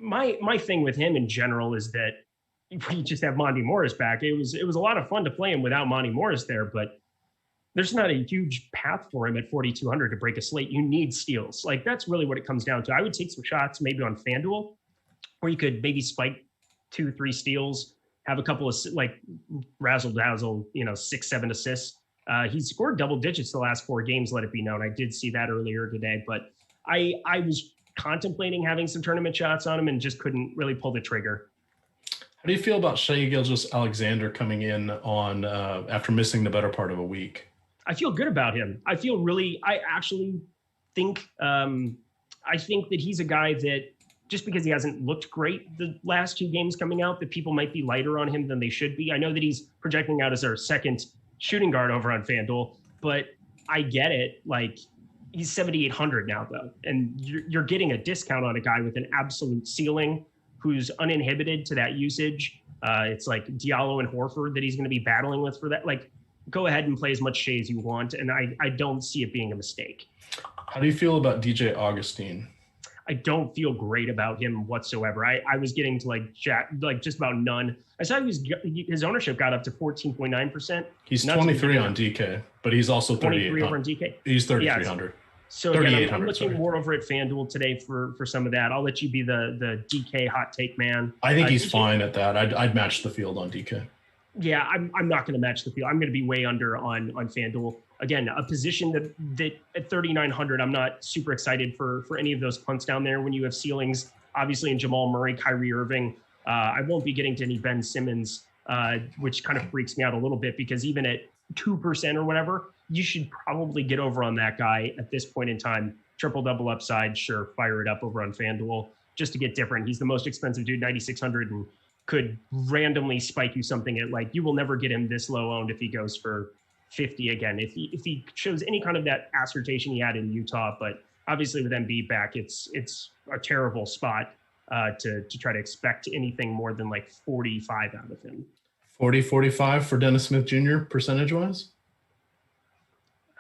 My thing with him in general is that we just have Monty Morris back. It was a lot of fun to play him without Monty Morris there, but there's not a huge path for him at 4,200 to break a slate. You need steals. Like that's really what it comes down to. I would take some shots maybe on FanDuel, where you could maybe spike 2-3 steals, have a couple of like razzle dazzle, 6-7 assists. He's scored double digits the last 4 games. Let it be known. I did see that earlier today, but I was contemplating having some tournament shots on him and just couldn't really pull the trigger. How do you feel about Shai Gilgeous-Alexander coming in on after missing the better part of a week? I feel good about him. I actually think I think that he's a guy that just because he hasn't looked great the last 2 games coming out, that people might be lighter on him than they should be. I know that he's projecting out as our second shooting guard over on FanDuel, but I get it. Like, he's 7,800 now, though, and you're getting a discount on a guy with an absolute ceiling who's uninhibited to that usage. It's like Diallo and Horford that he's going to be battling with for that. Like, go ahead and play as much Shai as you want, and I don't see it being a mistake. How do you feel about DJ Augustine? I don't feel great about him whatsoever. I was getting to just about none. I saw his ownership got up to 14.9%. He's 23 on DK, but he's also 23 over on DK. He's 3,300. So again, I'm looking more over at FanDuel today for some of that. I'll let you be the DK hot take man. I think he's fine at that. I'd match the field on DK. Yeah, I'm not going to match the field. I'm going to be way under on FanDuel. Again, a position that at 3,900, I'm not super excited for any of those punts down there when you have ceilings, obviously, in Jamal Murray, Kyrie Irving. I won't be getting to any Ben Simmons, which kind of freaks me out a little bit because even at 2% or whatever, you should probably get over on that guy at this point in time. Triple-double upside, sure, fire it up over on FanDuel just to get different. He's the most expensive dude, 9,600, and could randomly spike you something at you will never get him this low owned if he goes for 50 again. If he shows any kind of that assertion he had in Utah, but obviously with Embiid back, it's a terrible spot to try to expect anything more than 45 out of him. 40-45 for Dennis Smith Jr. percentage wise?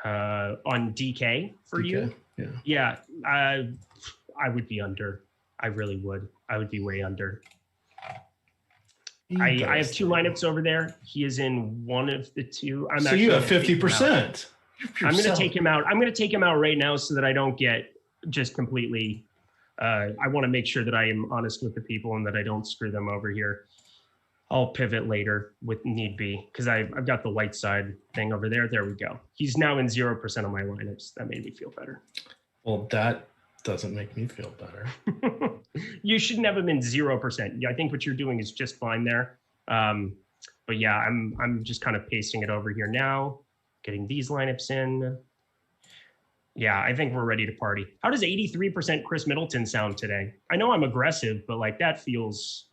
On DK for DK, you? Yeah. I would be under. I really would. I would be way under. I have 2 lineups over there. He is in one of the 2. So you have 50%. I'm going to take him out. I'm going to take him out right now so that I don't get just completely. I want to make sure that I am honest with the people and that I don't screw them over here. I'll pivot later with need be because I've got the white side thing over there. There we go. He's now in 0% of my lineups. That made me feel better. Well, that doesn't make me feel better. You shouldn't have him in 0%. I think what you're doing is just fine there. But yeah, I'm just kind of pasting it over here now, getting these lineups in. Yeah, I think we're ready to party. How does 83% Chris Middleton sound today? I know I'm aggressive, but that feels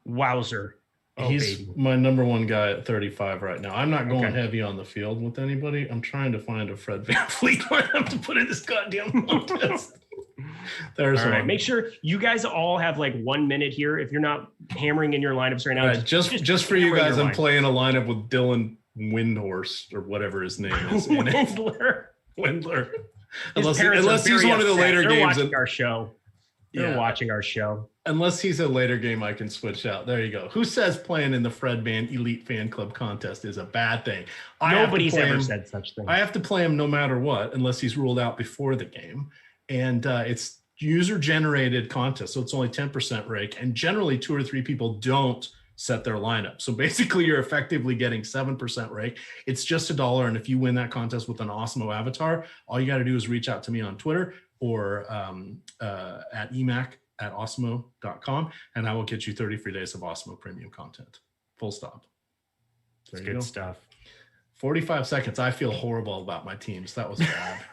wowzer. Oh, he's baby. My number 1 guy at 35 right now. I'm not going heavy on the field with anybody. I'm trying to find a Fred VanVleet I have to put in this goddamn contest. There's all right. one. Make sure you guys all have 1 minute here. If you're not hammering in your lineups right now, right, just for you guys, I'm playing a lineup with Dylan Windhorse or whatever his name is. Windler. unless he's one of the later They're games. Watching our show. They're watching our show. Unless he's a later game, I can switch out. There you go. Who says playing in the Fred Van Elite Fan Club contest is a bad thing? Nobody's ever said such thing. I have to play him no matter what, unless he's ruled out before the game. And it's user-generated contest, so it's only 10% rake. And generally, 2 or 3 people don't set their lineup. So basically, you're effectively getting 7% rake. It's just $1. And if you win that contest with an Awesemo avatar, all you got to do is reach out to me on Twitter or at EMac@awesemo.com, and I will get you 30 free days of Awesemo premium content. Full stop. It's good stuff. 45 seconds. I feel horrible about my teams. That was bad.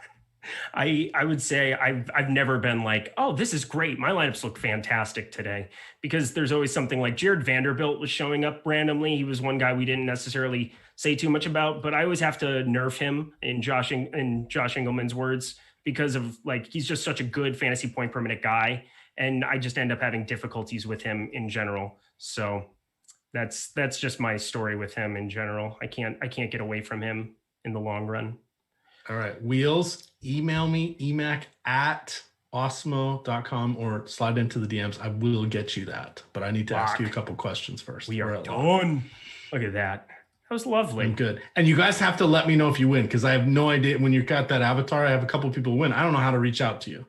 I would say I've never been like, oh, this is great. My lineups look fantastic today, because there's always something like Jared Vanderbilt was showing up randomly. He was one guy we didn't necessarily say too much about, but I always have to nerf him in Josh Engelman's words, because of like, he's just such a good fantasy point per minute guy. And I just end up having difficulties with him in general. So that's just my story with him in general. I can't get away from him in the long run. All right. Wheels, email me, emac@awesemo.com, or slide into the DMs. I will get you that, but I need to ask you a couple questions first. We are done. Look at that. That was lovely. I'm good. And you guys have to let me know if you win, because I have no idea. When you got that avatar, I have a couple of people who win. I don't know how to reach out to you.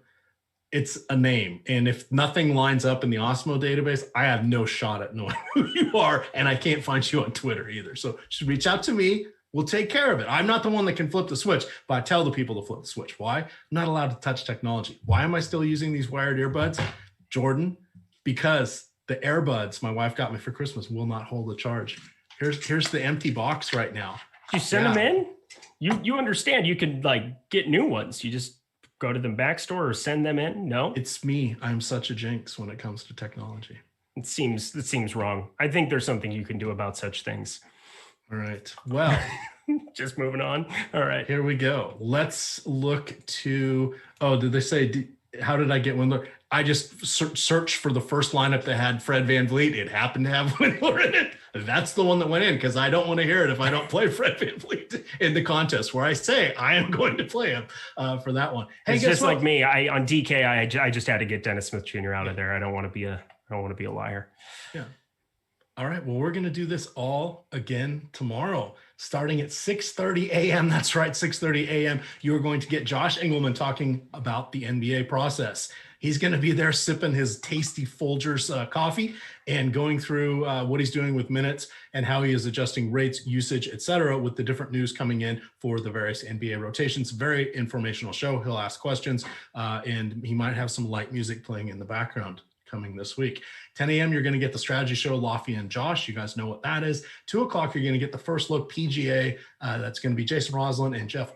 It's a name. And if nothing lines up in the Awesemo database, I have no shot at knowing who you are. And I can't find you on Twitter either. So just reach out to me. We'll take care of it. I'm not the one that can flip the switch, but I tell the people to flip the switch. Why? I'm not allowed to touch technology. Why am I still using these wired earbuds, Jordan? Because the earbuds my wife got me for Christmas will not hold a charge. Here's the empty box right now. You send them in? You understand you could like get new ones. You just go to the back store or send them in? No? It's me. I'm such a jinx when it comes to technology. It seems wrong. I think there's something you can do about such things. All right. Well, just moving on. All right. Here we go. Let's look to, did they say, how did I get Windler? I just searched for the first lineup that had Fred VanVleet. It happened to have Windler in it. That's the one that went in, because I don't want to hear it if I don't play Fred VanVleet in the contest, where I say I am going to play him for that one. Hey, it's just like me. On DK, I just had to get Dennis Smith Jr. out of there. I don't want to be a liar. Yeah. All right. Well, we're going to do this all again tomorrow, starting at 6:30 a.m. That's right, 6:30 a.m. You're going to get Josh Engelman talking about the NBA process. He's going to be there sipping his tasty Folgers coffee and going through what he's doing with minutes and how he is adjusting rates, usage, etc., with the different news coming in for the various NBA rotations. Very informational show. He'll ask questions and he might have some light music playing in the background coming this week. 10 a.m., you're going to get the strategy show, Loughran and Josh. You guys know what that is. 2 o'clock, you're going to get the first look PGA. That's going to be Jason Roslin and Jeff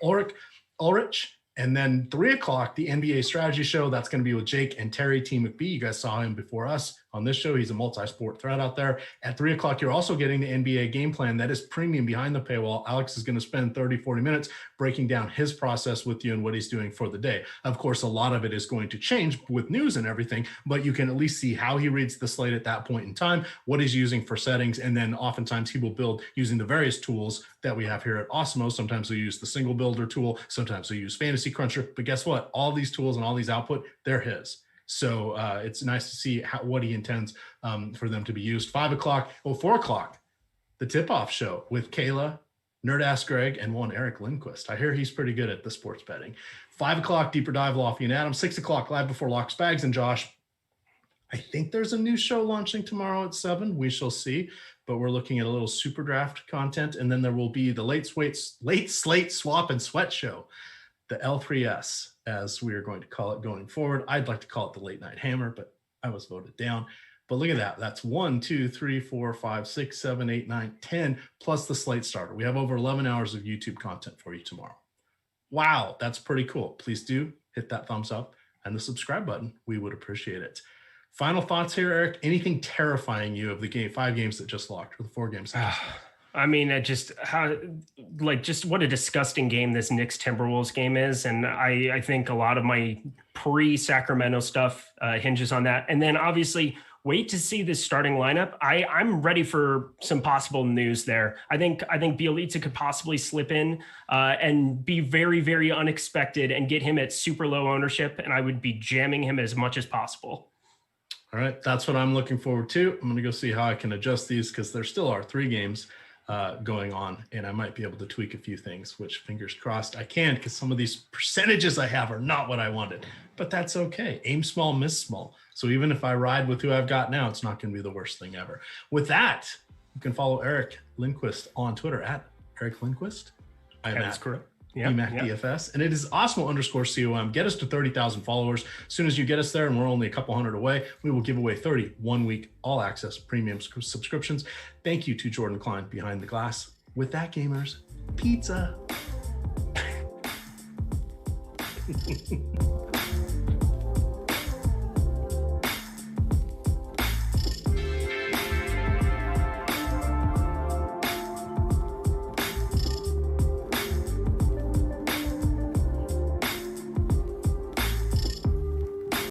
Ulrich. And then 3 o'clock, the NBA strategy show. That's going to be with Jake and Terry T. McBee. You guys saw him before us on this show. He's a multi-sport threat out there. At 3 o'clock, you're also getting the NBA game plan. That is premium behind the paywall. Alex is going to spend 30, 40 minutes breaking down his process with you and what he's doing for the day. Of course, a lot of it is going to change with news and everything, but you can at least see how he reads the slate at that point in time, what he's using for settings, and then oftentimes he will build using the various tools that we have here at Awesemo. Sometimes we use the single builder tool. Sometimes we use Fantasy Cruncher. But guess what? All these tools and all these output, they're his. So it's nice to see what he intends for them to be used. 4 o'clock, the tip-off show with Kayla, Nerd-Ass Greg, and one Eric Linquist. I hear he's pretty good at the sports betting. 5 o'clock, Deeper Dive, Lofty and Adam. 6 o'clock, Live Before Locks, Bags, and Josh. I think there's a new show launching tomorrow at 7. We shall see. But we're looking at a little super draft content. And then there will be the late slate swap and sweat show, the L3S, as we are going to call it going forward. I'd like to call it the Late Night Hammer, but I was voted down. But look at that. That's 1, 2, 3, 4, 5, 6, 7, 8, 9, 10, plus the slate starter. We have over 11 hours of YouTube content for you tomorrow. Wow, that's pretty cool. Please do hit that thumbs up and the subscribe button. We would appreciate it. Final thoughts here, Eric? Anything terrifying you of the 5 games that just locked, or the 4 games that just locked? I mean, just what a disgusting game this Knicks Timberwolves game is. And I think a lot of my pre-Sacramento stuff hinges on that. And then obviously wait to see this starting lineup. I'm ready for some possible news there. I think Bjelica could possibly slip in and be very, very unexpected and get him at super low ownership. And I would be jamming him as much as possible. All right. That's what I'm looking forward to. I'm going to go see how I can adjust these because there still are 3 games going on, and I might be able to tweak a few things, which fingers crossed I can, because some of these percentages I have are not what I wanted, but that's okay. Aim small, miss small. So even if I ride with who I've got now, it's not going to be the worst thing ever. With that, you can follow Eric Linquist on Twitter at Eric Linquist. That's correct. EMac DFS, and it is Awesemo_COM. Get us to 30,000 followers. As soon as you get us there, and we're only a couple hundred away, we will give away 30 1-week all access premium subscriptions. Thank you to Jordan Klein behind the glass. With that, gamers, pizza.